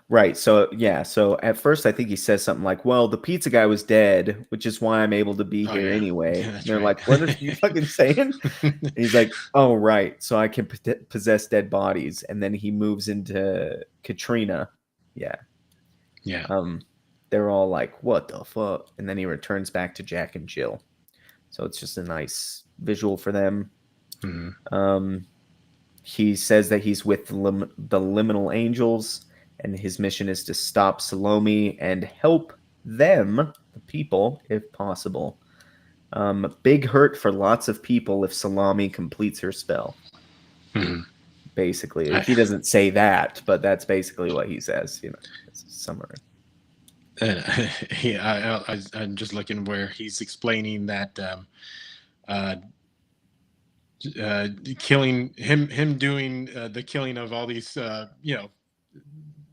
Speaker 2: Right. So, yeah. So at first, I think he says something like, well, the pizza guy was dead, which is why I'm able to be here anyway. And they're like, what are you fucking saying? And he's like, oh, right. So I can possess dead bodies. And then he moves into Katrina. Yeah.
Speaker 1: Yeah.
Speaker 2: They're all like, what the fuck? And then he returns back to Jack and Jill. So it's just a nice visual for them. He says that he's with the Liminal Angels. And his mission is to stop Salome and help them, the people, if possible. Big hurt for lots of people if Salome completes her spell. Basically. He doesn't say that, but that's basically what he says. You know, it's a summary.
Speaker 1: I'm just looking where he's explaining that killing him doing the killing of all these,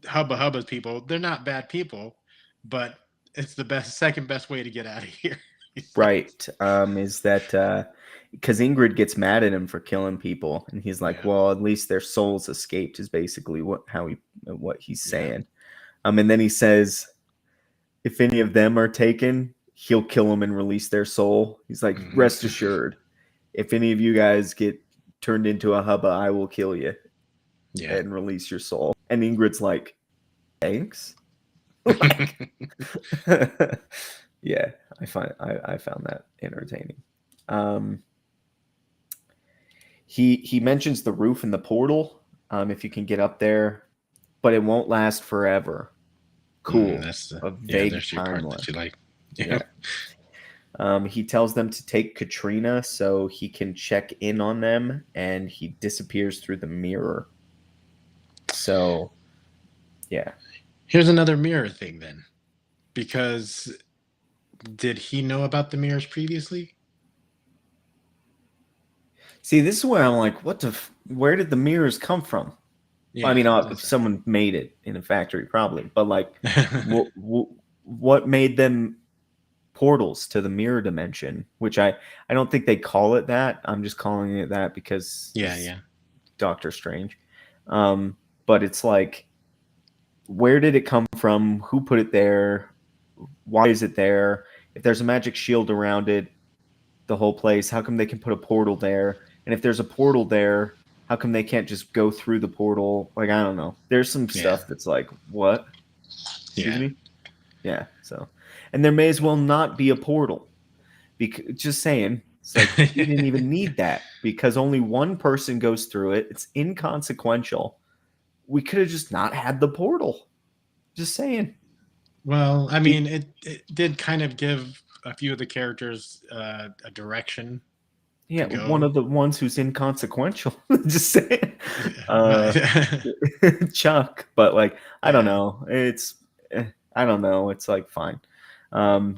Speaker 1: hubba people, they're not bad people, but it's the second best way to get out of here.
Speaker 2: Right. Is that because Ingrid gets mad at him for killing people, and he's like, well, at least their souls escaped, is basically what he's saying. And then he says, if any of them are taken, he'll kill them and release their soul. He's like, rest assured, if any of you guys get turned into a hubba, I will kill you.
Speaker 1: Yeah.
Speaker 2: and release your soul. And Ingrid's like, thanks. Like, yeah, I found that entertaining. He mentions the roof and the portal. If you can get up there, but it won't last forever. Cool.
Speaker 1: That's
Speaker 2: A vague
Speaker 1: there's your part
Speaker 2: timeline.
Speaker 1: that you like.
Speaker 2: Yeah. He tells them to take Katrina so he can check in on them, and he disappears through the mirror. So, yeah.
Speaker 1: Here's another mirror thing then, because did he know about the mirrors previously?
Speaker 2: See, this is where I'm like, where did the mirrors come from? I mean,
Speaker 1: Yeah.
Speaker 2: someone made it in a factory, probably, but like, what made them portals to the mirror dimension? Which I don't think they call it that. I'm just calling it that because
Speaker 1: yeah.
Speaker 2: Doctor Strange. But it's like, where did it come from? Who put it there? Why is it there? If there's a magic shield around it, the whole place, how come they can put a portal there? And if there's a portal there, how come they can't just go through the portal? Like, I don't know. There's some
Speaker 1: Yeah.
Speaker 2: stuff that's like, what? Excuse
Speaker 1: Yeah.
Speaker 2: me? Yeah. So, and there may as well not be a portal. Because just saying, it's like you didn't even need that because only one person goes through it. It's inconsequential. We could have just not had the portal. Just saying.
Speaker 1: Well, I mean, it did kind of give a few of the characters a direction
Speaker 2: Yeah,
Speaker 1: to
Speaker 2: one
Speaker 1: go.
Speaker 2: of the ones who's inconsequential. Just saying.
Speaker 1: Right.
Speaker 2: Chuck, but like I don't
Speaker 1: Yeah.
Speaker 2: know. I don't know. It's like fine.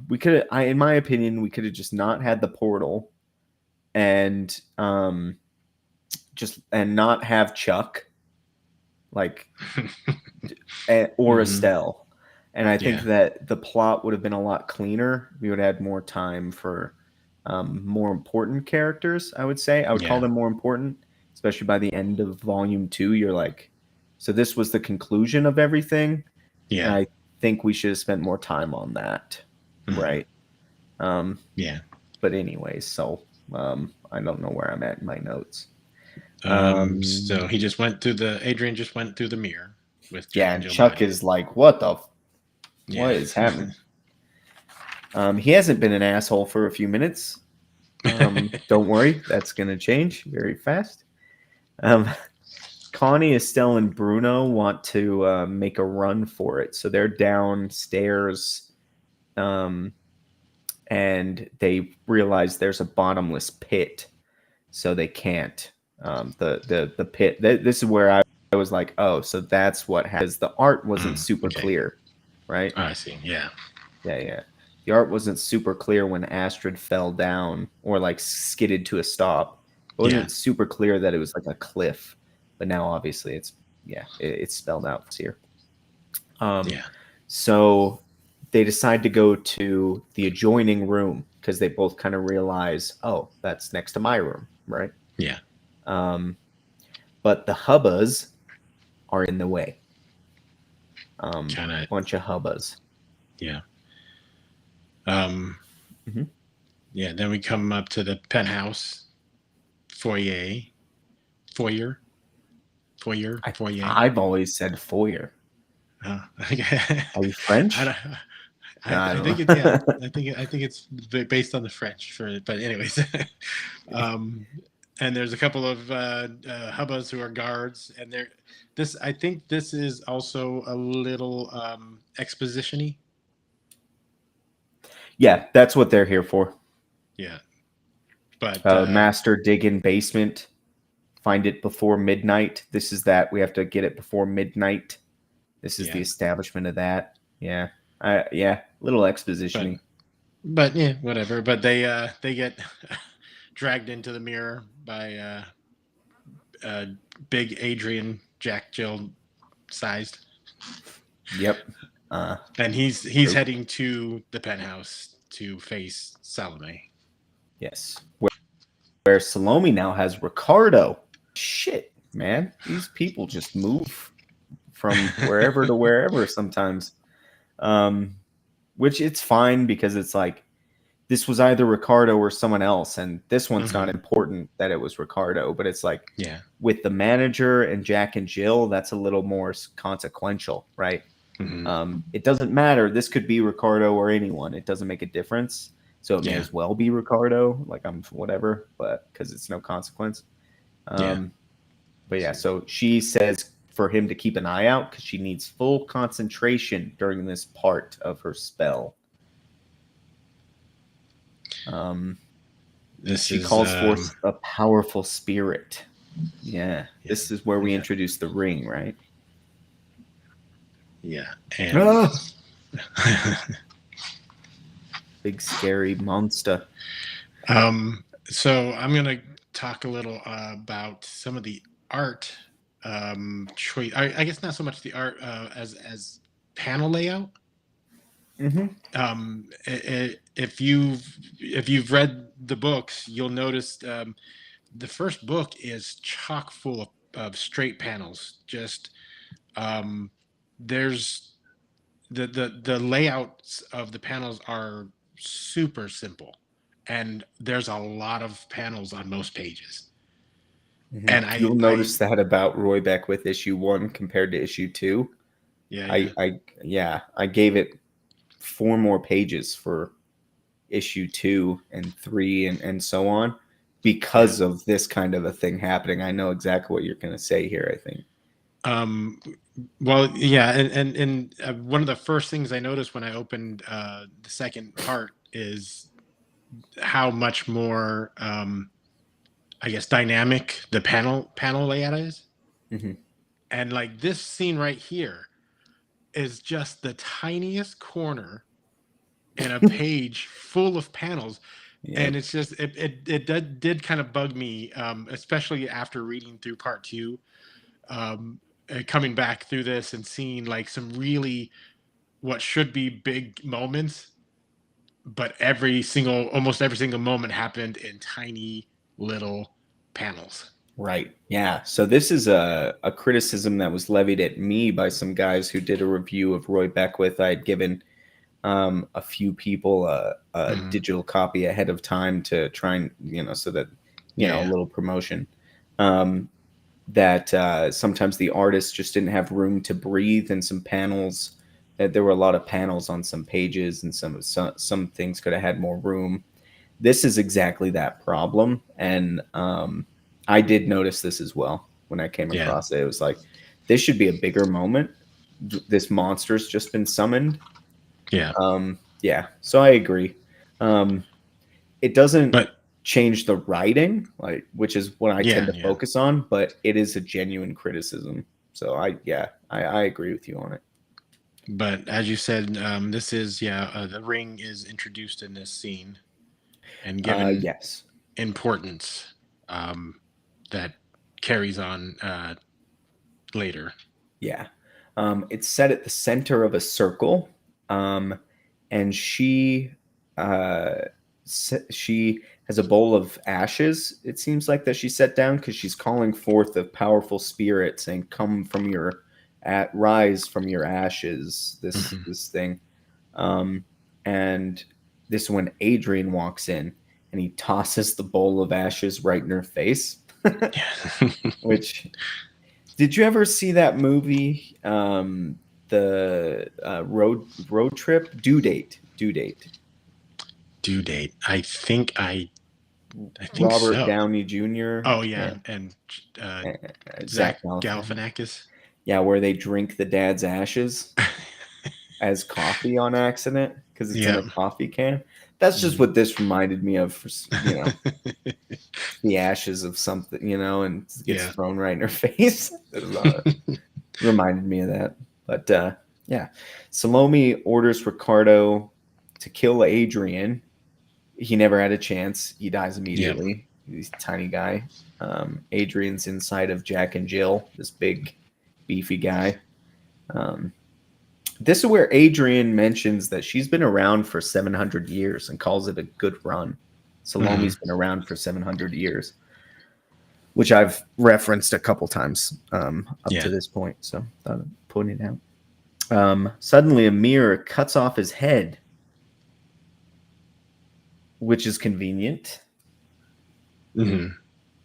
Speaker 2: We could I in my opinion, we could have just not had the portal and just and not have Chuck like or
Speaker 1: Hmm.
Speaker 2: Estelle. And I think
Speaker 1: Yeah.
Speaker 2: that the plot would have been a lot cleaner. We would have had more time for more important characters, I would say. I would call
Speaker 1: Yeah.
Speaker 2: them more important, especially by the end of volume 2. You're like, so this was the conclusion of everything. And
Speaker 1: Yeah.
Speaker 2: I think we should have spent more time on that.
Speaker 1: Hmm.
Speaker 2: Right. Um,
Speaker 1: Yeah.
Speaker 2: but anyways, so I don't know where I'm at in my notes.
Speaker 1: So he just went through Adrian just went through the mirror with
Speaker 2: Yeah,
Speaker 1: Jack and
Speaker 2: and
Speaker 1: Jill
Speaker 2: Chuck
Speaker 1: behind
Speaker 2: is
Speaker 1: it.
Speaker 2: like, what
Speaker 1: Yeah.
Speaker 2: is happening? He hasn't been an asshole for a few minutes. Don't worry, that's going to change very fast. Um, Connie, Estelle, and Bruno want to make a run for it. So they're downstairs and they realize there's a bottomless pit. So they can't. The pit. This is where I was like, oh, so that's what happens. The art wasn't super
Speaker 1: Okay.
Speaker 2: clear, right?
Speaker 1: I see. Yeah.
Speaker 2: Yeah. The art wasn't super clear when Astrid fell down or like skidded to a stop. It
Speaker 1: Yeah.
Speaker 2: wasn't super clear that it was like a cliff, but now obviously it's spelled out here.
Speaker 1: Yeah.
Speaker 2: So they decide to go to the adjoining room because they both kind of realize, oh, that's next to my room, right?
Speaker 1: Yeah.
Speaker 2: But the hubbas are in the way.
Speaker 1: Kind of.
Speaker 2: Bunch of hubbas.
Speaker 1: Yeah. Um.
Speaker 2: Mm-hmm.
Speaker 1: Yeah. Then we come up to the penthouse foyer. Foyer. Foyer. Foyer.
Speaker 2: I've always said foyer.
Speaker 1: Okay.
Speaker 2: Are you French?
Speaker 1: I don't.
Speaker 2: I
Speaker 1: I
Speaker 2: don't
Speaker 1: think it's yeah.
Speaker 2: know.
Speaker 1: I think it's based on the French for it. But anyways, um, and there's a couple of hubbas who are guards, and they're this. I think this is also a little exposition-y.
Speaker 2: Yeah, that's what they're here for.
Speaker 1: Yeah, but
Speaker 2: Master dig in basement. Find it before midnight. This is that. We have to get it before midnight. This is the
Speaker 1: yeah,
Speaker 2: establishment of that. Yeah. Yeah. Little exposition-y.
Speaker 1: but yeah, whatever. But they get dragged into the mirror by big Adrian Jack Jill sized.
Speaker 2: Yep.
Speaker 1: And he's heading to the penthouse to face Salome.
Speaker 2: Yes. Where Salome now has Ricardo. Shit, man. These people just move from wherever to wherever sometimes. Which it's fine because it's like this was either Ricardo or someone else, and this one's not important. important that it was Ricardo, but it's like
Speaker 1: Yeah.
Speaker 2: with the manager and Jack and Jill, that's a little more consequential, right?
Speaker 1: Mm-hmm.
Speaker 2: It doesn't matter. This could be Ricardo or anyone. It doesn't make a difference. So it may
Speaker 1: Yeah.
Speaker 2: as well be Ricardo. Like I'm whatever, but because it's no consequence.
Speaker 1: Yeah.
Speaker 2: But yeah, so she says for him to keep an eye out because she needs full concentration during this part of her spell.
Speaker 1: This
Speaker 2: She
Speaker 1: is
Speaker 2: calls forth a powerful spirit. Yeah,
Speaker 1: yeah.
Speaker 2: this is where we
Speaker 1: Yeah.
Speaker 2: introduce the ring, right?
Speaker 1: Yeah. And
Speaker 2: big scary monster.
Speaker 1: So I'm gonna talk a little about some of the art choice. I guess not so much the art as panel layout.
Speaker 2: Mm-hmm.
Speaker 1: If you've read the books, you'll notice the first book is chock full of straight panels. Just there's the layouts of the panels are super simple, and there's a lot of panels on most pages.
Speaker 2: Mm-hmm.
Speaker 1: And
Speaker 2: You'll
Speaker 1: I
Speaker 2: notice that about Roy Beckwith issue 1 compared to issue 2.
Speaker 1: yeah.
Speaker 2: I gave it 4 more pages for issue 2 and 3 and so on because of this kind of a thing happening. I know exactly what you're going to say here, I think.
Speaker 1: Um, well, yeah, and one of the first things I noticed when I opened the second part is how much more, I guess, dynamic the panel layout is.
Speaker 2: Mm-hmm.
Speaker 1: And like this scene right here is just the tiniest corner in a page full of panels. And
Speaker 2: Yep.
Speaker 1: it's just it did kind of bug me, especially after reading through part two, coming back through this and seeing like some really what should be big moments, but almost every single moment happened in tiny little panels.
Speaker 2: Right. Yeah. So this is a criticism that was levied at me by some guys who did a review of Roy Beckwith. I had given a few people a
Speaker 1: Mhm.
Speaker 2: digital copy ahead of time to try and, so that, a
Speaker 1: Yeah.
Speaker 2: little promotion. That sometimes the artists just didn't have room to breathe in some panels. That there were a lot of panels on some pages, and some things could have had more room. This is exactly that problem, and I did notice this as well when I came
Speaker 1: Yeah.
Speaker 2: across it. It was like this should be a bigger moment. This monster's just been summoned.
Speaker 1: Yeah.
Speaker 2: Yeah, so I agree. It doesn't
Speaker 1: But
Speaker 2: change the writing, like which is what I tend
Speaker 1: yeah,
Speaker 2: to
Speaker 1: yeah.
Speaker 2: focus on, but it is a genuine criticism. So I agree with you on it.
Speaker 1: But as you said, this is the ring is introduced in this scene and given
Speaker 2: Yes,
Speaker 1: importance that carries on later.
Speaker 2: yeah. It's set at the center of a circle, and uh, she has a bowl of ashes. It seems like that she set down because she's calling forth a powerful spirit, saying, "Come from your rise from your ashes."
Speaker 1: Mhm.
Speaker 2: This thing, and this when Adrian walks in and he tosses the bowl of ashes right in her face.
Speaker 1: Yeah.
Speaker 2: Which did you ever see that movie? The road trip due date.
Speaker 1: Due date. I think
Speaker 2: Robert
Speaker 1: so.
Speaker 2: Downey Jr.
Speaker 1: Oh
Speaker 2: Yeah,
Speaker 1: yeah, and uh,
Speaker 2: Zach
Speaker 1: Zach
Speaker 2: Galifianakis.
Speaker 1: Galifianakis.
Speaker 2: Yeah, where they drink the dad's ashes as coffee on accident because it's in
Speaker 1: Yeah.
Speaker 2: a coffee can. That's just
Speaker 1: Mhm.
Speaker 2: what this reminded me of. The ashes of something, and it gets
Speaker 1: Yeah.
Speaker 2: thrown right in her face. It was, reminded me of that. But yeah, Salome orders Ricardo to kill Adrian. He never had a chance. He dies
Speaker 1: Yep.
Speaker 2: immediately. He's a tiny guy. Adrian's inside of Jack and Jill, this big, beefy guy. Um, this is where Adrian mentions that she's been around for 700 years and calls it a good run.
Speaker 1: Mhm.
Speaker 2: Salome's been around for 700 years, which I've referenced a couple times up to
Speaker 1: Yeah.
Speaker 2: this point. So thought I'd point it out. Suddenly, a mirror cuts off his head, which is convenient.
Speaker 1: Mm-hmm.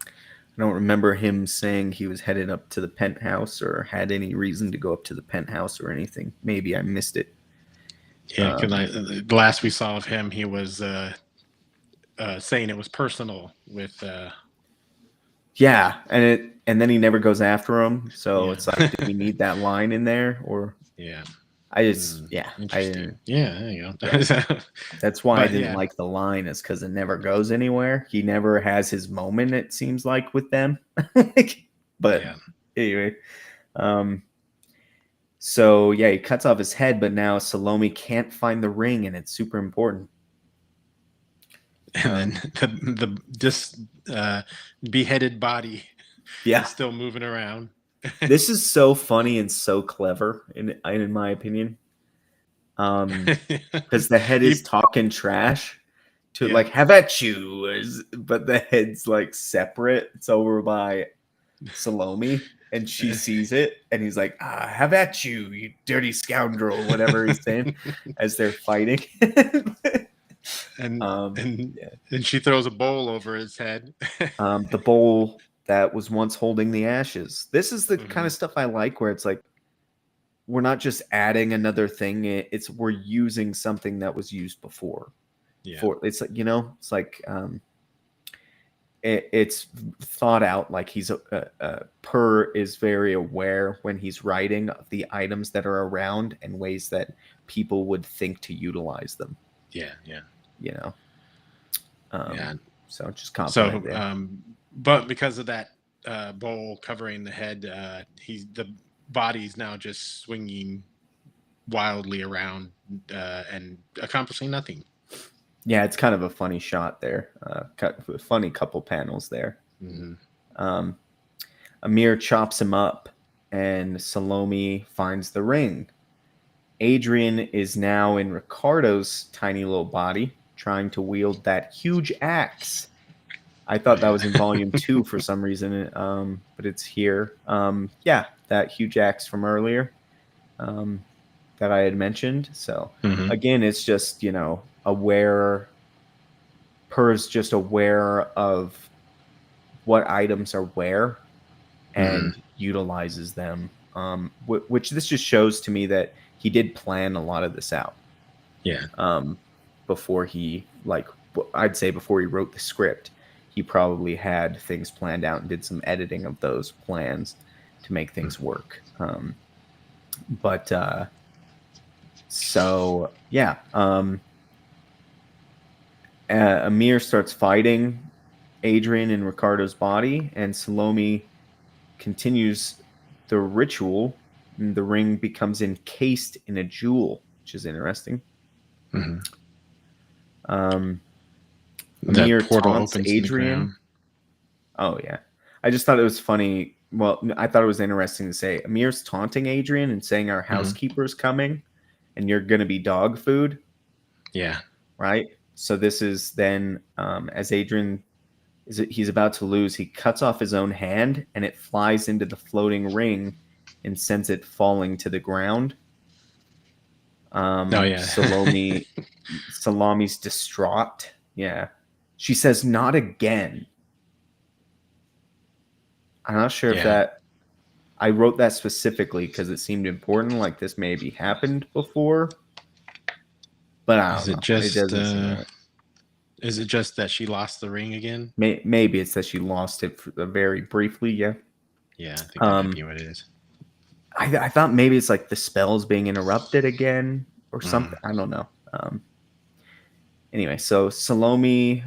Speaker 2: I don't remember him saying he was headed up to the penthouse or had any reason to go up to the penthouse or anything. Maybe I missed it.
Speaker 1: Yeah, because the last we saw of him, he was saying it was personal with.
Speaker 2: Yeah, and then he never goes after him. So
Speaker 1: Yeah.
Speaker 2: it's like, did we need that line in there? Or
Speaker 1: Yeah.
Speaker 2: I just, yeah, I
Speaker 1: Interesting.
Speaker 2: didn't.
Speaker 1: Yeah, there you
Speaker 2: Yeah,
Speaker 1: go.
Speaker 2: that's why I
Speaker 1: But
Speaker 2: didn't
Speaker 1: yeah.
Speaker 2: like the line, is because it never goes anywhere. He never has his moment. It seems like with them, but
Speaker 1: Yeah.
Speaker 2: anyway. Um, so yeah, he cuts off his head, but now Salome can't find the ring, and it's super important.
Speaker 1: And then the just beheaded body
Speaker 2: Yeah,
Speaker 1: is still moving around.
Speaker 2: this is so funny and so clever in my opinion. Because the head is
Speaker 1: he,
Speaker 2: talking trash to
Speaker 1: yeah.
Speaker 2: like have at you, but the head's like separate. It's over by Salome, and she sees it, and he's like, "Have at you, you dirty scoundrel," whatever he's saying, as they're fighting.
Speaker 1: and
Speaker 2: um,
Speaker 1: and
Speaker 2: yeah.
Speaker 1: and she throws a bowl over his head.
Speaker 2: The bowl that was once holding the ashes. This is the kind
Speaker 1: Hmm.
Speaker 2: of stuff I like, where it's like we're not just adding another thing; it's we're using something that was used before.
Speaker 1: Yeah.
Speaker 2: For it's like, it's like it's thought out. Like he's Per is very aware when he's writing of the items that are around and ways that people would think to utilize them.
Speaker 1: Yeah. Yeah.
Speaker 2: You know,
Speaker 1: Yeah.
Speaker 2: so just compliment
Speaker 1: So,
Speaker 2: there.
Speaker 1: but because of that bowl covering the head, the body's now just swinging wildly around and accomplishing nothing.
Speaker 2: Yeah, it's kind of a funny shot there. Funny couple panels there.
Speaker 1: Hmm.
Speaker 2: Um, Amir chops him up, and Salome finds the ring. Adrian is now in Ricardo's tiny little body, trying to wield that huge axe. I
Speaker 1: Oh
Speaker 2: thought that
Speaker 1: yeah.
Speaker 2: was in volume 2 for some reason, but it's here. Yeah, that huge axe from earlier, um, that I had mentioned. So
Speaker 1: Hmm.
Speaker 2: again, it's just, aware. Per's just aware of what items are where
Speaker 1: Hmm.
Speaker 2: and utilizes them. Which this just shows to me that he did plan a lot of this out,
Speaker 1: Yeah.
Speaker 2: um, before he, like, I'd say before he wrote the script. He probably had things planned out and did some editing of those plans to make things work. But so yeah, Amir starts fighting Adrian in Ricardo's body, and Salome continues the ritual. And the ring becomes encased in a jewel, which is interesting.
Speaker 1: Hmm.
Speaker 2: Um,
Speaker 1: That
Speaker 2: Amir
Speaker 1: portal
Speaker 2: taunts
Speaker 1: opens in the
Speaker 2: Adrian.
Speaker 1: ground.
Speaker 2: Oh yeah, I just thought it was funny. Well, I thought it was interesting to say Amir's taunting Adrian and saying our
Speaker 1: Hmm.
Speaker 2: housekeeper's coming, and you're gonna be dog food,
Speaker 1: Yeah.
Speaker 2: right? So this is then, as Adrian he's about to lose, he cuts off his own hand, and it flies into the floating ring and sends it falling to the ground.
Speaker 1: Oh yeah.
Speaker 2: Salome's distraught. Yeah, she says, "Not again." I'm not sure if
Speaker 1: Yeah.
Speaker 2: that I wrote that specifically because it seemed important, like this maybe happened before, but I
Speaker 1: Is
Speaker 2: don't
Speaker 1: it
Speaker 2: know. It
Speaker 1: just
Speaker 2: doesn't seem
Speaker 1: uh
Speaker 2: right.
Speaker 1: is it just that she lost the ring again?
Speaker 2: Maybe it's that she lost it very briefly. Yeah.
Speaker 1: Yeah, I think that might
Speaker 2: Um,
Speaker 1: be what it is.
Speaker 2: I thought maybe it's like the spells being interrupted again or
Speaker 1: Mm.
Speaker 2: something. I don't know. Anyway, so Salome,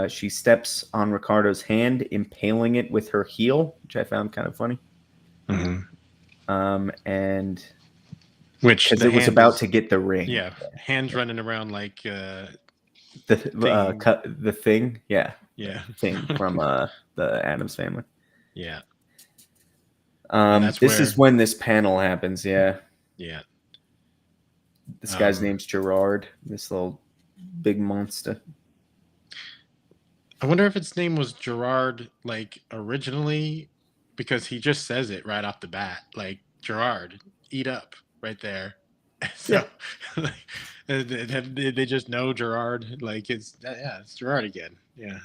Speaker 2: she steps on Ricardo's hand, impaling it with her heel, which I found kind of funny.
Speaker 1: Hmm.
Speaker 2: And
Speaker 1: Which
Speaker 2: because
Speaker 1: the
Speaker 2: it was
Speaker 1: hand
Speaker 2: about
Speaker 1: is,
Speaker 2: to get the ring.
Speaker 1: yeah, hands
Speaker 2: Yeah.
Speaker 1: running around like
Speaker 2: The
Speaker 1: thing.
Speaker 2: cut the thing, the
Speaker 1: Yeah.
Speaker 2: thing from the Adams family.
Speaker 1: Yeah. And that's
Speaker 2: This is
Speaker 1: where,
Speaker 2: when this panel happens. Yeah,
Speaker 1: yeah.
Speaker 2: this guy's
Speaker 1: Um,
Speaker 2: name's Gerard. This little big monster.
Speaker 1: I wonder if its name was Gerard like originally, because he just says it right off the bat, like Gerard, eat up right there.
Speaker 2: Yeah,
Speaker 1: So like, they just know Gerard, like it's yeah, it's Gerard again. Yeah.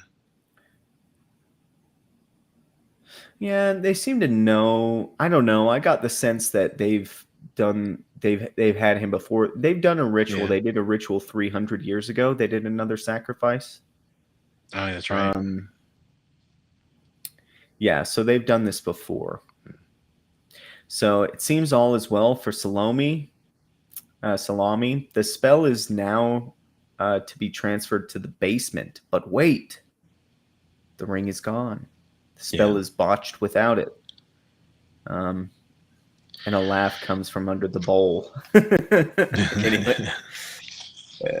Speaker 2: Yeah, they seem to know. I don't know. I got the sense that they've had him before. They've done a ritual.
Speaker 1: Yeah.
Speaker 2: They did a ritual 300 years ago. They did another sacrifice.
Speaker 1: Oh, that's right.
Speaker 2: Yeah, so they've done this before. So it seems all is well for Salome. Salami. The spell is now to be transferred to the basement. But wait, the ring is gone. The spell is botched without it. And a laugh comes from under the bowl. Anyway. Yeah.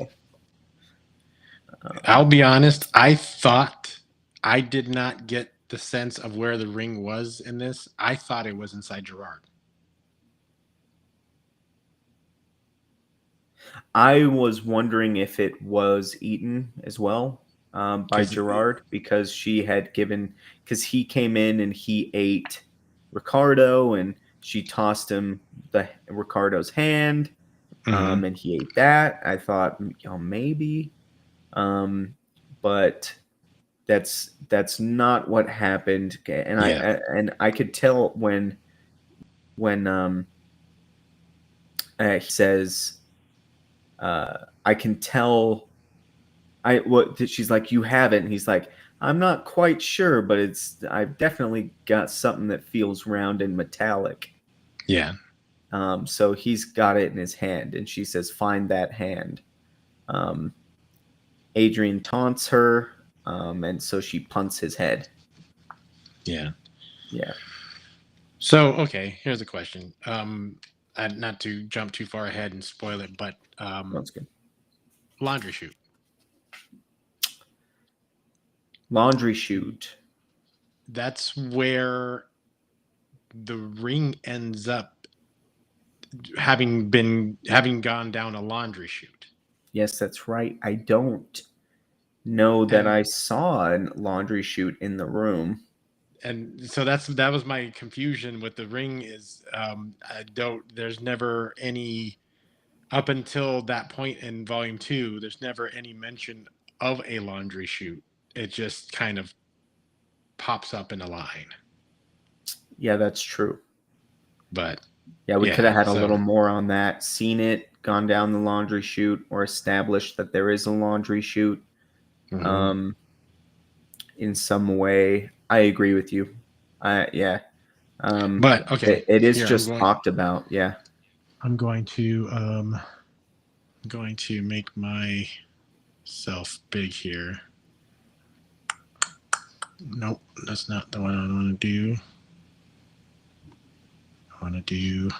Speaker 1: I'll be honest. I thought I did not get the sense of where the ring was in this. I thought it was inside Gerard.
Speaker 2: I was wondering if it was eaten as well by Gerard because he came in and he ate Ricardo and she tossed him Ricardo's hand and he ate that. I thought, maybe, but that's not what happened. And I could tell when he says. I can tell. She's like, you haven't. And he's like, I'm not quite sure, but I've definitely got something that feels round and metallic.
Speaker 1: Yeah.
Speaker 2: So he's got it in his hand, and she says, find that hand. Adrian taunts her, and so she punts his head.
Speaker 1: Yeah.
Speaker 2: Yeah.
Speaker 1: So, okay, here's a question. Not to jump too far ahead and spoil it, but
Speaker 2: That's good.
Speaker 1: laundry chute.
Speaker 2: Laundry chute.
Speaker 1: That's where the ring ends up having gone down a laundry chute.
Speaker 2: Yes, that's right. I don't know that I saw a laundry chute in the room.
Speaker 1: And so that was my confusion with the ring is there's never any, up until that point in volume 2, there's never any mention of a laundry chute. It just kind of pops up in a line.
Speaker 2: Yeah, that's true.
Speaker 1: But
Speaker 2: yeah, we could have had a little more on that, seen it, gone down the laundry chute, or established that there is a laundry chute in some way. I agree with you. Yeah.
Speaker 1: But okay,
Speaker 2: it is just talked about. Yeah.
Speaker 1: I'm going to make myself big here. Nope, that's not the one I want to do. I want to do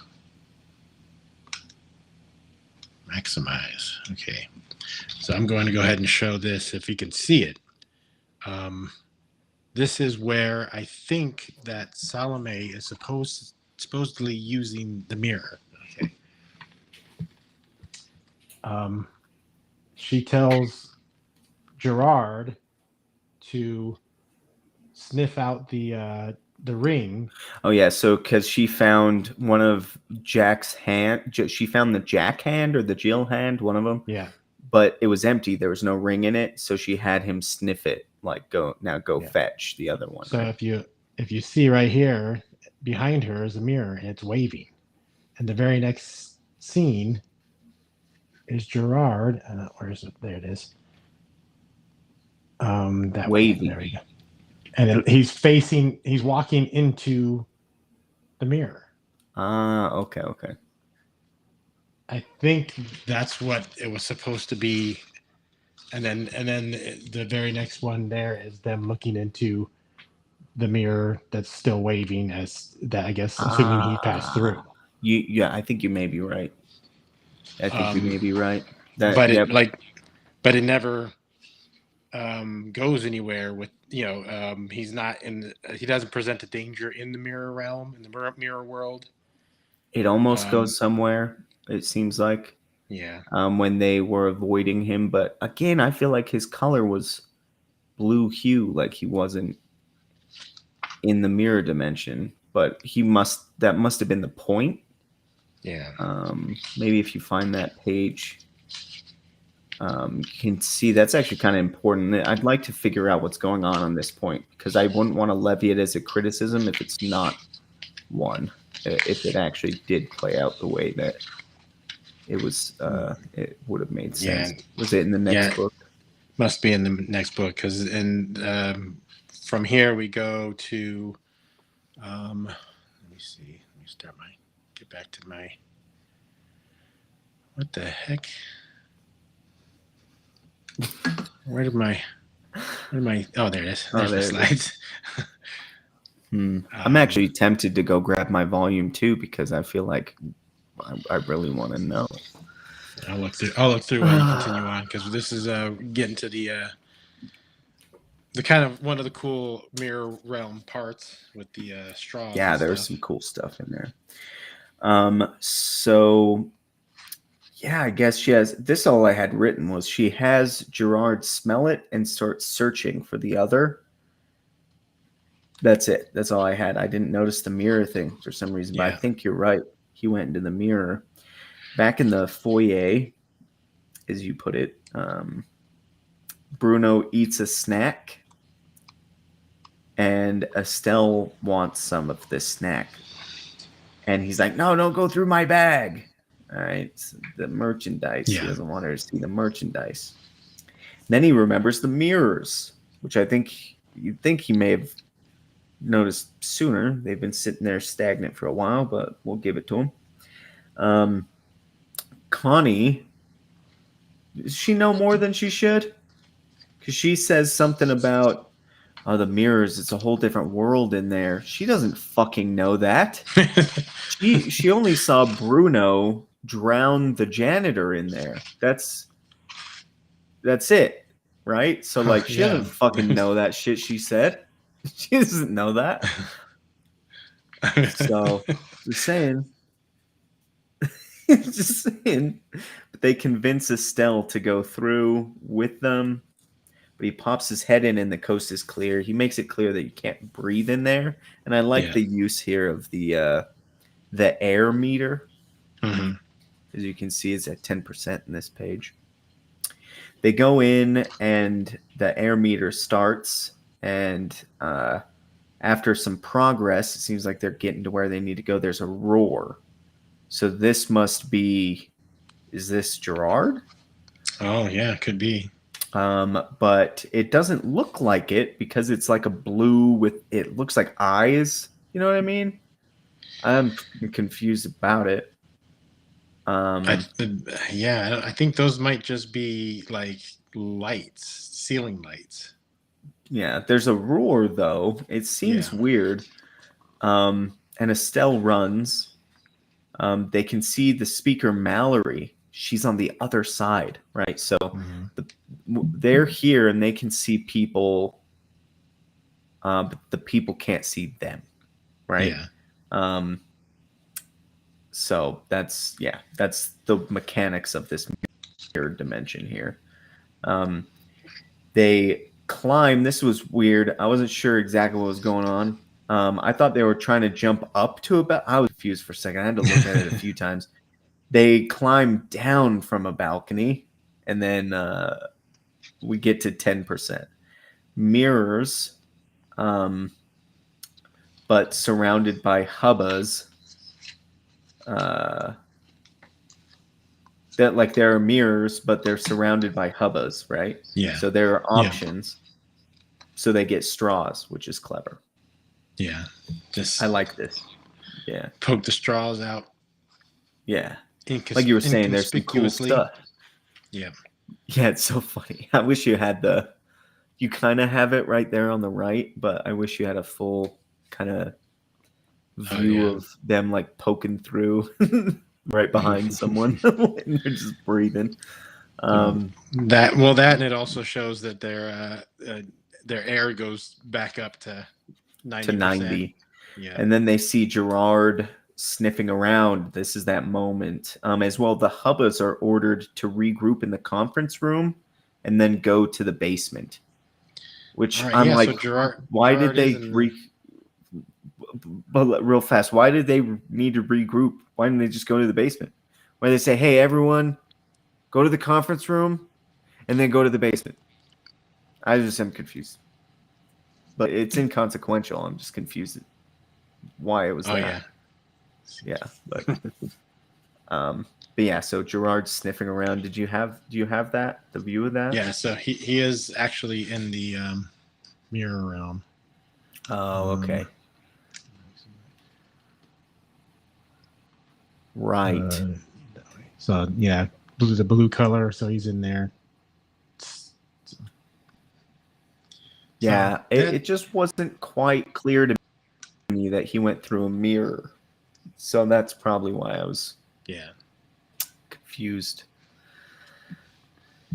Speaker 1: maximize. Okay, so I'm going to go ahead and show this if you can see it. This is where I think that Salome is supposedly using the mirror. Okay. She tells Gerard to sniff out the ring.
Speaker 2: Oh yeah, so because she found one of Jack's hand, she found the Jack hand or the Jill hand, one of them.
Speaker 1: Yeah.
Speaker 2: But it was empty. There was no ring in it, so she had him sniff it. Like, go fetch the other one.
Speaker 1: So right? if you see right here, behind her is a mirror and it's waving, and the very next scene is Gerard. Where is it? There it is. That
Speaker 2: waving.
Speaker 1: There we go. And he's walking into the mirror.
Speaker 2: Okay.
Speaker 1: I think that's what it was supposed to be. And then the very next one there is them looking into the mirror that's still waving, as that, I guess, assuming he passed through.
Speaker 2: Yeah, I think you may be right.
Speaker 1: But it never goes anywhere with, he's not he doesn't present a danger in the mirror realm, in the mirror world.
Speaker 2: It almost goes somewhere, it seems like.
Speaker 1: Yeah.
Speaker 2: When they were avoiding him, but again, I feel like his color was blue hue, like he wasn't in the mirror dimension. But that must have been the point.
Speaker 1: Yeah.
Speaker 2: Maybe if you find that page. You can see that's actually kind of important. I'd like to figure out what's going on this point, because I wouldn't want to levy it as a criticism if it's not one. If it actually did play out the way that it was, it would have made sense.
Speaker 1: Yeah.
Speaker 2: Was it in the next book?
Speaker 1: Must be in the next book, because from here we go to. Let me see. Let me get back to my. What the heck? Where did my? Oh, there it is. There's the slides.
Speaker 2: I'm actually tempted to go grab my volume 2, because I feel like I really want to know.
Speaker 1: I'll look through while you continue on, because this is getting to the kind of one of the cool mirror realm parts with the straws.
Speaker 2: Yeah, there's some cool stuff in there. So yeah, I guess she has this. All I had written was she has Gerard smell it and start searching for the other. That's it. That's all I had. I didn't notice the mirror thing for some reason, but I think you're right. He went into the mirror. Back in the foyer, as you put it, Bruno eats a snack, and Estelle wants some of this snack. And he's like, no, don't go through my bag. All right, so the merchandise. He doesn't want her to see the merchandise. Then he remembers the mirrors, which I think you'd think he may have noticed sooner. They've been sitting there stagnant for a while, but we'll give it to him. Connie, does she know more than she should? Because she says something about the mirrors. It's a whole different world in there. She doesn't fucking know that. She only saw Bruno drown the janitor in there. That's it, right? So like, she doesn't fucking know that shit she said. She doesn't know that. So just saying. Just saying. But they convince Estelle to go through with them. But he pops his head in and the coast is clear. He makes it clear that you can't breathe in there. And I like the use here of the air meter.
Speaker 1: Mm-hmm.
Speaker 2: As you can see, it's at 10% in this page. They go in and the air meter starts, and after some progress, it seems like they're getting to where they need to go. There's a roar. So this must be, is this Gerard?
Speaker 1: Oh, yeah, could be.
Speaker 2: But it doesn't look like it, because it's like a blue with, it looks like eyes. You know what I mean? I'm confused about it.
Speaker 1: I think those might just be like lights, ceiling lights.
Speaker 2: Yeah, there's a roar though. It seems weird. And Estelle runs. They can see the speaker Mallory. She's on the other side, right? So they're here and they can see people, but the people can't see them, right? Yeah. So that's the mechanics of this mirror dimension here. They climb. This was weird. I wasn't sure exactly what was going on. I thought they were trying to jump up to about. I was confused for a second. I had to look at it a few times. They climb down from a balcony, and then we get to 10%. Mirrors, but surrounded by hubbas. That like there are mirrors, but they're surrounded by hubbas, right?
Speaker 1: Yeah.
Speaker 2: So there are options. So they get straws, which is clever.
Speaker 1: Yeah.
Speaker 2: I like this. Yeah.
Speaker 1: Poke the straws out.
Speaker 2: Yeah. Like you were saying, there's some cool stuff.
Speaker 1: Yeah.
Speaker 2: Yeah, it's so funny. I wish you had you kind of have it right there on the right, but I wish you had a full kind of view of them like poking through right behind someone and they're just breathing.
Speaker 1: That and it also shows that their air goes back up to 90%.
Speaker 2: To 90.
Speaker 1: Yeah.
Speaker 2: And then they see Gerard sniffing around. This is that moment. As well, the hubbas are ordered to regroup in the conference room and then go to the basement. Which I'm like, so why did they but real fast, why did they need to regroup? Why didn't they just go to the basement? Why did they say, hey, everyone, go to the conference room and then go to the basement. I just am confused. But it's inconsequential. I'm just confused why it was that. Yeah, but yeah, so Gerard's sniffing around. Do you have that? The view of that?
Speaker 1: Yeah, so he is actually in the mirror realm.
Speaker 2: Oh, okay. Right.
Speaker 1: So yeah, the blue color. So he's in there.
Speaker 2: Yeah, it just wasn't quite clear to me that he went through a mirror. So that's probably why I was confused.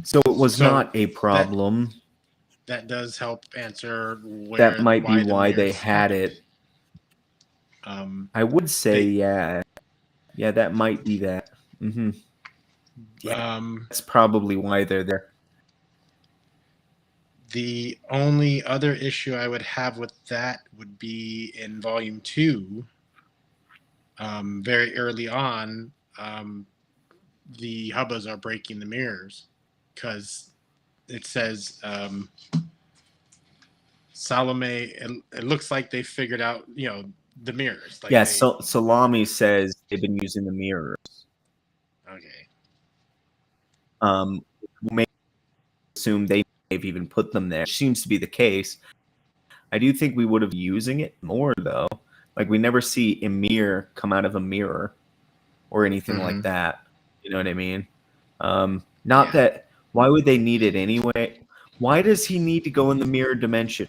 Speaker 2: So it was not a problem.
Speaker 1: That does help answer
Speaker 2: That might be
Speaker 1: why
Speaker 2: why they
Speaker 1: mirrors
Speaker 2: had
Speaker 1: happened.
Speaker 2: it. I would say, yeah, that might be that. Mm-hmm. Yeah, that's probably why they're there.
Speaker 1: The only other issue I would have with that would be in Volume 2. Very early on, the Hubbas are breaking the mirrors because it says Salome. It looks like they figured out, the mirrors. Like
Speaker 2: so Salami says they've been using the mirrors.
Speaker 1: Okay.
Speaker 2: We may assume they've even put them there, which seems to be the case. I do think we would have using it more though. Like we never see Emir come out of a mirror or anything like that. You know what I mean? Not that. Why would they need it anyway? Why does he need to go in the mirror dimension?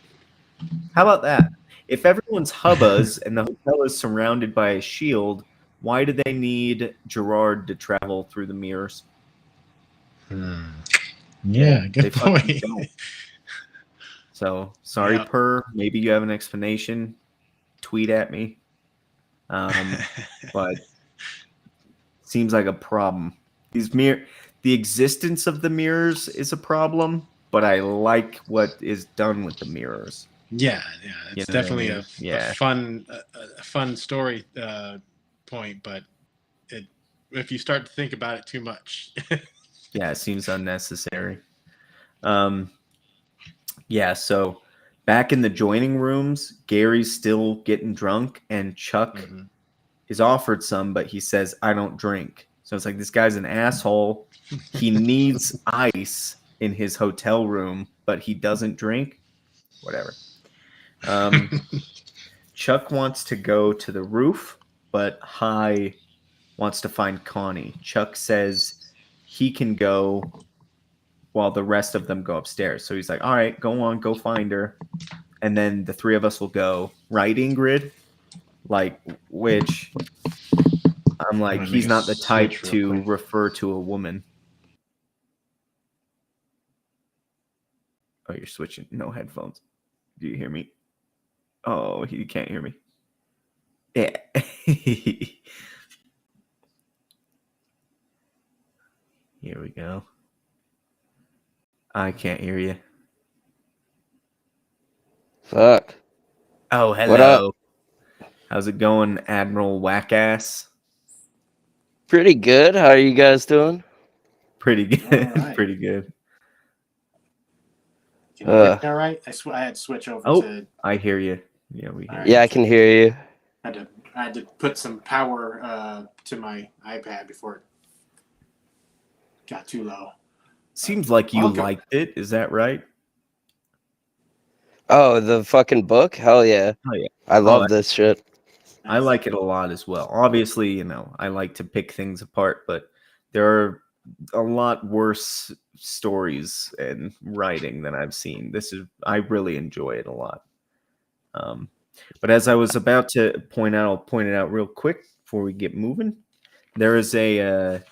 Speaker 2: How about that? If everyone's hubbas and the hotel is surrounded by a shield, why do they need Gerard to travel through the mirrors?
Speaker 1: Yeah, good point.
Speaker 2: So sorry, Per. Maybe you have an explanation. Tweet at me. But seems like a problem. The existence of the mirrors is a problem, but I like what is done with the mirrors.
Speaker 1: Yeah, it's definitely a fun story point, but if you start to think about it too much,
Speaker 2: yeah, it seems unnecessary. Yeah, so back in the joining rooms, Gary's still getting drunk, and Chuck is offered some, but he says, "I don't drink." So it's like this guy's an asshole. He needs ice in his hotel room, but he doesn't drink. Whatever. Chuck wants to go to the roof, but High wants to find Connie. Chuck says he can go while the rest of them go upstairs. So he's like, all right, go on, go find her. And then the three of us will go. Right, Ingrid? Like, which I'm like, he's not the type to refer to a woman. Oh, you're switching. No headphones. Do you hear me? Oh, he can't hear me. Yeah. Here we go. I can't hear you.
Speaker 3: Fuck.
Speaker 2: Oh, hello.
Speaker 3: What up?
Speaker 2: How's it going, Admiral Wackass?
Speaker 3: Pretty good. How are you guys doing?
Speaker 2: Pretty good. Right. Pretty good.
Speaker 1: Can you hear me all right? I had to switch over to...
Speaker 2: I hear you. Yeah, we hear
Speaker 3: you. Yeah, I can hear you.
Speaker 1: I had to put some power to my iPad before it got too low.
Speaker 2: Seems like you liked it. Is that right?
Speaker 3: Oh, the fucking book? Hell yeah.
Speaker 2: Oh, yeah.
Speaker 3: I love this shit.
Speaker 2: I like it a lot as well. Obviously, I like to pick things apart, but there are a lot worse stories and writing than I've seen. I really enjoy it a lot. But as I was about to point out, I'll point it out real quick before we get moving. There is a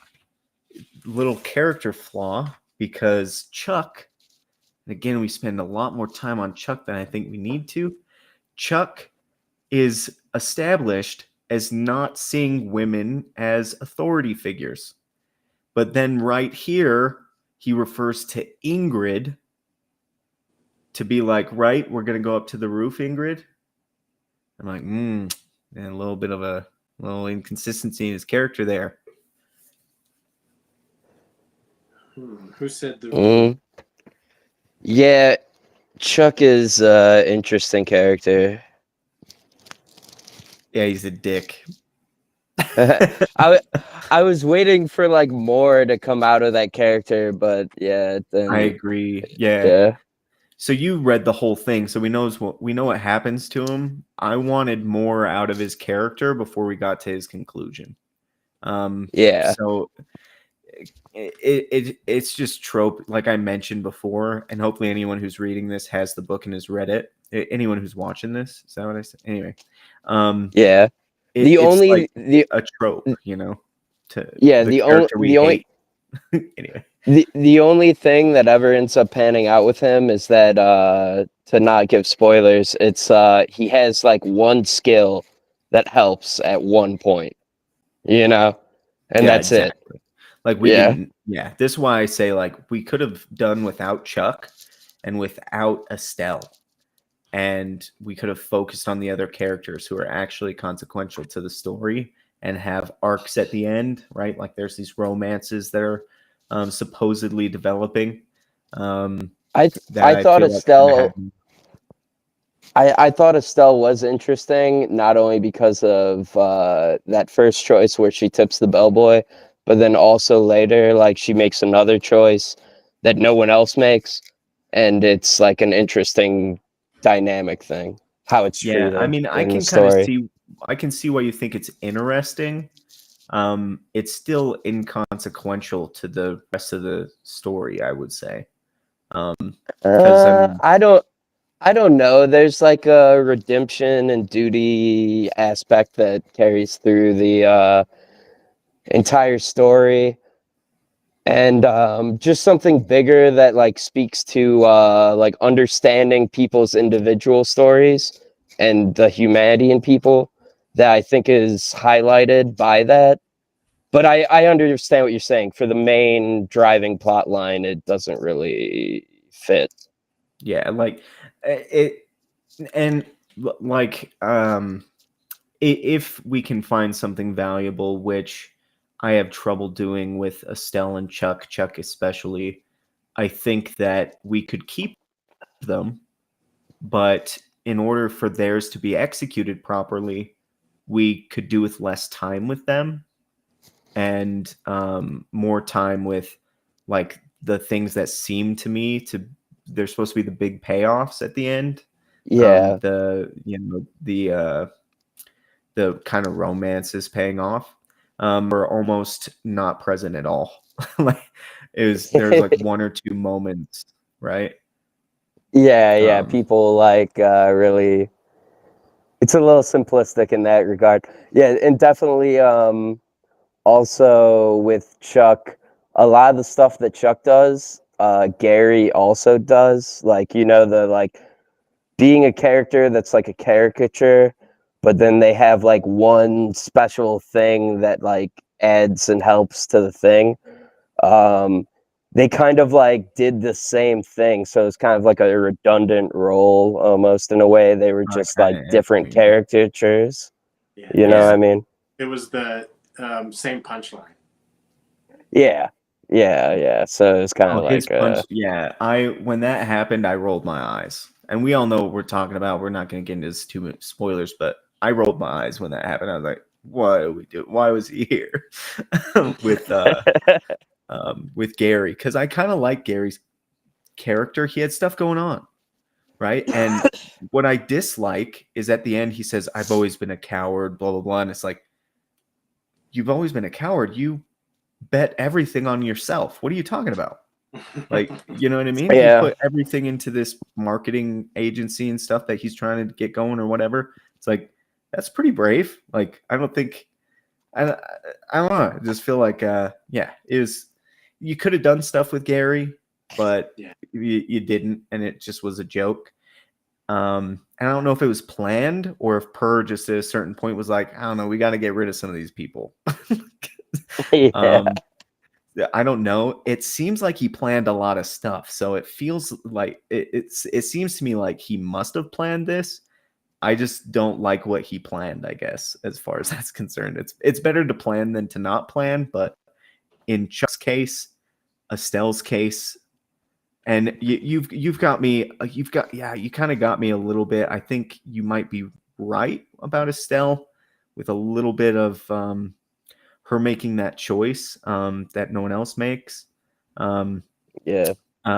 Speaker 2: little character flaw because Chuck, and again, we spend a lot more time on Chuck than I think we need to. Chuck is established as not seeing women as authority figures. But then right here, he refers to Ingrid to be like, right, we're going to go up to the roof, Ingrid. I'm like, and a little bit of a little inconsistency in his character there.
Speaker 1: Who said the room?
Speaker 3: Yeah, Chuck is interesting character.
Speaker 2: Yeah, he's a dick.
Speaker 3: I was waiting for like more to come out of that character, but yeah, then
Speaker 2: I agree. Yeah.
Speaker 3: yeah.
Speaker 2: So you read the whole thing, so we know what happens to him. I wanted more out of his character before we got to his conclusion.
Speaker 3: Yeah.
Speaker 2: So it's just trope, like I mentioned before, and hopefully anyone who's reading this has the book and has read it. Anyone who's watching this, is that what I said? Anyway,
Speaker 3: Yeah.
Speaker 2: it's like a trope, you know, to the character we hate. Anyway.
Speaker 3: The only thing that ever ends up panning out with him is that to not give spoilers, it's he has like one skill that helps at one point, you know? And
Speaker 2: Yeah,
Speaker 3: that's
Speaker 2: exactly.
Speaker 3: it.
Speaker 2: Like we didn't. Yeah, this is why I say like we could have done without Chuck and without Estelle, and we could have focused on the other characters who are actually consequential to the story and have arcs at the end, right? Like there's these romances that are supposedly developing.
Speaker 3: I thought Estelle. I thought Estelle was interesting, not only because of that first choice where she tips the bellboy, but then also later, like she makes another choice that no one else makes, and it's like an interesting dynamic thing how it's treated.
Speaker 2: I mean, I can kind of see. I can see why you think it's interesting. It's still inconsequential to the rest of the story, I would say. Because
Speaker 3: I don't know. There's like a redemption and duty aspect that carries through the entire story, and just something bigger that like speaks to like understanding people's individual stories and the humanity in people that I think is highlighted by that. But I understand what you're saying. For the main driving plot line, it doesn't really fit.
Speaker 2: Yeah, like it, and like if we can find something valuable, which I have trouble doing with Estelle and Chuck especially, I think that we could keep them, but in order for theirs to be executed properly, we could do with less time with them and more time with like the things that seem to me to they're supposed to be the big payoffs at the end.
Speaker 3: Yeah.
Speaker 2: The kind of romance is paying off. Are almost not present at all. Like there's like one or two moments, right?
Speaker 3: Yeah. People like really. It's a little simplistic in that regard. Yeah, and definitely also with Chuck, a lot of the stuff that Chuck does, Gary also does. Like, you know, the like being a character that's like a caricature, but then they have like one special thing that like adds and helps to the thing. Um, they kind of like did the same thing, so it's kind of like a redundant role almost in a way. They were just like different caricatures.
Speaker 1: Yeah,
Speaker 3: you know what I mean?
Speaker 1: It was the same punchline.
Speaker 3: Yeah. So it's kind of like
Speaker 2: his punch. Yeah, when that happened, I rolled my eyes, and we all know what we're talking about. We're not going to get into too much spoilers, but I rolled my eyes when that happened. I was like, "What do we do? Why was he here?" with Gary, because I kind of like Gary's character. He had stuff going on, right? And what I dislike is at the end he says, "I've always been a coward," blah blah blah, and it's like, you've always been a coward. You bet everything on yourself. What are you talking about? Like, you know what I mean?
Speaker 3: Yeah.
Speaker 2: He put everything into this marketing agency and stuff that he's trying to get going or whatever. It's like, that's pretty brave. Like, I don't think, I don't know. I just feel like, yeah, it was, you could have done stuff with Gary, but you didn't. And it just was a joke. And I don't know if it was planned or if Per just at a certain point was like, I don't know, we got to get rid of some of these people.
Speaker 3: Yeah.
Speaker 2: I don't know. It seems like he planned a lot of stuff, so it feels like it seems to me like he must have planned this. I just don't like what he planned, I guess, as far as that's concerned. It's better to plan than to not plan, but in Chuck's case, Estelle's case, and you've got me. You kind of got me a little bit. I think you might be right about Estelle, with a little bit of her making that choice that no one else makes.
Speaker 3: Yeah.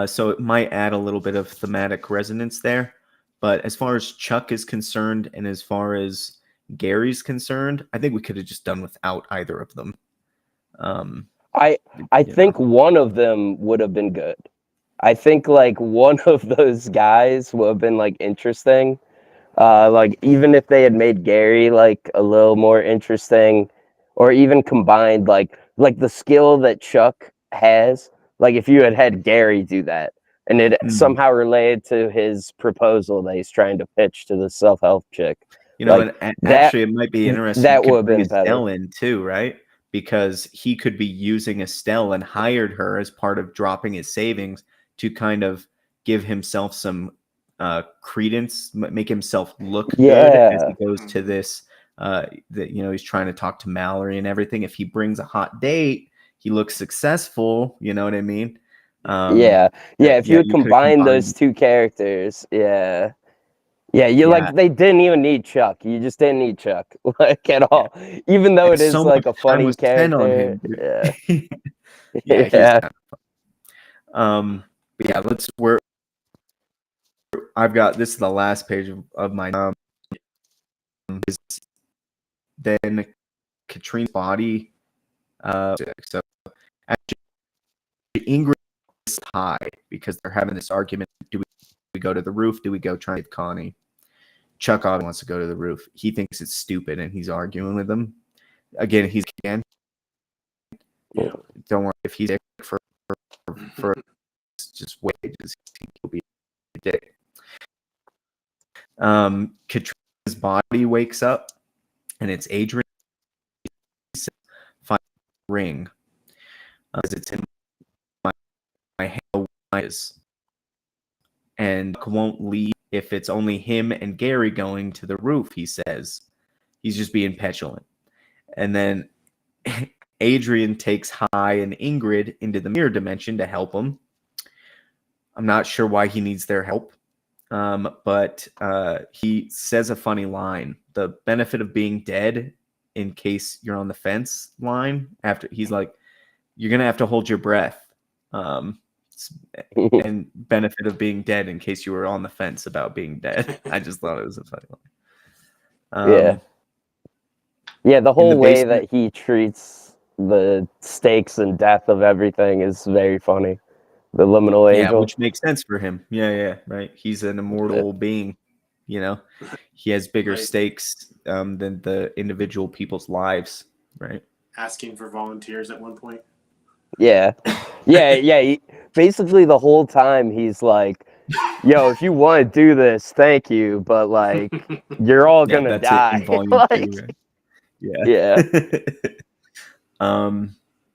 Speaker 2: So it might add a little bit of thematic resonance there. But as far as Chuck is concerned, and as far as Gary's concerned, I think we could have just done without either of them.
Speaker 3: I think one of them would have been good. I think like one of those guys would have been like interesting. Like even if they had made Gary like a little more interesting, or even combined like the skill that Chuck has, like if you had Gary do that and it somehow related to his proposal that he's trying to pitch to the self-help chick.
Speaker 2: And actually it might be interesting.
Speaker 3: That
Speaker 2: you
Speaker 3: would have
Speaker 2: could bring
Speaker 3: been better.
Speaker 2: Estelle in too, right? Because he could be using Estelle and hired her as part of dropping his savings to kind of give himself some credence, make himself look good as he goes to this. That he's trying to talk to Mallory and everything. If he brings a hot date, he looks successful. You know what I mean?
Speaker 3: If you would combine those two characters, like they didn't even need Chuck. You just didn't need Chuck like at all. Even though it is like a funny character.
Speaker 2: On him,
Speaker 3: yeah.
Speaker 2: He's but yeah, I've got this is the last page of my is then Katrine's body. So actually Ingrid is high because they're having this argument. Do we go to the roof? Do we go try and save Connie? Chuck Odd wants to go to the roof. He thinks it's stupid and he's arguing with them. Again, don't worry if he's sick for just wait, he'll be a dick. Katrina's body wakes up and it's Adrian find ring as it's in my hand and won't leave if it's only him and Gary going to the roof. He says he's just being petulant, and then Adrian takes High and Ingrid into the mirror dimension to help him. I'm not sure why he needs their help, but he says a funny line. The benefit of being dead, in case you're on the fence line, after he's like, you're going to have to hold your breath. And benefit of being dead in case you were on the fence about being dead. I just thought it was a funny line.
Speaker 3: The whole way that he treats the stakes and death of everything is very funny. The liminal angel,
Speaker 2: which makes sense for him. Right. He's an immortal being. He has bigger stakes than the individual people's lives. Right.
Speaker 1: Asking for volunteers at one point.
Speaker 3: Basically, the whole time he's like, "Yo, if you want to do this, thank you, but like, you're all gonna die."
Speaker 2: It in volume 2,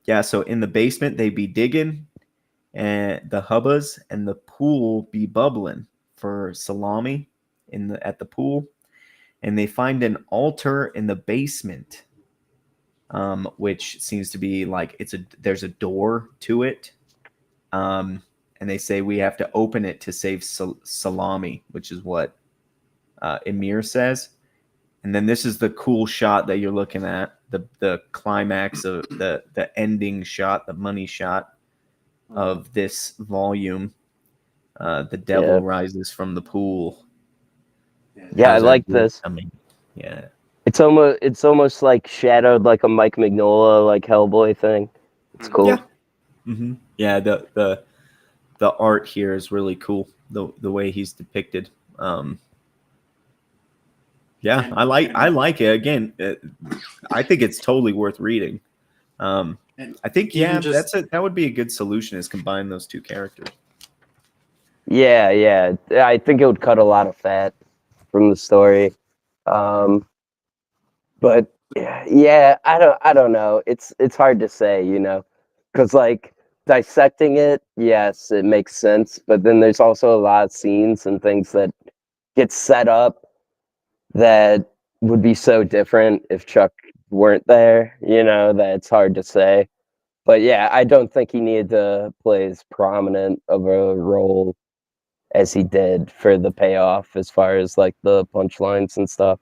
Speaker 2: right? So in the basement they be digging, and the hubbas and the pool be bubbling for salami at the pool, and they find an altar in the basement. Which seems to be like there's a door to it, and they say we have to open it to save salami, which is what Emir says. And then this is the cool shot that you're looking at, the climax of the ending shot, the money shot of this volume. The devil rises from the pool.
Speaker 3: I like this.
Speaker 2: Yeah.
Speaker 3: It's almost like shadowed like a Mike Mignola like Hellboy thing. It's cool.
Speaker 2: Yeah. Mm-hmm. Yeah, the art here is really cool. The way he's depicted. I like it. Again, I think it's totally worth reading. I think that would be a good solution, is combine those two characters.
Speaker 3: Yeah. I think it would cut a lot of fat from the story. But I don't know. It's hard to say, because like dissecting it, yes, it makes sense. But then there's also a lot of scenes and things that get set up that would be so different if Chuck weren't there. That it's hard to say. But yeah, I don't think he needed to play as prominent of a role as he did for the payoff as far as like the punchlines and stuff.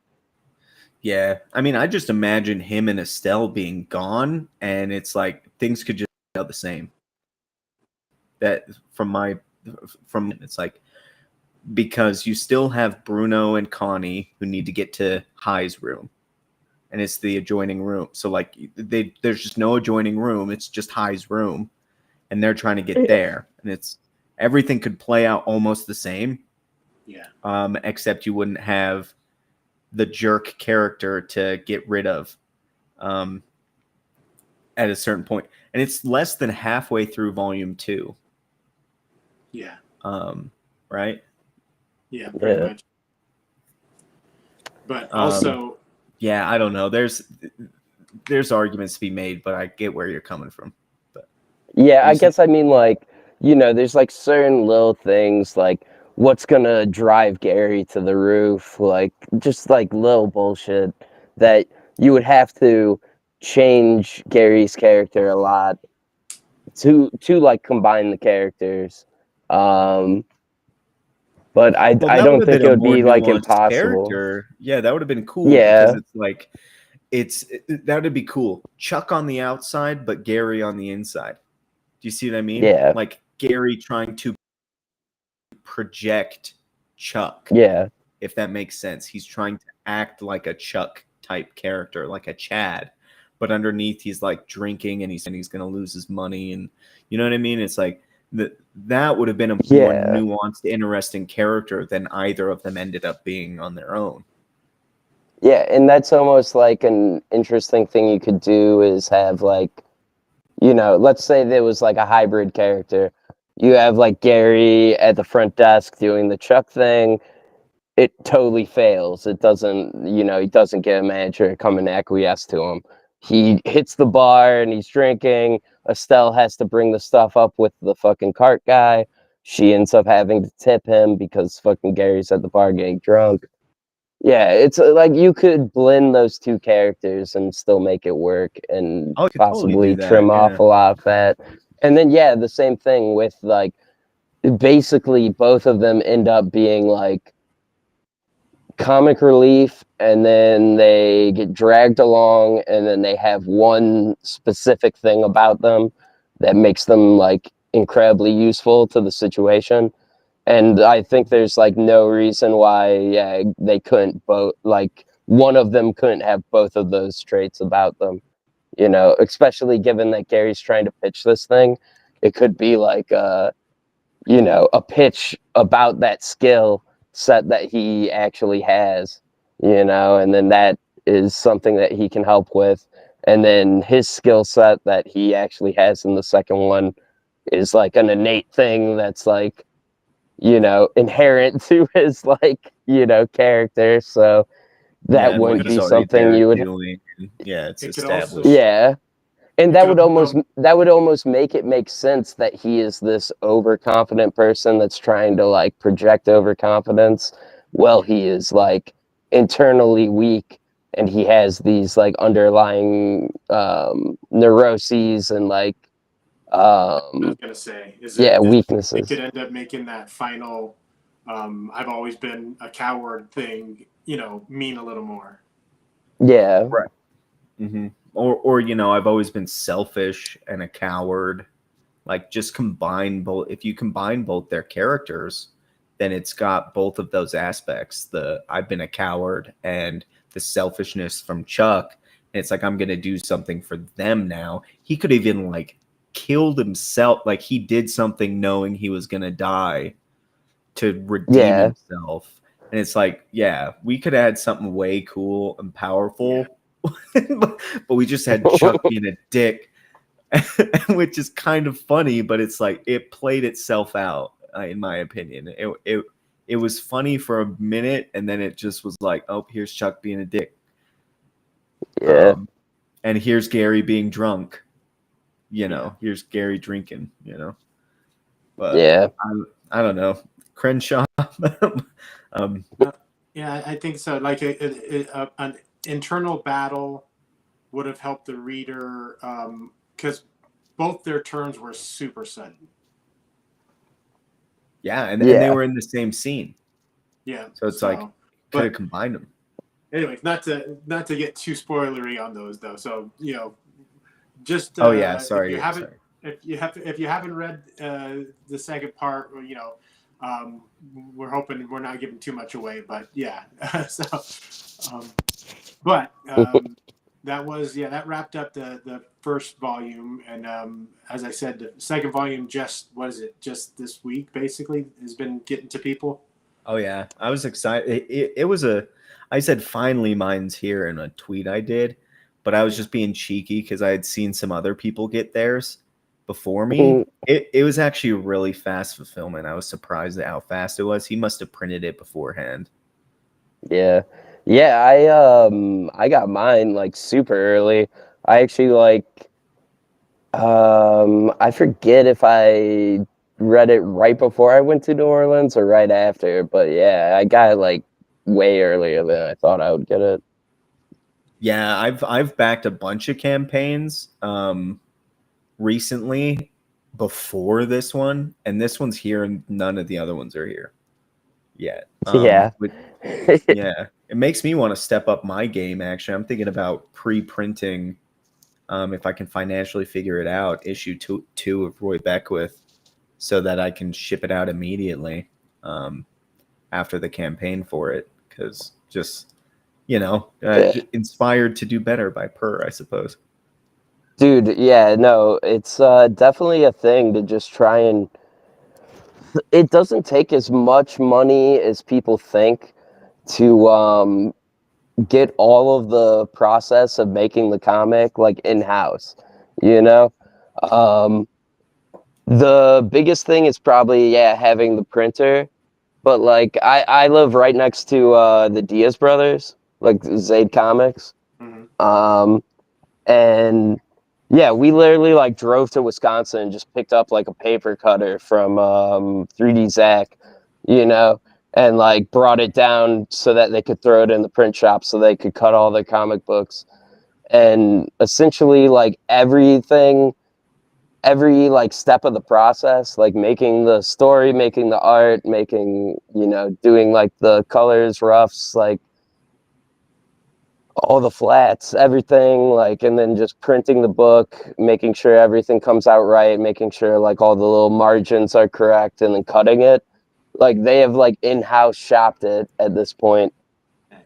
Speaker 2: Yeah, I mean, I just imagine him and Estelle being gone, and it's like things could just be the same. That from it's like, because you still have Bruno and Connie who need to get to High's room, and it's the adjoining room. So like there's just no adjoining room. It's just High's room, and they're trying to get there, and it's everything could play out almost the same.
Speaker 1: Yeah.
Speaker 2: Except you wouldn't have the jerk character to get rid of at a certain point. And it's less than halfway through volume 2.
Speaker 1: Yeah.
Speaker 2: Right?
Speaker 1: Yeah, pretty much. But also,
Speaker 2: yeah, I don't know. There's arguments to be made, but I get where you're coming from. But
Speaker 3: yeah, I guess I mean, like, you know, there's like certain little things like what's gonna drive Gary to the roof, like just like little bullshit that you would have to change Gary's character a lot to like combine the characters. But I don't think it would be like impossible.
Speaker 2: Character. Yeah, that would have been cool
Speaker 3: Yeah.
Speaker 2: because it's like that would be cool. Chuck on the outside, but Gary on the inside. Do you see what I mean?
Speaker 3: Yeah.
Speaker 2: Like Gary trying to project Chuck.
Speaker 3: Yeah.
Speaker 2: If that makes sense. He's trying to act like a Chuck type character, like a Chad, but underneath he's like drinking and he's going to lose his money, and you know what I mean? It's like that would have been a more nuanced, interesting character than either of them ended up being on their own.
Speaker 3: Yeah, and that's almost like an interesting thing you could do is have like, you know, let's say there was like a hybrid character. You have like Gary at the front desk doing the Chuck thing. It totally fails. It doesn't, you know, he doesn't get a manager to come and acquiesce to him. He hits the bar and he's drinking. Estelle has to bring the stuff up with the fucking cart guy. She ends up having to tip him because fucking Gary's at the bar getting drunk. Yeah, it's like you could blend those two characters and still make it work and possibly trim off a lot of that. And then, yeah, the same thing with like basically both of them end up being like comic relief, and then they get dragged along, and then they have one specific thing about them that makes them like incredibly useful to the situation. And I think there's like no reason why they couldn't both, like one of them couldn't have both of those traits about them, you know, especially given that Gary's trying to pitch this thing. It could be like you know, a pitch about that skill set that he actually has, you know, and then that is something that he can help with. And then his skill set that he actually has in the second one is like an innate thing that's like, you know, inherent to his like, you know, character. So that wouldn't be something you would.
Speaker 2: Yeah, it's established.
Speaker 3: Yeah. And that would almost make it make sense that he is this overconfident person that's trying to like project overconfidence. Well, he is like internally weak, and he has these like underlying neuroses and like
Speaker 1: I was gonna say,
Speaker 3: weaknesses.
Speaker 1: It could end up making that final I've always been a coward thing, you know, mean a little more.
Speaker 3: Yeah.
Speaker 2: Right. Mm-hmm. Or you know, I've always been selfish and a coward. Like just combine both. If you combine both their characters, then it's got both of those aspects. The I've been a coward and the selfishness from Chuck. And it's like I'm gonna do something for them now. He could even like killed himself. Like he did something knowing he was gonna die to redeem himself. And it's like, yeah, we could add something way cool and powerful. Yeah. But we just had Chuck being a dick, which is kind of funny, but it's like it played itself out, in my opinion. It was funny for a minute, and then it just was like, oh, here's Chuck being a dick.
Speaker 3: Yeah.
Speaker 2: And here's Gary being drunk. You know, here's Gary drinking, you know. But
Speaker 3: yeah.
Speaker 2: I don't know. Crenshaw.
Speaker 1: Yeah, I think so. Like an internal battle would have helped the reader because both their turns were super sudden.
Speaker 2: Yeah, and they were in the same scene.
Speaker 1: Yeah.
Speaker 2: So it's like could have combined them.
Speaker 1: Anyways, not to get too spoilery on those though. So just
Speaker 2: sorry.
Speaker 1: If you haven't read the second part, we're hoping we're not giving too much away. But yeah, that wrapped up the first volume, and as I said, the second volume just this week basically has been getting to people.
Speaker 2: Oh yeah, I was excited. I said finally mine's here in a tweet I did, but I was just being cheeky because I had seen some other people get theirs before me. It was actually really fast fulfillment. I was surprised at how fast it was. He must have printed it beforehand.
Speaker 3: Yeah. I got mine like super early. I actually I forget if I read it right before I went to New Orleans or right after, but yeah, I got it like way earlier than I thought I would get it.
Speaker 2: Yeah, I've backed a bunch of campaigns recently before this one, and this one's here and none of the other ones are here yet.
Speaker 3: Yeah.
Speaker 2: Yeah. It makes me want to step up my game actually. I'm thinking about pre-printing if I can financially figure it out, issue two of Roy Beckwith so that I can ship it out immediately after the campaign for it, because just inspired to do better by Per, I suppose.
Speaker 3: Dude, yeah, no, it's definitely a thing to just try and. It doesn't take as much money as people think to get all of the process of making the comic like in-house, you know? The biggest thing is probably, having the printer. But like I live right next to the Diaz brothers, like Zaid Comics.
Speaker 1: Mm-hmm.
Speaker 3: And yeah, we literally like drove to Wisconsin and just picked up like a paper cutter from 3D Zach, and like brought it down so that they could throw it in the print shop so they could cut all their comic books. And essentially like every like step of the process, like making the story, making the art, making, doing like the colors, roughs, like all the flats, everything, like, and then just printing the book, making sure everything comes out right, making sure like all the little margins are correct, and then cutting it. Like they have like in-house shopped it at this point.
Speaker 1: Nice.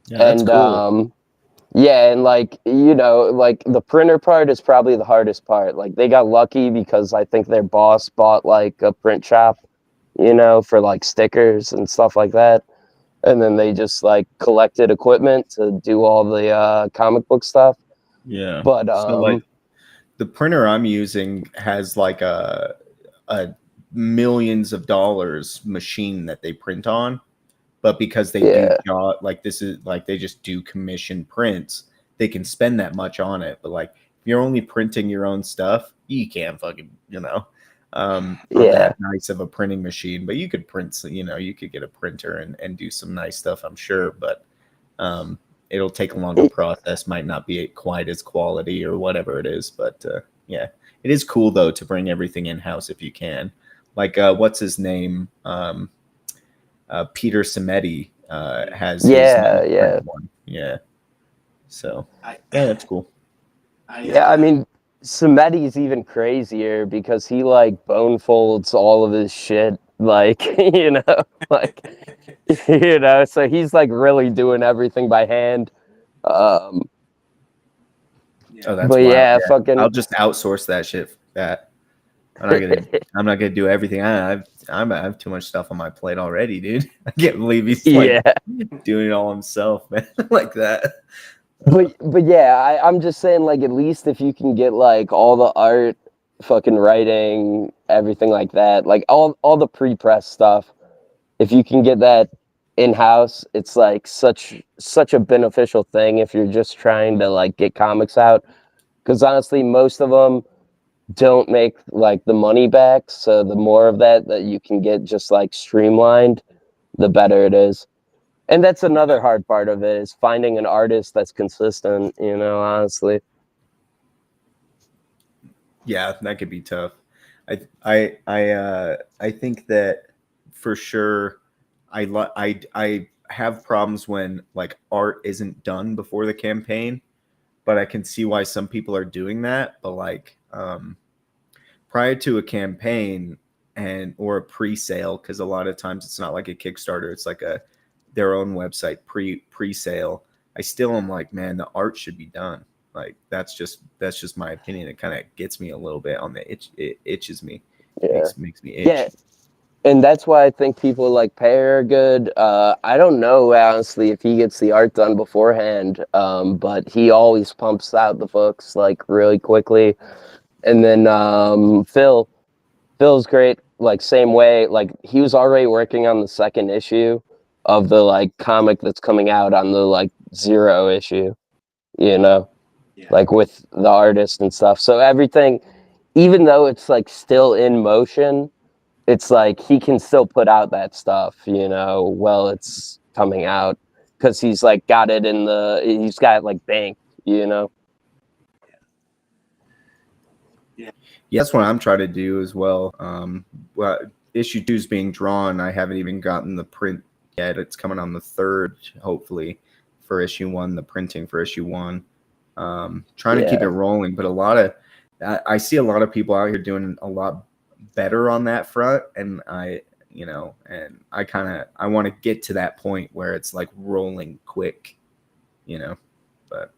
Speaker 2: Yeah, that's cool.
Speaker 3: Yeah, and like, like the printer part is probably the hardest part. Like they got lucky because I think their boss bought like a print shop, for like stickers and stuff like that. And then they just like collected equipment to do all the comic book stuff.
Speaker 2: Yeah.
Speaker 3: But
Speaker 2: so like the printer I'm using has like a millions of dollars machine that they print on. But because they do like this is like they just do commission prints, they can spend that much on it. But like if you're only printing your own stuff, you can't fucking that nice of a printing machine. But you could print, you could get a printer and do some nice stuff, I'm sure. But it'll take a longer process, might not be quite as quality or whatever it is. But yeah, it is cool though to bring everything in house if you can. Like what's his name? Peter Samedi has his one. Yeah. So that's cool.
Speaker 3: I mean, Samedi's even crazier because he like bone folds all of his shit, like so he's like really doing everything by hand.
Speaker 2: Oh, that's
Speaker 3: but
Speaker 2: wild.
Speaker 3: yeah, fucking.
Speaker 2: I'll just outsource that shit. I'm not gonna do everything. I have too much stuff on my plate already, dude. I can't believe he's like doing it all himself, man. Like that.
Speaker 3: But yeah, I'm just saying, like, at least if you can get like all the art, fucking writing, everything like that, like all the pre-press stuff, if you can get that in-house, it's like such a beneficial thing if you're just trying to like get comics out. Because honestly, most of them don't make like the money back. So the more of that you can get just like streamlined, the better it is. And that's another hard part of it, is finding an artist that's consistent, honestly.
Speaker 2: Yeah, that could be tough. I think that for sure. I have problems when like art isn't done before the campaign, but I can see why some people are doing that. But like prior to a campaign and or a pre-sale, because a lot of times it's not like a Kickstarter, it's like a their own website pre-sale. I still am like, man, the art should be done. Like that's just my opinion. It kind of gets me a little bit on the itch. It itches me,
Speaker 3: Yeah.
Speaker 2: makes me itch.
Speaker 3: Yeah. And that's why I think people like Pear are good. I don't know honestly if he gets the art done beforehand, but he always pumps out the books like really quickly. And then Phil's great, like same way. Like he was already working on the second issue of the like comic that's coming out on the like 0 issue, you know, like with the artist and stuff. So everything, even though it's like still in motion, it's like he can still put out that stuff, you know, while it's coming out because he's like got it in he's got it like banked, you know.
Speaker 2: Yeah, that's what I'm trying to do as well. Well, issue 2 is being drawn. I haven't even gotten the print yet. It's coming on the 3rd, hopefully, for issue 1. The printing for issue 1. Trying to keep it rolling, but I see a lot of people out here doing a lot better on that front, and I want to get to that point where it's like rolling quick, but.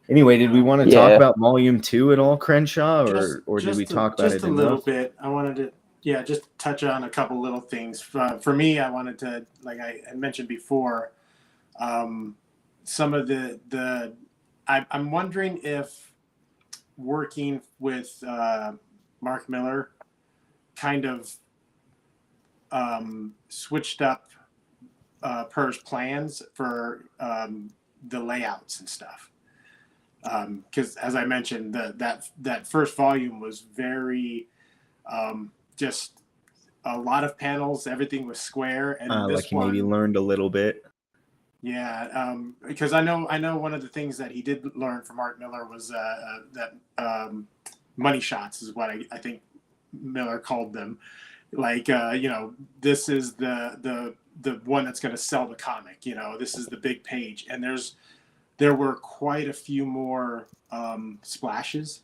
Speaker 2: Anyway, did we want to talk about Volume 2 at all, Crenshaw, or did we talk about it
Speaker 1: just a little bit? I wanted to, just touch on a couple little things. For me, I wanted to, like I mentioned before, some of I'm wondering if working with Mark Miller kind of switched up Per's plans for the layouts and stuff. Because as I mentioned, that first volume was very just a lot of panels. Everything was square, and this
Speaker 2: like you maybe learned a little bit.
Speaker 1: Yeah, because I know one of the things that he did learn from Art Miller was that money shots is what I think Miller called them. Like this is the one that's going to sell the comic. This is the big page, and there were quite a few more splashes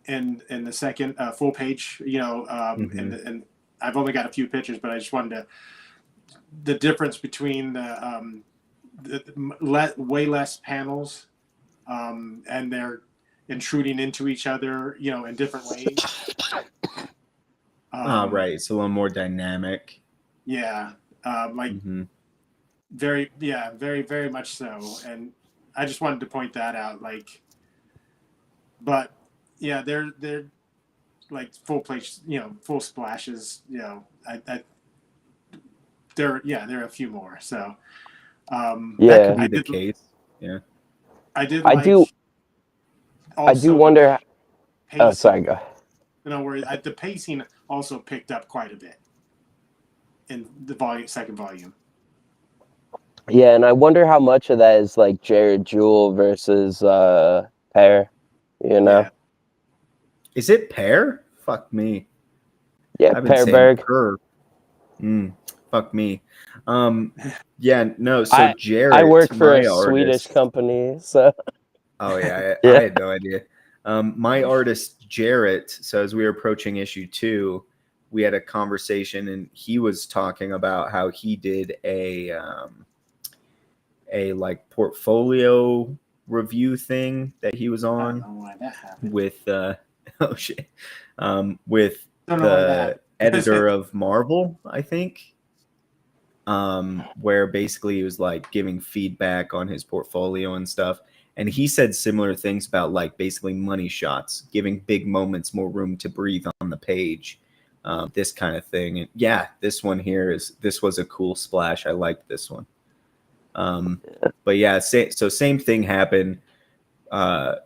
Speaker 1: in the second full page. And I've only got a few pictures, but I just wanted to. The difference between way less panels, and they're intruding into each other, in different ways.
Speaker 2: Right, it's a little more dynamic.
Speaker 1: Yeah, very, very much so. And I just wanted to point that out. But yeah, they're like full page, full splashes. There are a few more. So
Speaker 2: that could be the case. Yeah,
Speaker 3: I do wonder. Oh, sorry, go ahead.
Speaker 1: No worries. The pacing also picked up quite a bit in the second volume.
Speaker 3: Yeah, and I wonder how much of that is like Jared Jewell versus Pear. Yeah.
Speaker 2: Is it Pear? Fuck me.
Speaker 3: Yeah,
Speaker 2: I've been
Speaker 3: Pear
Speaker 2: saying
Speaker 3: Berg.
Speaker 2: Per. Fuck me. Yeah, no. So Jared,
Speaker 3: I work for a
Speaker 2: artist,
Speaker 3: Swedish company, so.
Speaker 2: Oh yeah, I had no idea. My artist Jarrett. So as we were approaching issue 2, we had a conversation, and he was talking about how he did a like portfolio review thing that he was on.
Speaker 1: I don't know why that happened.
Speaker 2: With oh shit, with the editor of Marvel, I think. Where basically he was like giving feedback on his portfolio and stuff. And he said similar things about like basically money shots, giving big moments more room to breathe on the page, this kind of thing. And yeah, this one here this was a cool splash. I liked this one. But yeah, so same thing happened.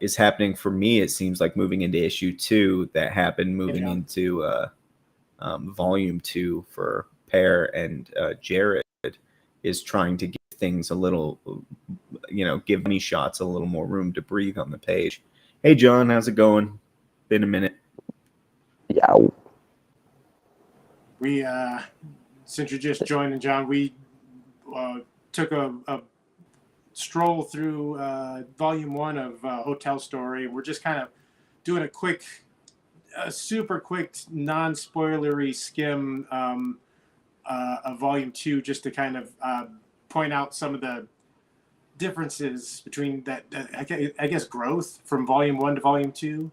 Speaker 2: Is happening for me. It seems like moving into issue 2 that happened moving into volume 2 for Pear, and Jared is trying to give things a little, give money shots a little more room to breathe on the page. Hey, John, how's it going? Been a minute.
Speaker 3: Yeah.
Speaker 1: We, since you're just joining, John, we took a stroll through volume 1 of Hotel Story. We're just kind of doing a super quick, non-spoilery skim of volume 2, just to kind of point out some of the differences between I guess growth from volume 1 to volume 2.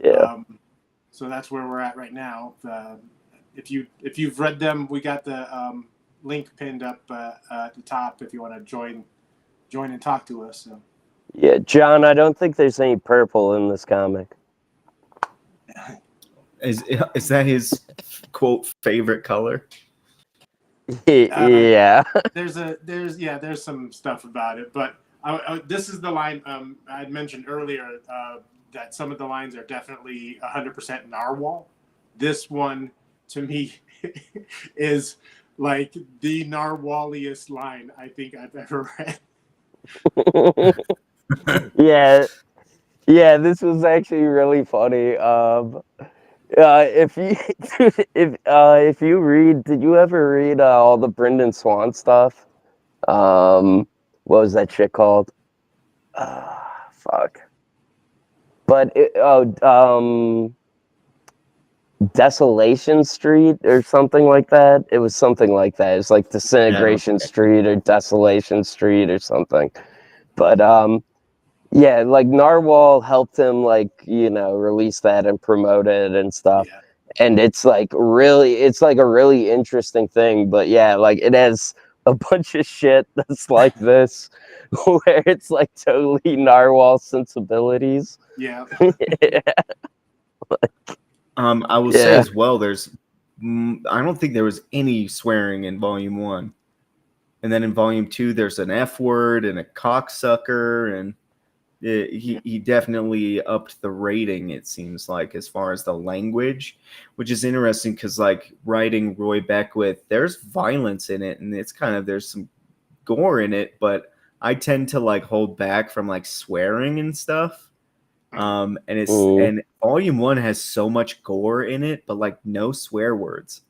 Speaker 3: Yeah.
Speaker 1: So that's where we're at right now. If you've read them, we got the link pinned up at the top if you want to join and talk to us. So.
Speaker 3: Yeah, John, I don't think there's any purple in this comic.
Speaker 2: Is that his quote favorite color?
Speaker 3: Yeah.
Speaker 1: There's some stuff about it, but this is the line I had mentioned earlier that some of the lines are definitely 100% narwhal. This one, to me, is like the narwhaliest line I think I've ever read.
Speaker 3: Yeah, this was actually really funny. If you if you read, did you ever read all the Brendan Swan stuff? What was that shit called? Fuck. But Desolation Street or something like that. It was something like that. It's like Disintegration Street or Desolation Street or something. But yeah, like Narwhal helped him release that and promote it and stuff.
Speaker 1: Yeah.
Speaker 3: And it's like a really interesting thing. But yeah, like it has a bunch of shit that's like this, where it's like totally Narwhal sensibilities.
Speaker 1: Yeah.
Speaker 3: Yeah.
Speaker 2: I will say as well, I don't think there was any swearing in volume 1. And then in volume 2, there's an F word and a cocksucker, and he definitely upped the rating, it seems like, as far as the language, which is interesting because, like, writing Roy Beckwith, there's violence in it, and there's some gore in it, but I tend to like hold back from like swearing and stuff. And volume 1 has so much gore in it, but like no swear words.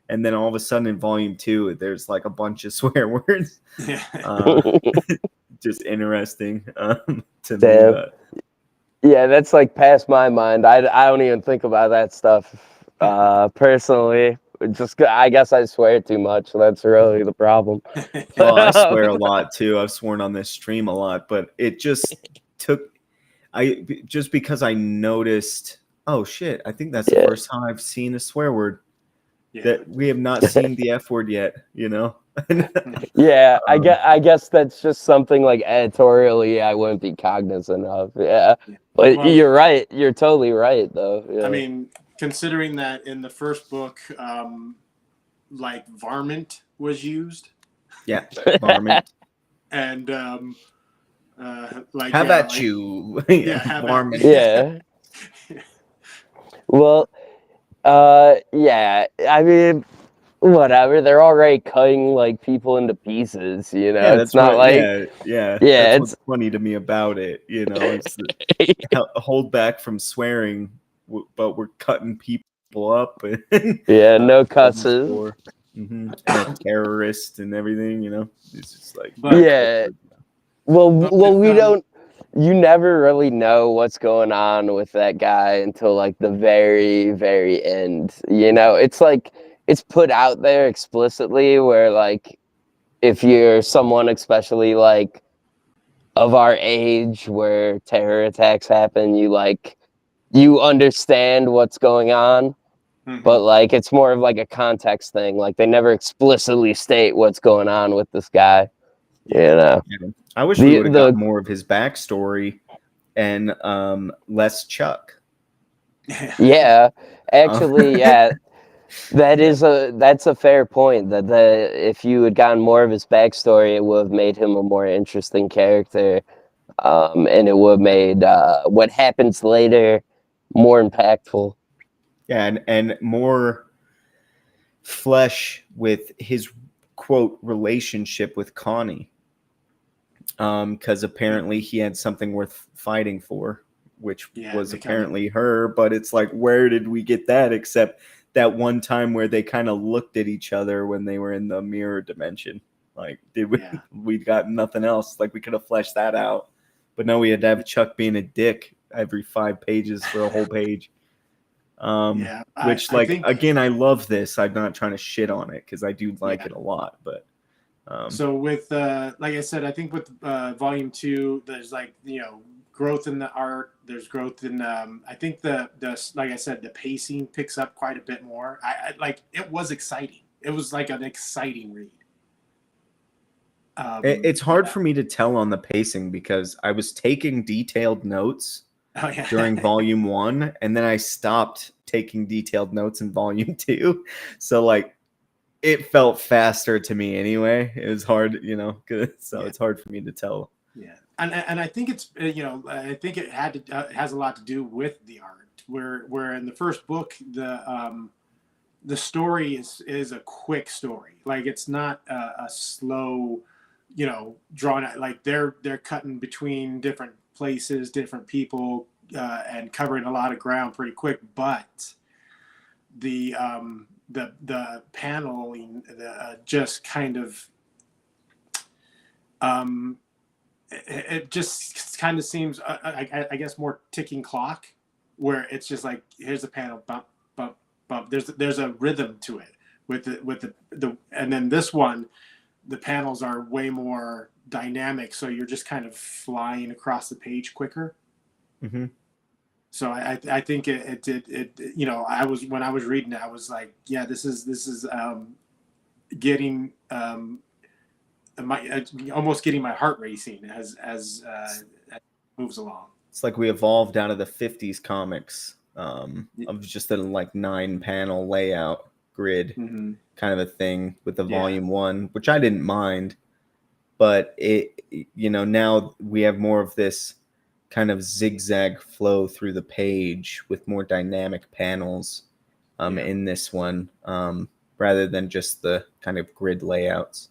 Speaker 2: And then all of a sudden in volume 2, there's like a bunch of swear words. Just interesting to
Speaker 3: Damn.
Speaker 2: me.
Speaker 3: Yeah, that's like past my mind. I don't even think about that stuff personally. I guess I swear too much. That's really the problem.
Speaker 2: Well, I swear a lot too. I've sworn on this stream a lot, but it just because I noticed, oh shit, I think that's the first time I've seen a swear word. That we have not seen the F word yet, you know?
Speaker 3: Yeah, I guess that's just something like editorially I wouldn't be cognizant of. Yeah. But you're right. You're totally right, though. Yeah.
Speaker 1: I mean, considering that in the first book, like varmint was used.
Speaker 2: Yeah, varmint.
Speaker 1: And like
Speaker 2: how about you?
Speaker 1: varmint.
Speaker 3: Yeah. Well, yeah. I mean, whatever. They're already cutting like people into pieces. You know,
Speaker 2: yeah,
Speaker 3: it's not
Speaker 2: yeah.
Speaker 3: That's
Speaker 2: what's funny to me about it. You know, it's hold back from swearing, but we're cutting people up. And,
Speaker 3: no cusses.
Speaker 2: Mm-hmm. And a terrorist and everything. You know, it's just like
Speaker 3: Well, we don't. You never really know what's going on with that guy until like the very, very end. You know, it's like it's put out there explicitly where like if you're someone especially like of our age where terror attacks happen, you understand what's going on. Mm-hmm. But like it's more of like a context thing. Like they never explicitly state what's going on with this guy. You know.
Speaker 2: Yeah. I wish we would have got more of his backstory and less Chuck.
Speaker 3: Yeah, actually, yeah, that's a fair point. That if you had gotten more of his backstory, it would have made him a more interesting character, and it would have made what happens later more impactful.
Speaker 2: Yeah, and more flesh with his quote relationship with Connie. Because apparently he had something worth fighting for, which
Speaker 1: Yeah,
Speaker 2: was
Speaker 1: becoming.
Speaker 2: apparently her. But it's like, where did we get that except that one time where they kind of looked at each other when they were in the mirror dimension? Like, did we?
Speaker 1: Yeah.
Speaker 2: We got nothing else. Like, we could have fleshed that out, but no, we had to have Chuck being a dick every 5 pages for a whole page.
Speaker 1: Yeah,
Speaker 2: Which,
Speaker 1: I
Speaker 2: like,
Speaker 1: think.
Speaker 2: again, I love this. I'm not trying to shit on it because I do like
Speaker 1: Yeah.
Speaker 2: it a lot. But
Speaker 1: So with like I said, I think with volume 2, there's like growth in the art. There's growth in I think the like I said, the pacing picks up quite a bit more. I like it was exciting. It was like an exciting read.
Speaker 2: it's hard for me to tell on the pacing because I was taking detailed notes during volume 1, and then I stopped taking detailed notes in volume 2. So like it felt faster to me anyway. It was hard, so it's hard for me to tell.
Speaker 1: Yeah, and I think it's I think it has a lot to do with the art. Where in the first book the story is a quick story. Like it's not a slow, drawn out. Like they're cutting between different places, different people, and covering a lot of ground pretty quick. But the paneling just kind of it just kind of seems I guess more ticking clock, where it's just like here's a panel bump bump bump. There's a rhythm to it with the and then this one the panels are way more dynamic, so you're just kind of flying across the page quicker.
Speaker 2: Mm-hmm.
Speaker 1: So I think it I was when I was reading it I was like, yeah, this is getting almost getting my heart racing as it moves along.
Speaker 2: It's like we evolved out of the 50s comics of just a like 9-panel layout grid kind of a thing with the volume 1, which I didn't mind, but it now we have more of this kind of zigzag flow through the page with more dynamic panels in this one rather than just the kind of grid layouts.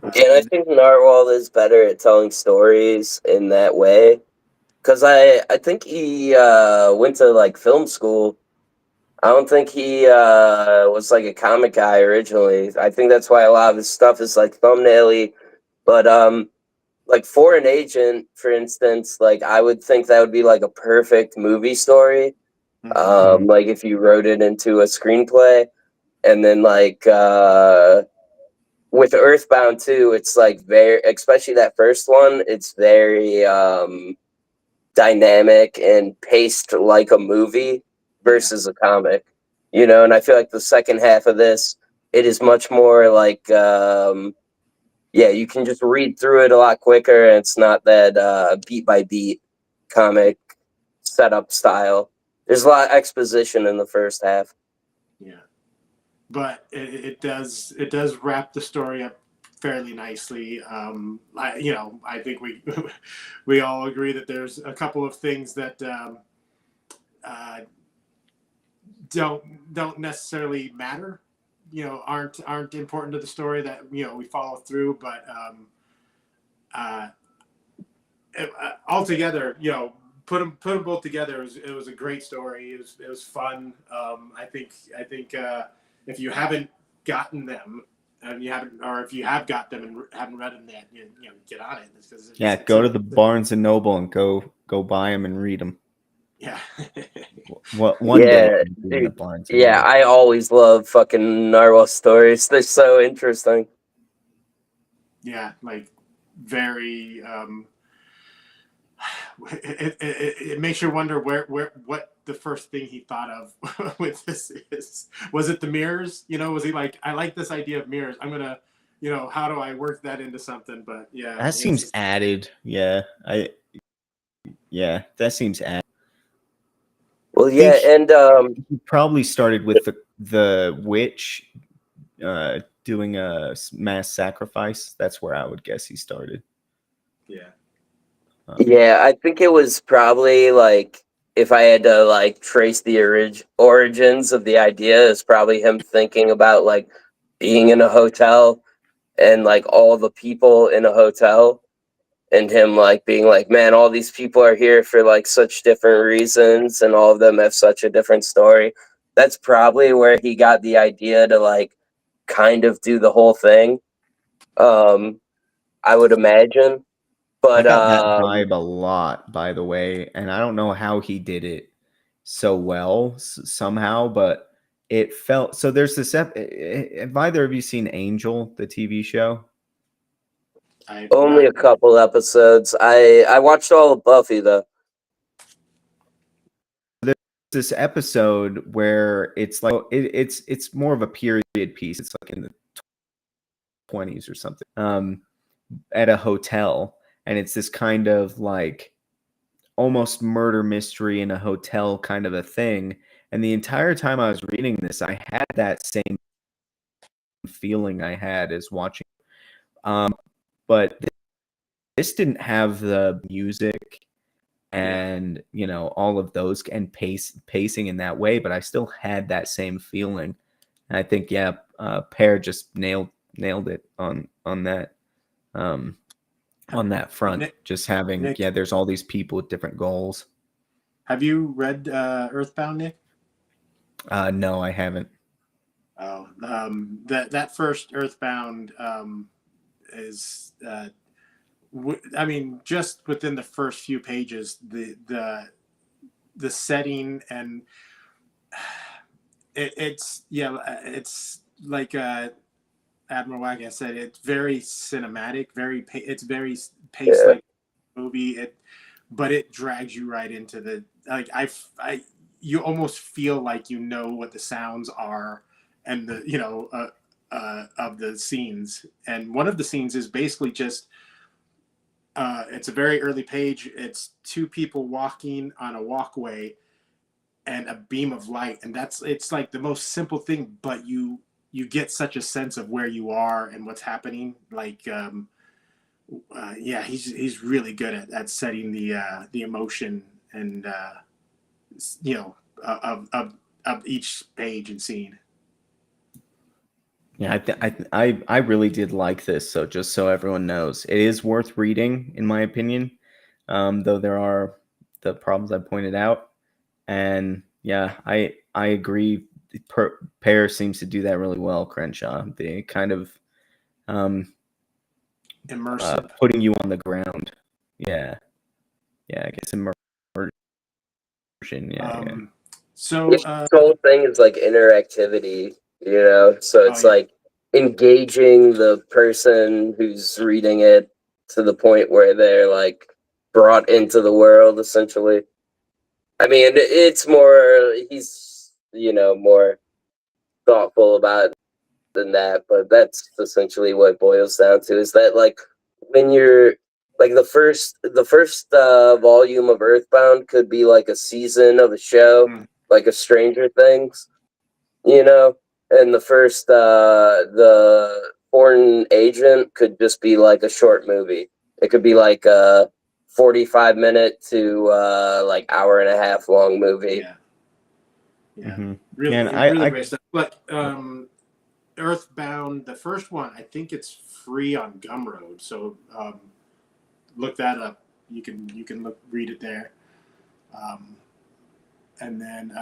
Speaker 3: And I think Narwhal is better at telling stories in that way. Because I think he went to like film school. I don't think he was like a comic guy originally. I think that's why a lot of his stuff is like thumbnail-y. But like Foreign Agent, for instance, like I would think that would be like a perfect movie story. Like if you wrote it into a screenplay. And then like with Earthbound 2, it's like very, especially that first one, it's very dynamic and paced like a movie versus a comic, and I feel like the second half of this, it is much more like, you can just read through it a lot quicker, and it's not that beat by beat comic setup style. There's a lot of exposition in the first half.
Speaker 1: Yeah. But it does wrap the story up fairly nicely. I think we all agree that there's a couple of things that don't necessarily matter. Aren't important to the story that we follow through. But altogether, put them both together. It was a great story. It was fun. I think if you haven't gotten them, and you haven't, or if you have got them and haven't read them yet, get on it.
Speaker 2: Go to the Barnes and Noble and go buy them and read them.
Speaker 1: Yeah.
Speaker 2: One day.
Speaker 3: Dude, I always love fucking Narwhal stories. They're so interesting.
Speaker 1: Yeah, like very. It makes you wonder what the first thing he thought of with this is. Was it the mirrors? Was he like, I like this idea of mirrors. I'm gonna, how do I work that into something? But yeah,
Speaker 2: that seems added. That seems added.
Speaker 3: Well, yeah, and
Speaker 2: he probably started with the witch doing a mass sacrifice. That's where I would guess he started.
Speaker 1: Yeah.
Speaker 3: I think it was probably like, if I had to like trace the origins of the idea, it's probably him thinking about like being in a hotel and like all the people in a hotel, and him like being like, man, all these people are here for like such different reasons, and all of them have such a different story. That's probably where he got the idea to like kind of do the whole thing. I would imagine. But
Speaker 2: I got that vibe a lot, by the way, and I don't know how he did it so well somehow, but it felt so. There's this. Have either of you seen Angel, the TV show?
Speaker 3: Only a couple episodes. I watched all of Buffy though.
Speaker 2: There's this episode where it's like it's more of a period piece. It's like in the 20s or something. At a hotel, and it's this kind of like almost murder mystery in a hotel kind of a thing. And the entire time I was reading this, I had that same feeling I had as watching. But this didn't have the music and all of those and pacing in that way, but I still had that same feeling. And I think Pear just nailed it on that. On that front, Nick, just having there's all these people with different goals.
Speaker 1: Have you read Earthbound, Nick?
Speaker 2: No, I haven't.
Speaker 1: Oh, that first Earthbound is I mean, just within the first few pages, the setting and it's like Admiral Wagon said, it's very cinematic, it's very paced like a movie. But it drags you right into the you almost feel like what the sounds are and the of the scenes. And one of the scenes is basically just it's a very early page. It's two people walking on a walkway and a beam of light, and it's like the most simple thing, but you get such a sense of where you are and what's happening. Like, he's really good at setting the emotion and of each page and scene.
Speaker 2: Yeah, I really did like this. So just so everyone knows, it is worth reading, in my opinion. Though there are the problems I pointed out, and I agree. Pear seems to do that really well. Crenshaw, the kind of
Speaker 1: immersive,
Speaker 2: putting you on the ground. I guess immersion.
Speaker 1: So
Speaker 3: the whole thing is like interactivity, so it's like engaging the person who's reading it to the point where they're like brought into the world, essentially. I mean, it's more, he's more thoughtful about it than that, but that's essentially what it boils down to, is that like when you're like the first volume of Earthbound could be like a season of a show, like a Stranger Things, and the first the Foreign Agent could just be like a short movie. It could be like a 45-minute to like hour and a half long movie.
Speaker 1: Really, really great stuff. But Earthbound, the first one, I think it's free on Gumroad, so look that up. You can read it there. And then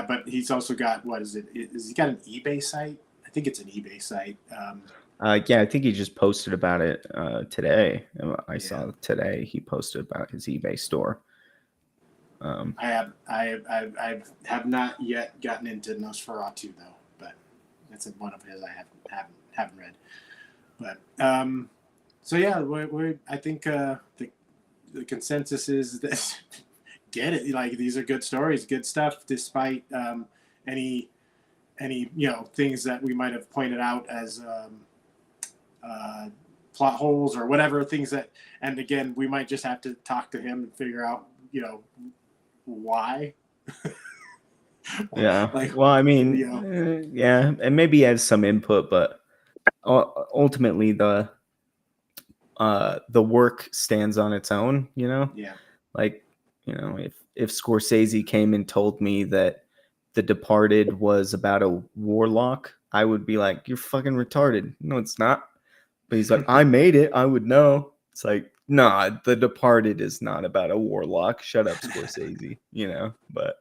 Speaker 1: but he's also got, what is it? Is he got an eBay site? I think it's an eBay site.
Speaker 2: I think he just posted about it today. I saw today he posted about his eBay store.
Speaker 1: I have not yet gotten into Nosferatu though, but that's one of his I haven't read. But so I think the consensus is that get it. Like, these are good stories, good stuff, despite any things that we might have pointed out as plot holes or whatever things that. And again, we might just have to talk to him and figure out why.
Speaker 2: Yeah. Well, I mean, and maybe he has some input, but ultimately the work stands on its own. Like, if Scorsese came and told me that The Departed was about a warlock, I would be like, you're fucking retarded. No, it's not. But he's like, I made it, I would know. It's like, Nah, The Departed is not about a warlock. Shut up, Scorsese. But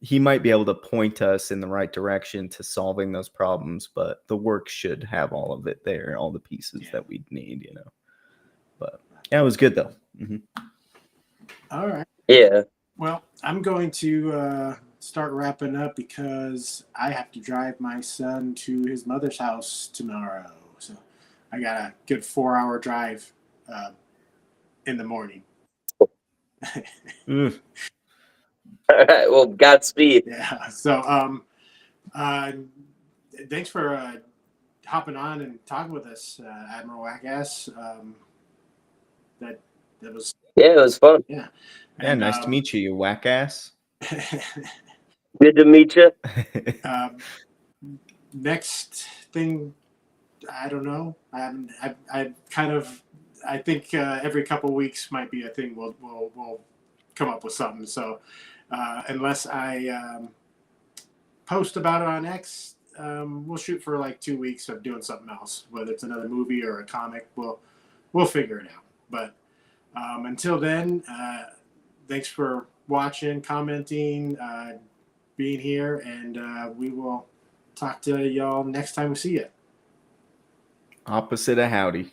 Speaker 2: he might be able to point us in the right direction to solving those problems, but the work should have all of it there, all the pieces that we'd need, But yeah, it was good though. Mm-hmm.
Speaker 1: All right.
Speaker 3: Yeah.
Speaker 1: Well, I'm going to start wrapping up because I have to drive my son to his mother's house tomorrow. So I got a good 4-hour drive in the morning.
Speaker 3: All right. Well, Godspeed.
Speaker 1: Yeah. So thanks for hopping on and talking with us, Admiral Wackass. That was.
Speaker 3: Yeah, it was fun.
Speaker 1: Yeah.
Speaker 2: Yeah,
Speaker 1: And,
Speaker 2: nice to meet you, you whack ass.
Speaker 3: Good to meet you.
Speaker 1: Next thing, I don't know. I kind of, I think every couple of weeks might be a thing. We'll come up with something. So unless I post about it on X, we'll shoot for like 2 weeks of doing something else, whether it's another movie or a comic. We'll figure it out. But until then, thanks for watching, commenting, being here, and we will talk to y'all next time we see you.
Speaker 2: Opposite of howdy.